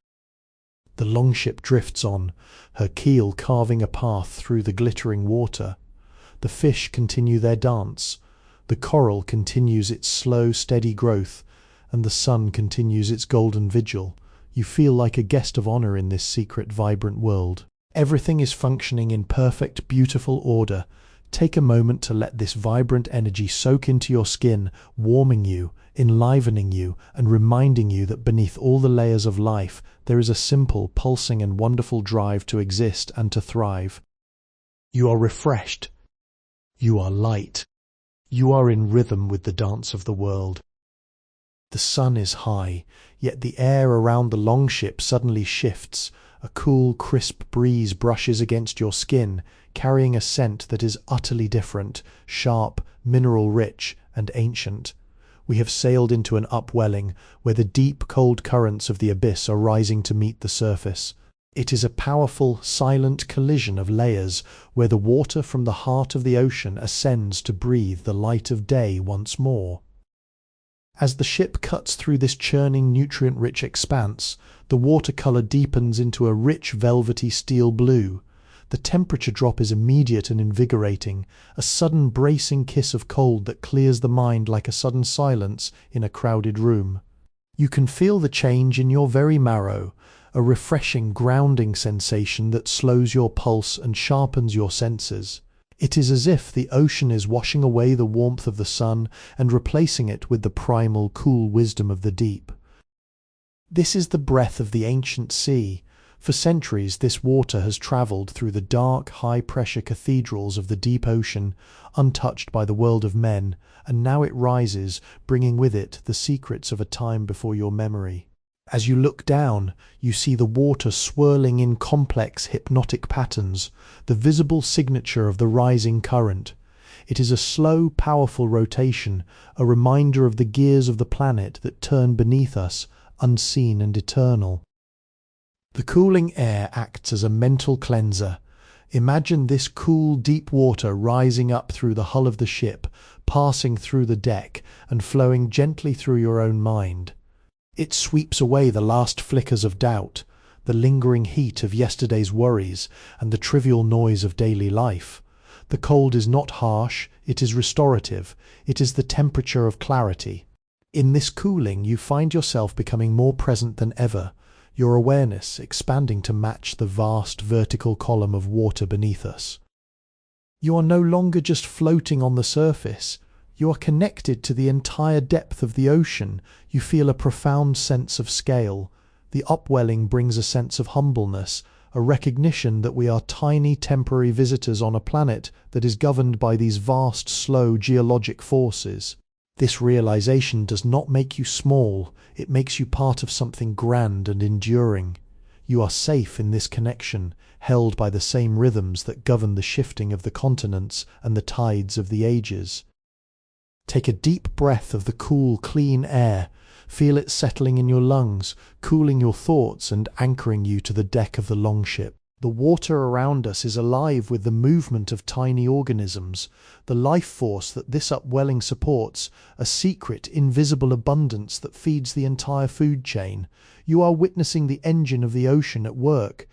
The longship drifts on, her keel carving a path through the glittering water. The fish continue their dance, the coral continues its slow, steady growth, and the sun continues its golden vigil. You feel like a guest of honor in this secret, vibrant world. Everything is functioning in perfect, beautiful order. Take a moment to let this vibrant energy soak into your skin, warming you, enlivening you, and reminding you that beneath all the layers of life, there is a simple, pulsing, and wonderful drive to exist and to thrive. You are refreshed. You are light. You are in rhythm with the dance of the world. The sun is high, yet the air around the longship suddenly shifts. A cool, crisp breeze brushes against your skin, carrying a scent that is utterly different, sharp, mineral-rich, and ancient. We have sailed into an upwelling, where the deep, cold currents of the abyss are rising to meet the surface. It is a powerful, silent collision of layers, where the water from the heart of the ocean ascends to breathe the light of day once more. As the ship cuts through this churning, nutrient-rich expanse, the watercolour deepens into a rich, velvety steel blue. The temperature drop is immediate and invigorating, a sudden bracing kiss of cold that clears the mind like a sudden silence in a crowded room. You can feel the change in your very marrow, a refreshing, grounding sensation that slows your pulse and sharpens your senses. It is as if the ocean is washing away the warmth of the sun and replacing it with the primal, cool wisdom of the deep. This is the breath of the ancient sea, For centuries, this water has travelled through the dark, high-pressure cathedrals of the deep ocean, untouched by the world of men, and now it rises, bringing with it the secrets of a time before your memory. As you look down, you see the water swirling in complex hypnotic patterns, the visible signature of the rising current. It is a slow, powerful rotation, a reminder of the gears of the planet that turn beneath us, unseen and eternal. The cooling air acts as a mental cleanser. Imagine this cool, deep water rising up through the hull of the ship, passing through the deck, and flowing gently through your own mind. It sweeps away the last flickers of doubt, the lingering heat of yesterday's worries, and the trivial noise of daily life. The cold is not harsh, it is restorative, it is the temperature of clarity. In this cooling, you find yourself becoming more present than ever, your awareness expanding to match the vast vertical column of water beneath us. You are no longer just floating on the surface. You are connected to the entire depth of the ocean. You feel a profound sense of scale. The upwelling brings a sense of humbleness, a recognition that we are tiny temporary visitors on a planet that is governed by these vast, slow geologic forces. This realization does not make you small, it makes you part of something grand and enduring. You are safe in this connection, held by the same rhythms that govern the shifting of the continents and the tides of the ages. Take a deep breath of the cool, clean air. Feel it settling in your lungs, cooling your thoughts and anchoring you to the deck of the longship. The water around us is alive with the movement of tiny organisms, the life force that this upwelling supports, a secret, invisible abundance that feeds the entire food chain. You are witnessing the engine of the ocean at work.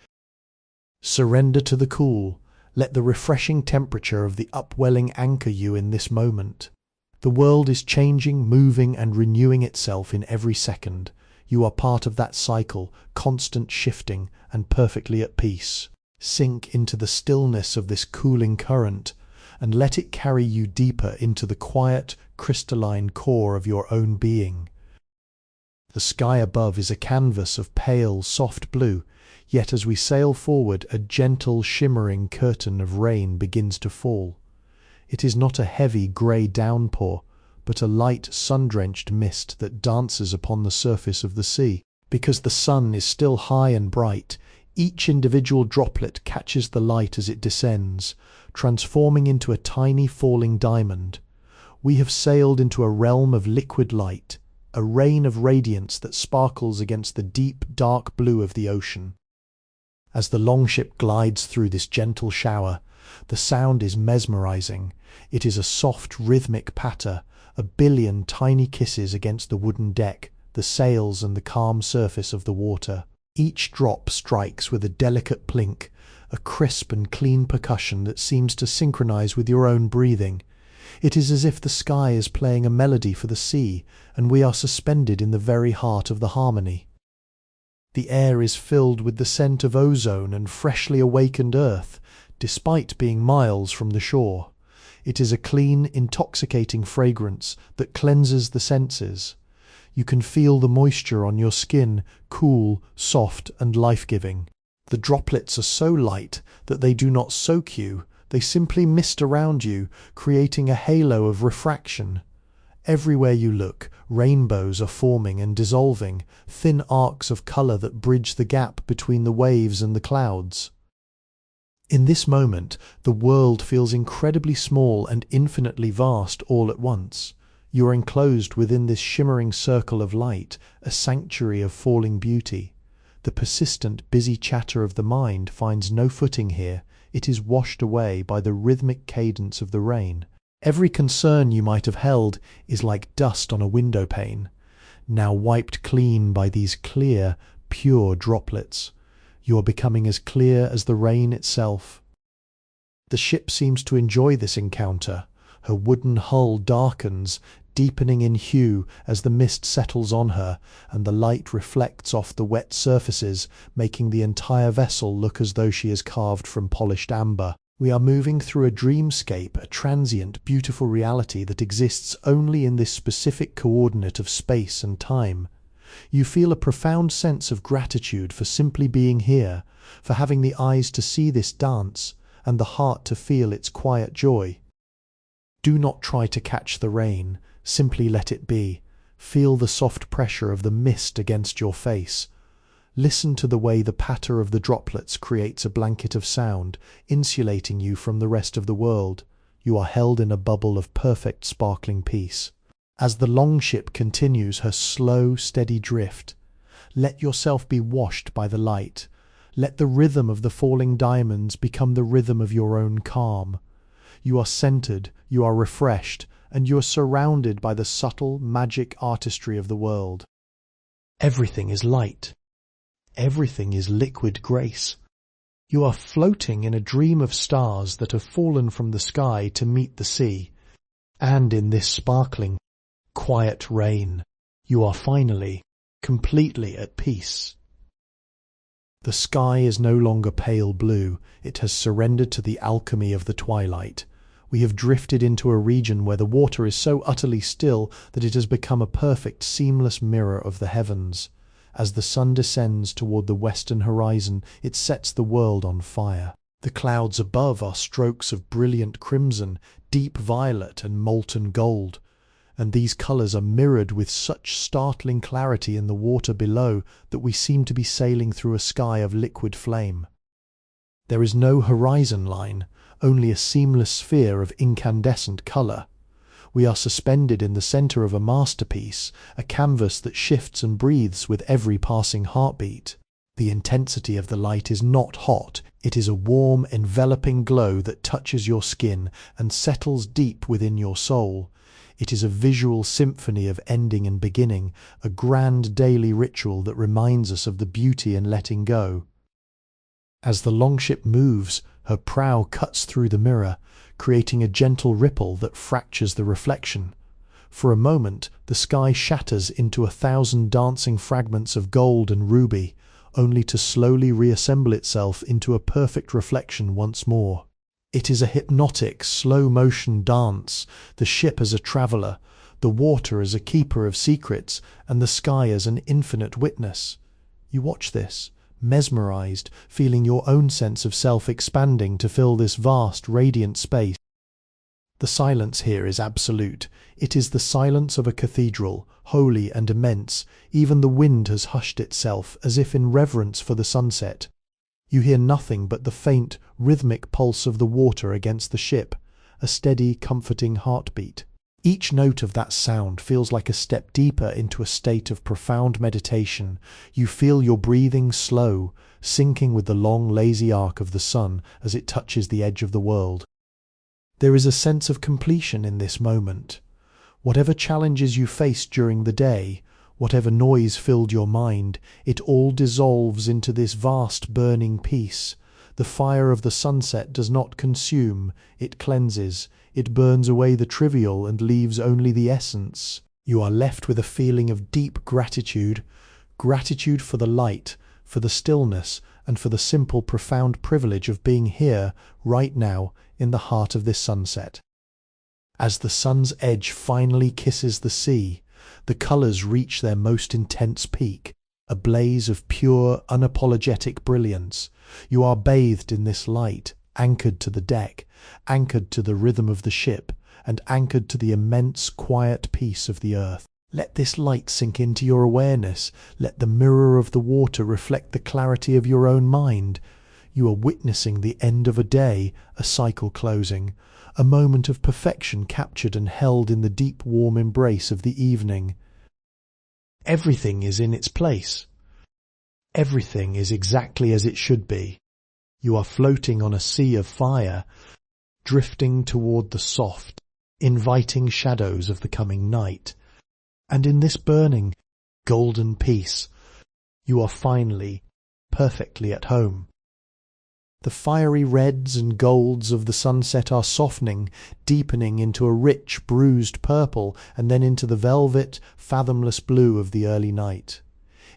Surrender to the cool. Let the refreshing temperature of the upwelling anchor you in this moment. The world is changing, moving, and renewing itself in every second. You are part of that cycle, constant shifting and perfectly at peace. Sink into the stillness of this cooling current and let it carry you deeper into the quiet, crystalline core of your own being. The sky above is a canvas of pale, soft blue, yet as we sail forward, a gentle, shimmering curtain of rain begins to fall. It is not a heavy grey downpour, but a light sun-drenched mist that dances upon the surface of the sea. Because the sun is still high and bright, each individual droplet catches the light as it descends, transforming into a tiny falling diamond. We have sailed into a realm of liquid light, a rain of radiance that sparkles against the deep, dark blue of the ocean. As the longship glides through this gentle shower, the sound is mesmerizing. It is a soft, rhythmic patter, a billion tiny kisses against the wooden deck, the sails and the calm surface of the water. Each drop strikes with a delicate plink, a crisp and clean percussion that seems to synchronize with your own breathing. It is as if the sky is playing a melody for the sea, and we are suspended in the very heart of the harmony. The air is filled with the scent of ozone and freshly awakened earth, despite being miles from the shore. It is a clean, intoxicating fragrance that cleanses the senses. You can feel the moisture on your skin, cool, soft, and life-giving. The droplets are so light that they do not soak you, they simply mist around you, creating a halo of refraction. Everywhere you look, rainbows are forming and dissolving, thin arcs of colour that bridge the gap between the waves and the clouds. In this moment, the world feels incredibly small and infinitely vast all at once. You are enclosed within this shimmering circle of light, a sanctuary of falling beauty. The persistent, busy chatter of the mind finds no footing here. It is washed away by the rhythmic cadence of the rain. Every concern you might have held is like dust on a window pane, now wiped clean by these clear, pure droplets. You are becoming as clear as the rain itself. The ship seems to enjoy this encounter. Her wooden hull darkens, deepening in hue as the mist settles on her, and the light reflects off the wet surfaces, making the entire vessel look as though she is carved from polished amber. We are moving through a dreamscape, a transient, beautiful reality that exists only in this specific coordinate of space and time. You feel a profound sense of gratitude for simply being here, for having the eyes to see this dance and the heart to feel its quiet joy. Do not try to catch the rain, simply let it be. Feel the soft pressure of the mist against your face. Listen to the way the patter of the droplets creates a blanket of sound, insulating you from the rest of the world. You are held in a bubble of perfect sparkling peace. As the longship continues her slow, steady drift, let yourself be washed by the light. Let the rhythm of the falling diamonds become the rhythm of your own calm. You are centered, you are refreshed, and you are surrounded by the subtle, magic artistry of the world. Everything is light. Everything is liquid grace. You are floating in a dream of stars that have fallen from the sky to meet the sea. And in this sparkling, quiet rain, you are finally, completely at peace. The sky is no longer pale blue. It has surrendered to the alchemy of the twilight. We have drifted into a region where the water is so utterly still that it has become a perfect, seamless mirror of the heavens. As the sun descends toward the western horizon, it sets the world on fire. The clouds above are strokes of brilliant crimson, deep violet, and molten gold, and these colours are mirrored with such startling clarity in the water below that we seem to be sailing through a sky of liquid flame. There is no horizon line, only a seamless sphere of incandescent colour. We are suspended in the centre of a masterpiece, a canvas that shifts and breathes with every passing heartbeat. The intensity of the light is not hot, it is a warm, enveloping glow that touches your skin and settles deep within your soul. It is a visual symphony of ending and beginning, a grand daily ritual that reminds us of the beauty in letting go. As the longship moves, her prow cuts through the mirror, creating a gentle ripple that fractures the reflection. For a moment, the sky shatters into 1,000 dancing fragments of gold and ruby, only to slowly reassemble itself into a perfect reflection once more. It is a hypnotic, slow-motion dance, the ship as a traveller, the water as a keeper of secrets, and the sky as an infinite witness. You watch this, mesmerized, feeling your own sense of self expanding to fill this vast, radiant space. The silence here is absolute. It is the silence of a cathedral, holy and immense. Even the wind has hushed itself, as if in reverence for the sunset. You hear nothing but the faint, rhythmic pulse of the water against the ship, a steady, comforting heartbeat. Each note of that sound feels like a step deeper into a state of profound meditation. You feel your breathing slow, sinking with the long, lazy arc of the sun as it touches the edge of the world. There is a sense of completion in this moment. Whatever challenges you faced during the day, whatever noise filled your mind, it all dissolves into this vast burning peace. The fire of the sunset does not consume, it cleanses. It burns away the trivial and leaves only the essence. You are left with a feeling of deep gratitude, gratitude for the light, for the stillness, and for the simple, profound privilege of being here, right now, in the heart of this sunset. As the sun's edge finally kisses the sea, the colours reach their most intense peak, a blaze of pure, unapologetic brilliance. You are bathed in this light, anchored to the deck, anchored to the rhythm of the ship, and anchored to the immense, quiet peace of the earth. Let this light sink into your awareness. Let the mirror of the water reflect the clarity of your own mind. You are witnessing the end of a day, a cycle closing, a moment of perfection captured and held in the deep, warm embrace of the evening. Everything is in its place. Everything is exactly as it should be. You are floating on a sea of fire, drifting toward the soft, inviting shadows of the coming night. And in this burning, golden peace, you are finally, perfectly at home. The fiery reds and golds of the sunset are softening, deepening into a rich, bruised purple, and then into the velvet, fathomless blue of the early night.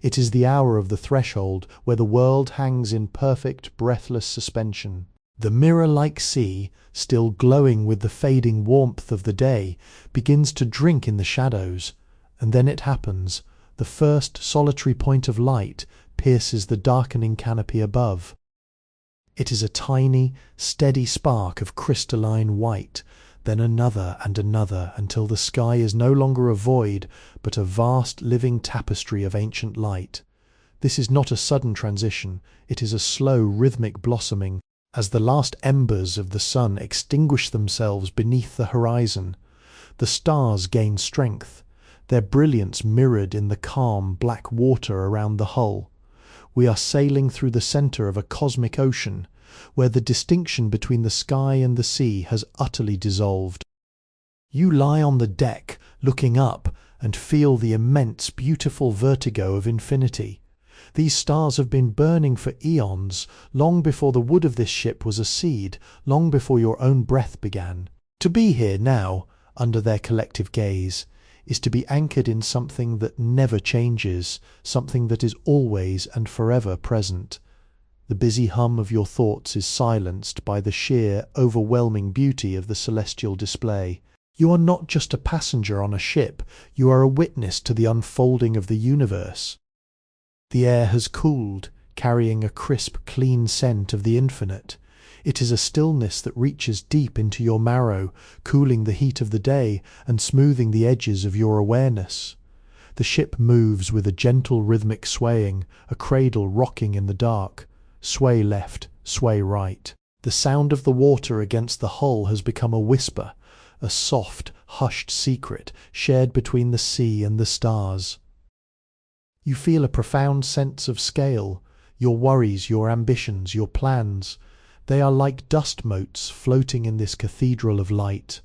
It is the hour of the threshold, where the world hangs in perfect, breathless suspension. The mirror-like sea, still glowing with the fading warmth of the day, begins to drink in the shadows, and then it happens. The first solitary point of light pierces the darkening canopy above. It is a tiny, steady spark of crystalline white, then another and another, until the sky is no longer a void, but a vast living tapestry of ancient light. This is not a sudden transition, it is a slow, rhythmic blossoming, as the last embers of the sun extinguish themselves beneath the horizon. The stars gain strength, their brilliance mirrored in the calm, black water around the hull. We are sailing through the centre of a cosmic ocean, where the distinction between the sky and the sea has utterly dissolved. You lie on the deck, looking up, and feel the immense, beautiful vertigo of infinity. These stars have been burning for eons, long before the wood of this ship was a seed, long before your own breath began. To be here now, under their collective gaze, is to be anchored in something that never changes, something that is always and forever present. The busy hum of your thoughts is silenced by the sheer, overwhelming beauty of the celestial display. You are not just a passenger on a ship, you are a witness to the unfolding of the universe. The air has cooled, carrying a crisp, clean scent of the infinite. It is a stillness that reaches deep into your marrow, cooling the heat of the day and smoothing the edges of your awareness. The ship moves with a gentle rhythmic swaying, a cradle rocking in the dark. Sway left, sway right. The sound of the water against the hull has become a whisper, a soft, hushed secret shared between the sea and the stars. You feel a profound sense of scale, your worries, your ambitions, your plans. They are like dust motes floating in this cathedral of light.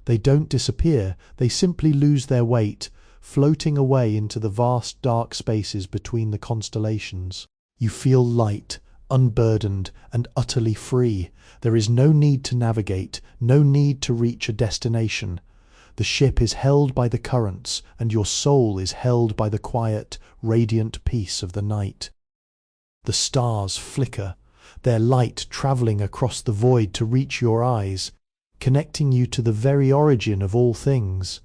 They don't disappear, they simply lose their weight, floating away into the vast dark spaces between the constellations. You feel light, unburdened and utterly free. There is no need to navigate, no need to reach a destination. The ship is held by the currents, and your soul is held by the quiet, radiant peace of the night. The stars flicker, their light travelling across the void to reach your eyes, connecting you to the very origin of all things.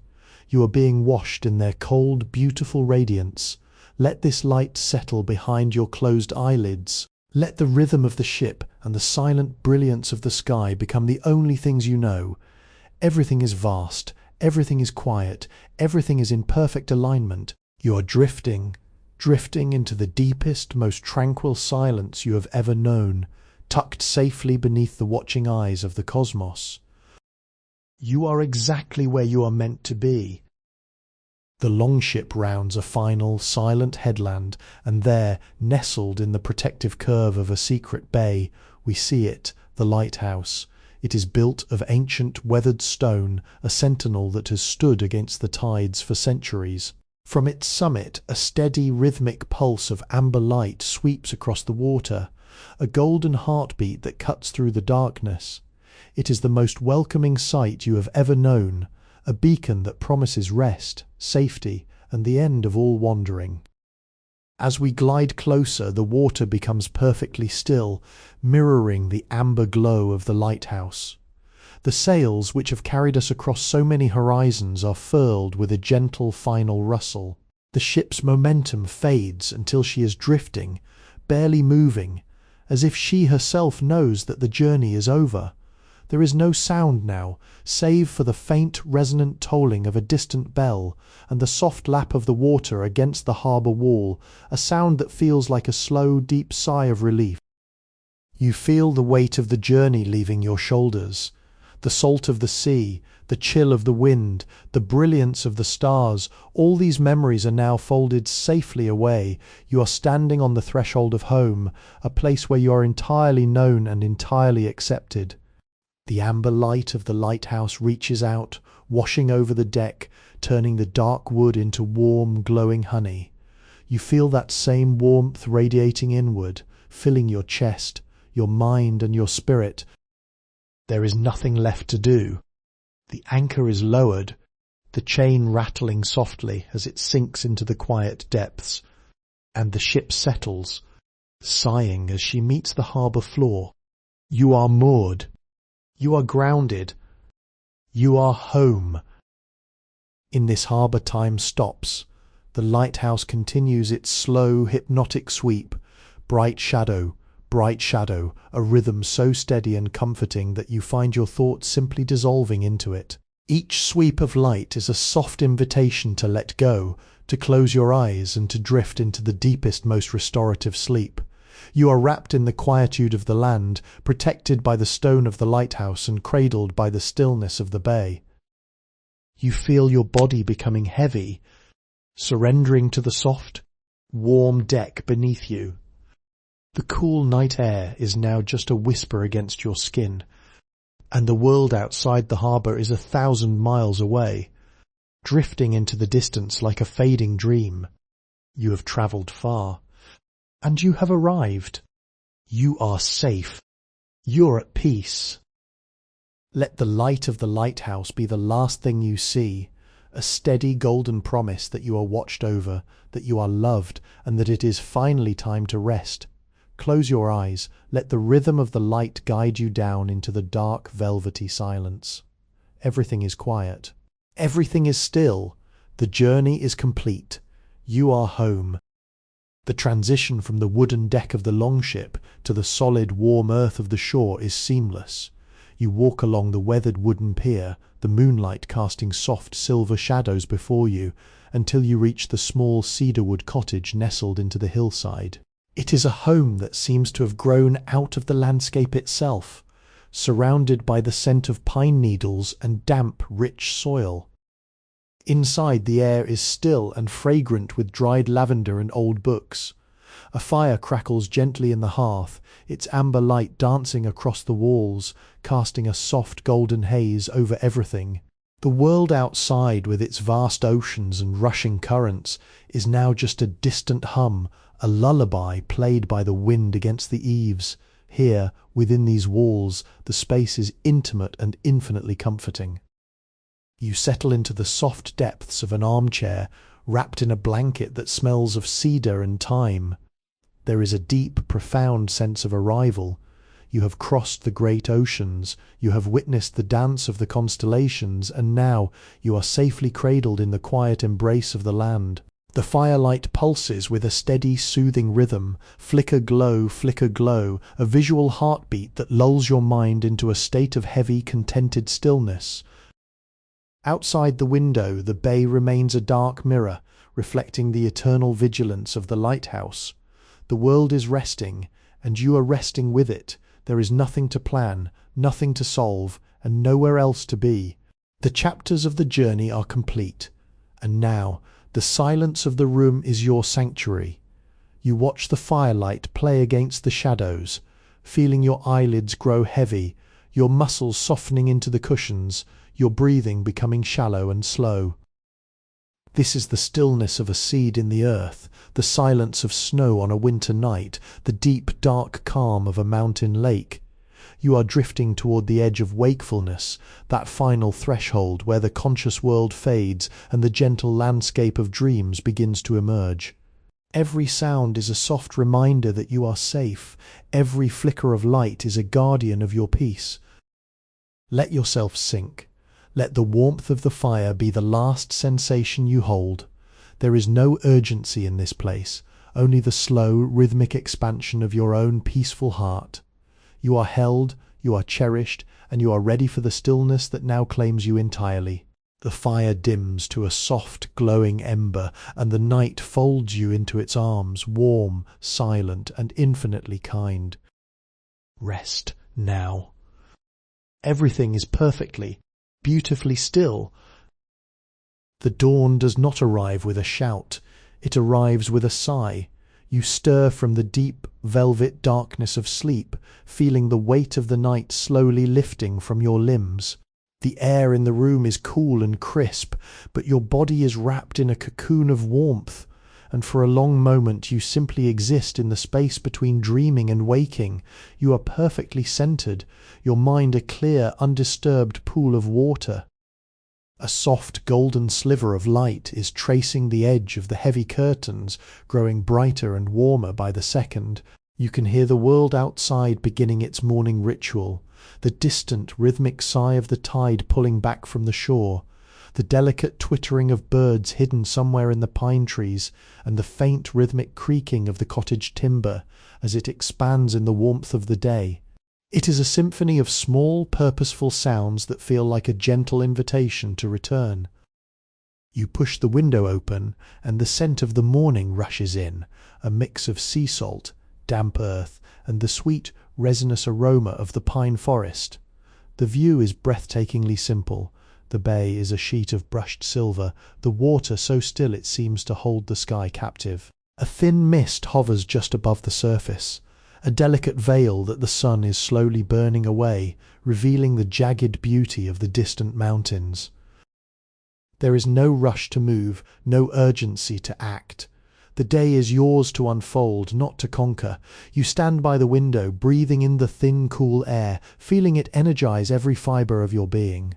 You are being washed in their cold, beautiful radiance. Let this light settle behind your closed eyelids. Let the rhythm of the ship and the silent brilliance of the sky become the only things you know. Everything is vast, everything is quiet, everything is in perfect alignment. You are drifting into the deepest, most tranquil silence you have ever known, tucked safely beneath the watching eyes of the cosmos. You are exactly where you are meant to be. The longship rounds a final, silent headland, and there, nestled in the protective curve of a secret bay, we see it, the lighthouse. It is built of ancient, weathered stone, a sentinel that has stood against the tides for centuries. From its summit, a steady, rhythmic pulse of amber light sweeps across the water, a golden heartbeat that cuts through the darkness. It is the most welcoming sight you have ever known, a beacon that promises rest, safety, and the end of all wandering. As we glide closer, the water becomes perfectly still, mirroring the amber glow of the lighthouse. The sails, which have carried us across so many horizons, are furled with a gentle final rustle. The ship's momentum fades until she is drifting, barely moving, as if she herself knows that the journey is over. There is no sound now, save for the faint, resonant tolling of a distant bell and the soft lap of the water against the harbour wall, a sound that feels like a slow, deep sigh of relief. You feel the weight of the journey leaving your shoulders. The salt of the sea, the chill of the wind, the brilliance of the stars, all these memories are now folded safely away. You are standing on the threshold of home, a place where you are entirely known and entirely accepted. The amber light of the lighthouse reaches out, washing over the deck, turning the dark wood into warm, glowing honey. You feel that same warmth radiating inward, filling your chest, your mind and your spirit. There is nothing left to do. The anchor is lowered, the chain rattling softly as it sinks into the quiet depths, and the ship settles, sighing as she meets the harbour floor. You are moored. You are grounded. You are home. In this harbour time stops. The lighthouse continues its slow, hypnotic sweep. Bright shadow, a rhythm so steady and comforting that you find your thoughts simply dissolving into it. Each sweep of light is a soft invitation to let go, to close your eyes and to drift into the deepest, most restorative sleep. You are wrapped in the quietude of the land, protected by the stone of the lighthouse and cradled by the stillness of the bay. You feel your body becoming heavy, surrendering to the soft, warm deck beneath you. The cool night air is now just a whisper against your skin, and the world outside the harbour is 1,000 miles away, drifting into the distance like a fading dream. You have travelled far, and you have arrived. You are safe. You're at peace. Let the light of the lighthouse be the last thing you see, a steady golden promise that you are watched over, that you are loved, and that it is finally time to rest. Close your eyes, let the rhythm of the light guide you down into the dark, velvety silence. Everything is quiet. Everything is still. The journey is complete. You are home. The transition from the wooden deck of the longship to the solid, warm earth of the shore is seamless. You walk along the weathered wooden pier, the moonlight casting soft silver shadows before you, until you reach the small cedarwood cottage nestled into the hillside. It is a home that seems to have grown out of the landscape itself, surrounded by the scent of pine needles and damp, rich soil. Inside, the air is still and fragrant with dried lavender and old books. A fire crackles gently in the hearth, its amber light dancing across the walls, casting a soft golden haze over everything. The world outside, with its vast oceans and rushing currents, is now just a distant hum, a lullaby played by the wind against the eaves. Here, within these walls, the space is intimate and infinitely comforting. You settle into the soft depths of an armchair, wrapped in a blanket that smells of cedar and thyme. There is a deep, profound sense of arrival. You have crossed the great oceans, you have witnessed the dance of the constellations, and now you are safely cradled in the quiet embrace of the land. The firelight pulses with a steady, soothing rhythm, flicker glow, a visual heartbeat that lulls your mind into a state of heavy, contented stillness. Outside the window, the bay remains a dark mirror, reflecting the eternal vigilance of the lighthouse. The world is resting, and you are resting with it. There is nothing to plan, nothing to solve, and nowhere else to be. The chapters of the journey are complete, and now the silence of the room is your sanctuary. You watch the firelight play against the shadows, feeling your eyelids grow heavy, your muscles softening into the cushions, your breathing becoming shallow and slow. This is the stillness of a seed in the earth, the silence of snow on a winter night, the deep, dark calm of a mountain lake. You are drifting toward the edge of wakefulness, that final threshold where the conscious world fades and the gentle landscape of dreams begins to emerge. Every sound is a soft reminder that you are safe. Every flicker of light is a guardian of your peace. Let yourself sink. Let the warmth of the fire be the last sensation you hold. There is no urgency in this place, only the slow, rhythmic expansion of your own peaceful heart. You are held, you are cherished, and you are ready for the stillness that now claims you entirely. The fire dims to a soft, glowing ember, and the night folds you into its arms, warm, silent, and infinitely kind. Rest now. Everything is perfectly, beautifully still. The dawn does not arrive with a shout, it arrives with a sigh. You stir from the deep, velvet darkness of sleep, feeling the weight of the night slowly lifting from your limbs. The air in the room is cool and crisp, but your body is wrapped in a cocoon of warmth, and for a long moment you simply exist in the space between dreaming and waking. You are perfectly centered, your mind a clear, undisturbed pool of water. A soft golden sliver of light is tracing the edge of the heavy curtains, growing brighter and warmer by the second. You can hear the world outside beginning its morning ritual, the distant rhythmic sigh of the tide pulling back from the shore, the delicate twittering of birds hidden somewhere in the pine trees, and the faint rhythmic creaking of the cottage timber as it expands in the warmth of the day. It is a symphony of small, purposeful sounds that feel like a gentle invitation to return. You push the window open, and the scent of the morning rushes in, a mix of sea salt, damp earth, and the sweet, resinous aroma of the pine forest. The view is breathtakingly simple. The bay is a sheet of brushed silver, the water so still it seems to hold the sky captive. A thin mist hovers just above the surface, a delicate veil that the sun is slowly burning away, revealing the jagged beauty of the distant mountains. There is no rush to move, no urgency to act. The day is yours to unfold, not to conquer. You stand by the window, breathing in the thin, cool air, feeling it energize every fiber of your being.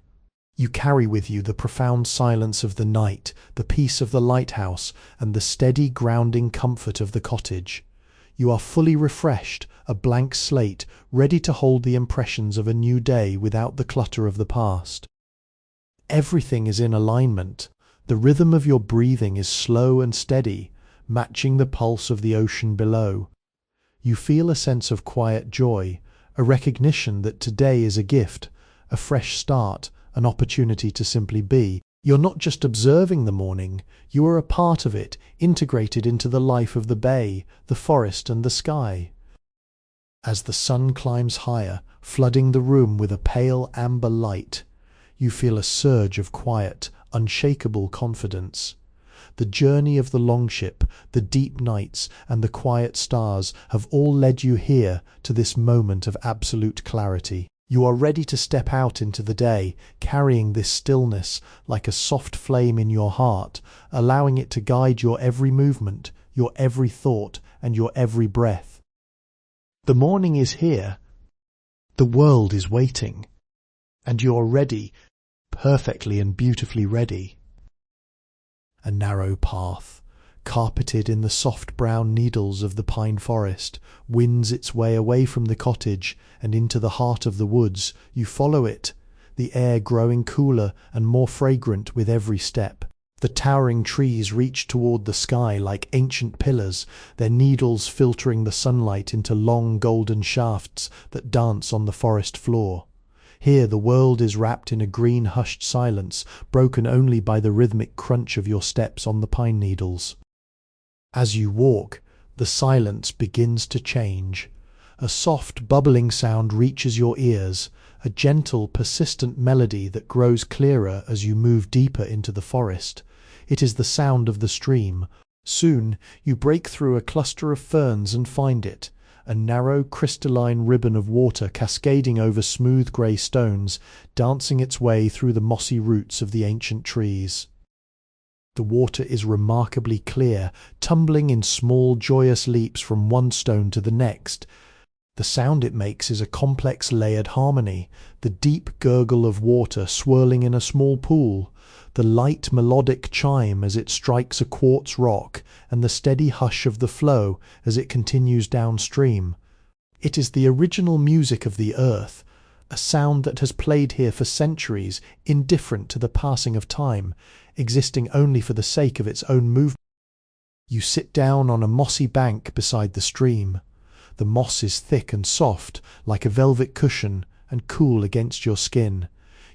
You carry with you the profound silence of the night, the peace of the lighthouse, and the steady, grounding comfort of the cottage. You are fully refreshed, a blank slate, ready to hold the impressions of a new day without the clutter of the past. Everything is in alignment. The rhythm of your breathing is slow and steady, matching the pulse of the ocean below. You feel a sense of quiet joy, a recognition that today is a gift, a fresh start, an opportunity to simply be. You're not just observing the morning, you are a part of it, integrated into the life of the bay, the forest, and the sky. As the sun climbs higher, flooding the room with a pale amber light, you feel a surge of quiet, unshakable confidence. The journey of the longship, the deep nights, and the quiet stars have all led you here to this moment of absolute clarity. You are ready to step out into the day, carrying this stillness like a soft flame in your heart, allowing it to guide your every movement, your every thought, and your every breath. The morning is here. The world is waiting. And you're ready, perfectly and beautifully ready. A narrow path, carpeted in the soft brown needles of the pine forest, wins its way away from the cottage and into the heart of the woods. You follow it, the air growing cooler and more fragrant with every step. The towering trees reach toward the sky like ancient pillars, their needles filtering the sunlight into long golden shafts that dance on the forest floor. Here the world is wrapped in a green hushed silence, broken only by the rhythmic crunch of your steps on the pine needles. As you walk, the silence begins to change. A soft, bubbling sound reaches your ears, a gentle, persistent melody that grows clearer as you move deeper into the forest. It is the sound of the stream. Soon you break through a cluster of ferns and find it, a narrow, crystalline ribbon of water cascading over smooth grey stones, dancing its way through the mossy roots of the ancient trees. The water is remarkably clear, tumbling in small, joyous leaps from one stone to the next. The sound it makes is a complex, layered harmony, the deep gurgle of water swirling in a small pool, the light, melodic chime as it strikes a quartz rock, and the steady hush of the flow as it continues downstream. It is the original music of the earth, a sound that has played here for centuries, indifferent to the passing of time, existing only for the sake of its own movement. You sit down on a mossy bank beside the stream. The moss is thick and soft, like a velvet cushion, and cool against your skin.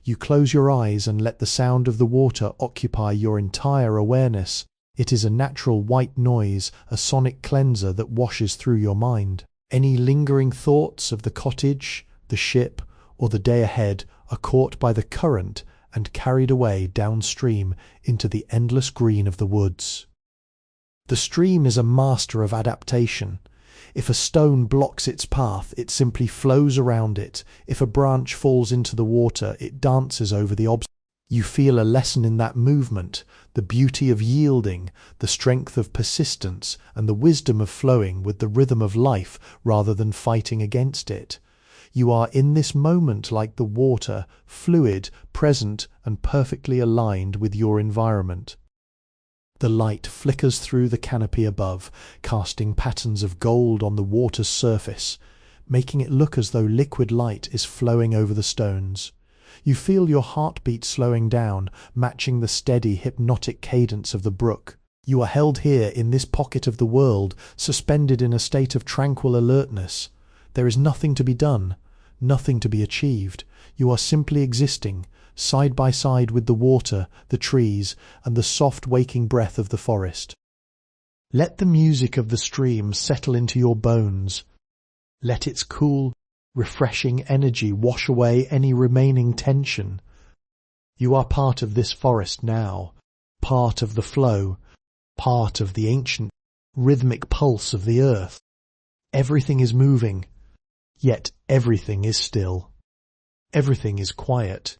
You close your eyes and let the sound of the water occupy your entire awareness. It is a natural white noise, a sonic cleanser that washes through your mind. Any lingering thoughts of the cottage, the ship, or the day ahead are caught by the current and carried away downstream into the endless green of the woods. The stream is a master of adaptation. If a stone blocks its path, it simply flows around it. If a branch falls into the water, it dances over the obstacle. You feel a lesson in that movement, the beauty of yielding, the strength of persistence, and the wisdom of flowing with the rhythm of life rather than fighting against it. You are in this moment like the water, fluid, present, and perfectly aligned with your environment. The light flickers through the canopy above, casting patterns of gold on the water's surface, making it look as though liquid light is flowing over the stones. You feel your heartbeat slowing down, matching the steady, hypnotic cadence of the brook. You are held here in this pocket of the world, suspended in a state of tranquil alertness. There is nothing to be done, nothing to be achieved. You are simply existing, side by side with the water, the trees, and the soft waking breath of the forest. Let the music of the stream settle into your bones. Let its cool, refreshing energy wash away any remaining tension. You are part of this forest now, part of the flow, part of the ancient, rhythmic pulse of the earth. Everything is moving, yet everything is still. Everything is quiet.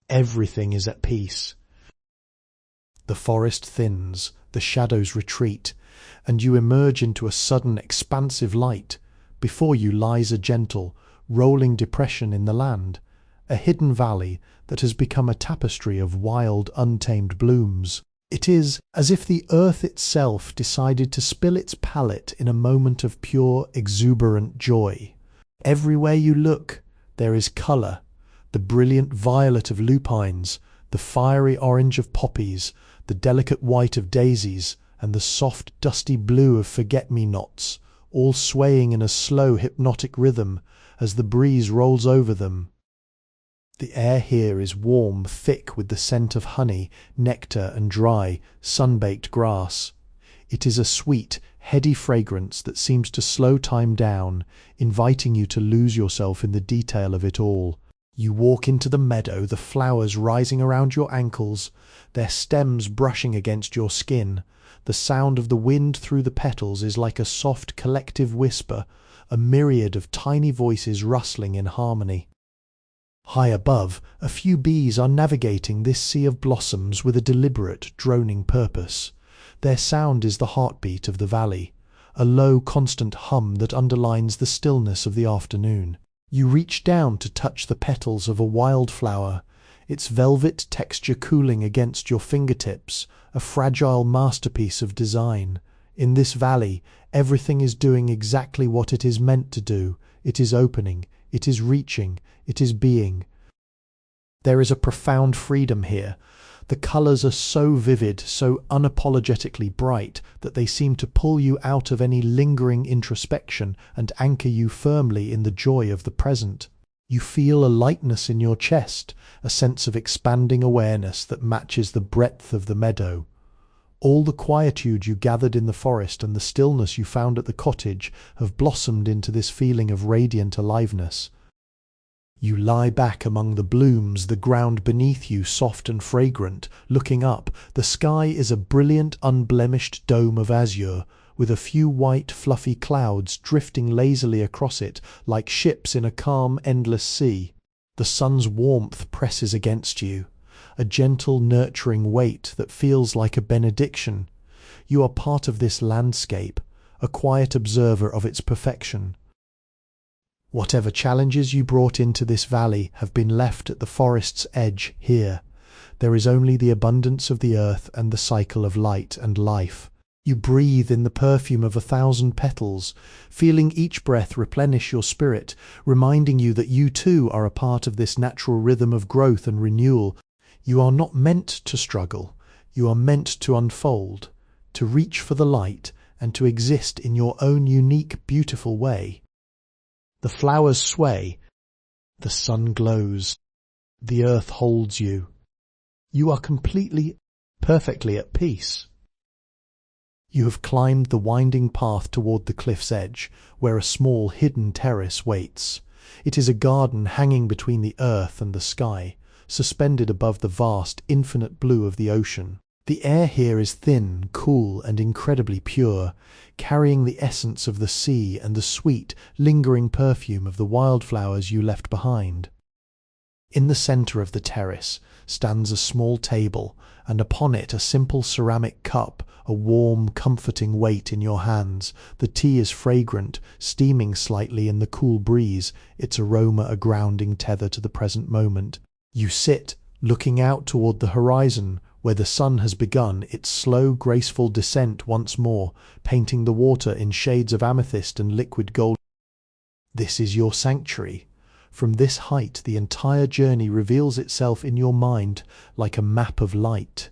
Everything is at peace. The forest thins, the shadows retreat, and you emerge into a sudden expansive light. Before you lies a gentle, rolling depression in the land, a hidden valley that has become a tapestry of wild, untamed blooms. It is as if the earth itself decided to spill its palette in a moment of pure, exuberant joy. Everywhere you look, there is colour, the brilliant violet of lupines, the fiery orange of poppies, the delicate white of daisies, and the soft, dusty blue of forget-me-nots, all swaying in a slow, hypnotic rhythm as the breeze rolls over them. The air here is warm, thick with the scent of honey, nectar, and dry, sun-baked grass. It is a sweet, heady fragrance that seems to slow time down, inviting you to lose yourself in the detail of it all. You walk into the meadow, the flowers rising around your ankles, their stems brushing against your skin. The sound of the wind through the petals is like a soft collective whisper, a myriad of tiny voices rustling in harmony. High above, a few bees are navigating this sea of blossoms with a deliberate, droning purpose. Their sound is the heartbeat of the valley, a low, constant hum that underlines the stillness of the afternoon. You reach down to touch the petals of a wildflower, its velvet texture cooling against your fingertips, a fragile masterpiece of design. In this valley, everything is doing exactly what it is meant to do. It is opening, it is reaching, it is being. There is a profound freedom here. The colours are so vivid, so unapologetically bright, that they seem to pull you out of any lingering introspection and anchor you firmly in the joy of the present. You feel a lightness in your chest, a sense of expanding awareness that matches the breadth of the meadow. All the quietude you gathered in the forest and the stillness you found at the cottage have blossomed into this feeling of radiant aliveness. You lie back among the blooms, the ground beneath you soft and fragrant. Looking up, the sky is a brilliant, unblemished dome of azure, with a few white, fluffy clouds drifting lazily across it like ships in a calm, endless sea. The sun's warmth presses against you, a gentle, nurturing weight that feels like a benediction. You are part of this landscape, a quiet observer of its perfection. Whatever challenges you brought into this valley have been left at the forest's edge here. There is only the abundance of the earth and the cycle of light and life. You breathe in the perfume of 1,000 petals, feeling each breath replenish your spirit, reminding you that you too are a part of this natural rhythm of growth and renewal. You are not meant to struggle. You are meant to unfold, to reach for the light, and to exist in your own unique, beautiful way. The flowers sway, the sun glows, the earth holds you. You are completely, perfectly at peace. You have climbed the winding path toward the cliff's edge, where a small hidden terrace waits. It is a garden hanging between the earth and the sky, suspended above the vast, infinite blue of the ocean. The air here is thin, cool, and incredibly pure, carrying the essence of the sea and the sweet, lingering perfume of the wildflowers you left behind. In the centre of the terrace stands a small table, and upon it a simple ceramic cup, a warm, comforting weight in your hands. The tea is fragrant, steaming slightly in the cool breeze, its aroma a grounding tether to the present moment. You sit, looking out toward the horizon, where the sun has begun its slow, graceful descent once more, painting the water in shades of amethyst and liquid gold. This is your sanctuary. From this height, the entire journey reveals itself in your mind like a map of light.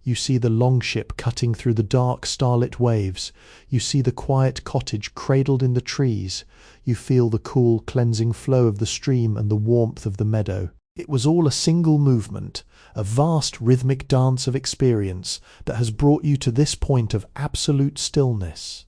You see the longship cutting through the dark starlit waves. You see the quiet cottage cradled in the trees. You feel the cool, cleansing flow of the stream and the warmth of the meadow. It was all a single movement, a vast rhythmic dance of experience that has brought you to this point of absolute stillness.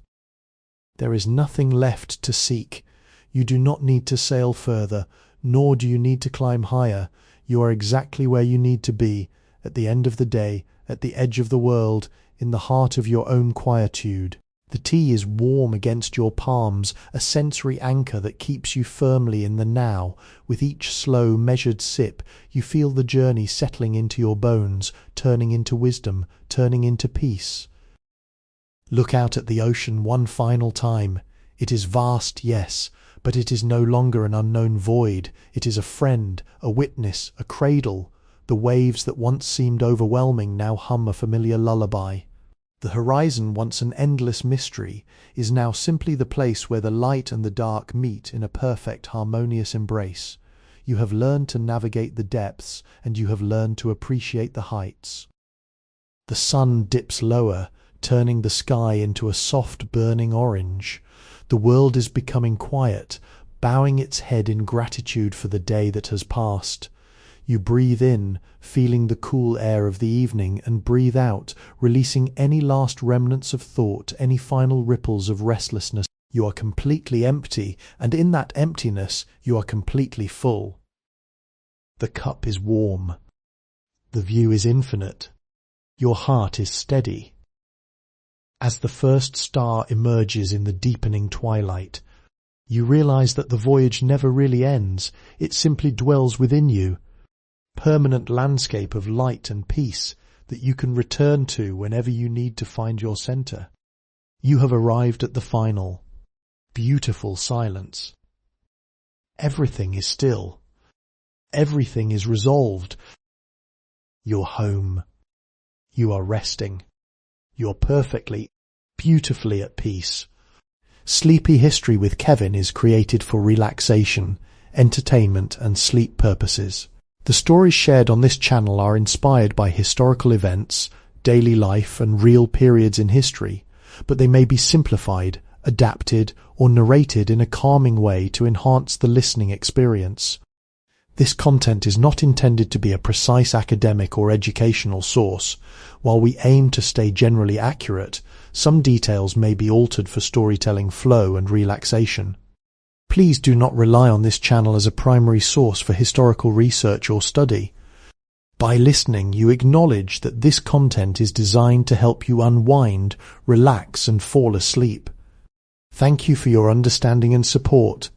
There is nothing left to seek. You do not need to sail further, nor do you need to climb higher. You are exactly where you need to be, at the end of the day, at the edge of the world, in the heart of your own quietude. The tea is warm against your palms, a sensory anchor that keeps you firmly in the now. With each slow, measured sip, you feel the journey settling into your bones, turning into wisdom, turning into peace. Look out at the ocean one final time. It is vast, yes, but it is no longer an unknown void. It is a friend, a witness, a cradle. The waves that once seemed overwhelming now hum a familiar lullaby. The horizon, once an endless mystery, is now simply the place where the light and the dark meet in a perfect, harmonious embrace. You have learned to navigate the depths, and you have learned to appreciate the heights. The sun dips lower, turning the sky into a soft, burning orange. The world is becoming quiet, bowing its head in gratitude for the day that has passed. You breathe in, feeling the cool air of the evening, and breathe out, releasing any last remnants of thought, any final ripples of restlessness. You are completely empty, and in that emptiness you are completely full. The cup is warm. The view is infinite. Your heart is steady. As the first star emerges in the deepening twilight, you realize that the voyage never really ends. It simply dwells within you. Permanent landscape of light and peace that you can return to whenever you need to find your center. You have arrived at the final, beautiful silence. Everything is still. Everything is resolved. You're home. You are resting. You're perfectly, beautifully at peace. Sleepy History with Kevin is created for relaxation, entertainment, and sleep purposes. The stories shared on this channel are inspired by historical events, daily life, and real periods in history, but they may be simplified, adapted, or narrated in a calming way to enhance the listening experience. This content is not intended to be a precise academic or educational source. While we aim to stay generally accurate, some details may be altered for storytelling flow and relaxation. Please do not rely on this channel as a primary source for historical research or study. By listening, you acknowledge that this content is designed to help you unwind, relax, and fall asleep. Thank you for your understanding and support.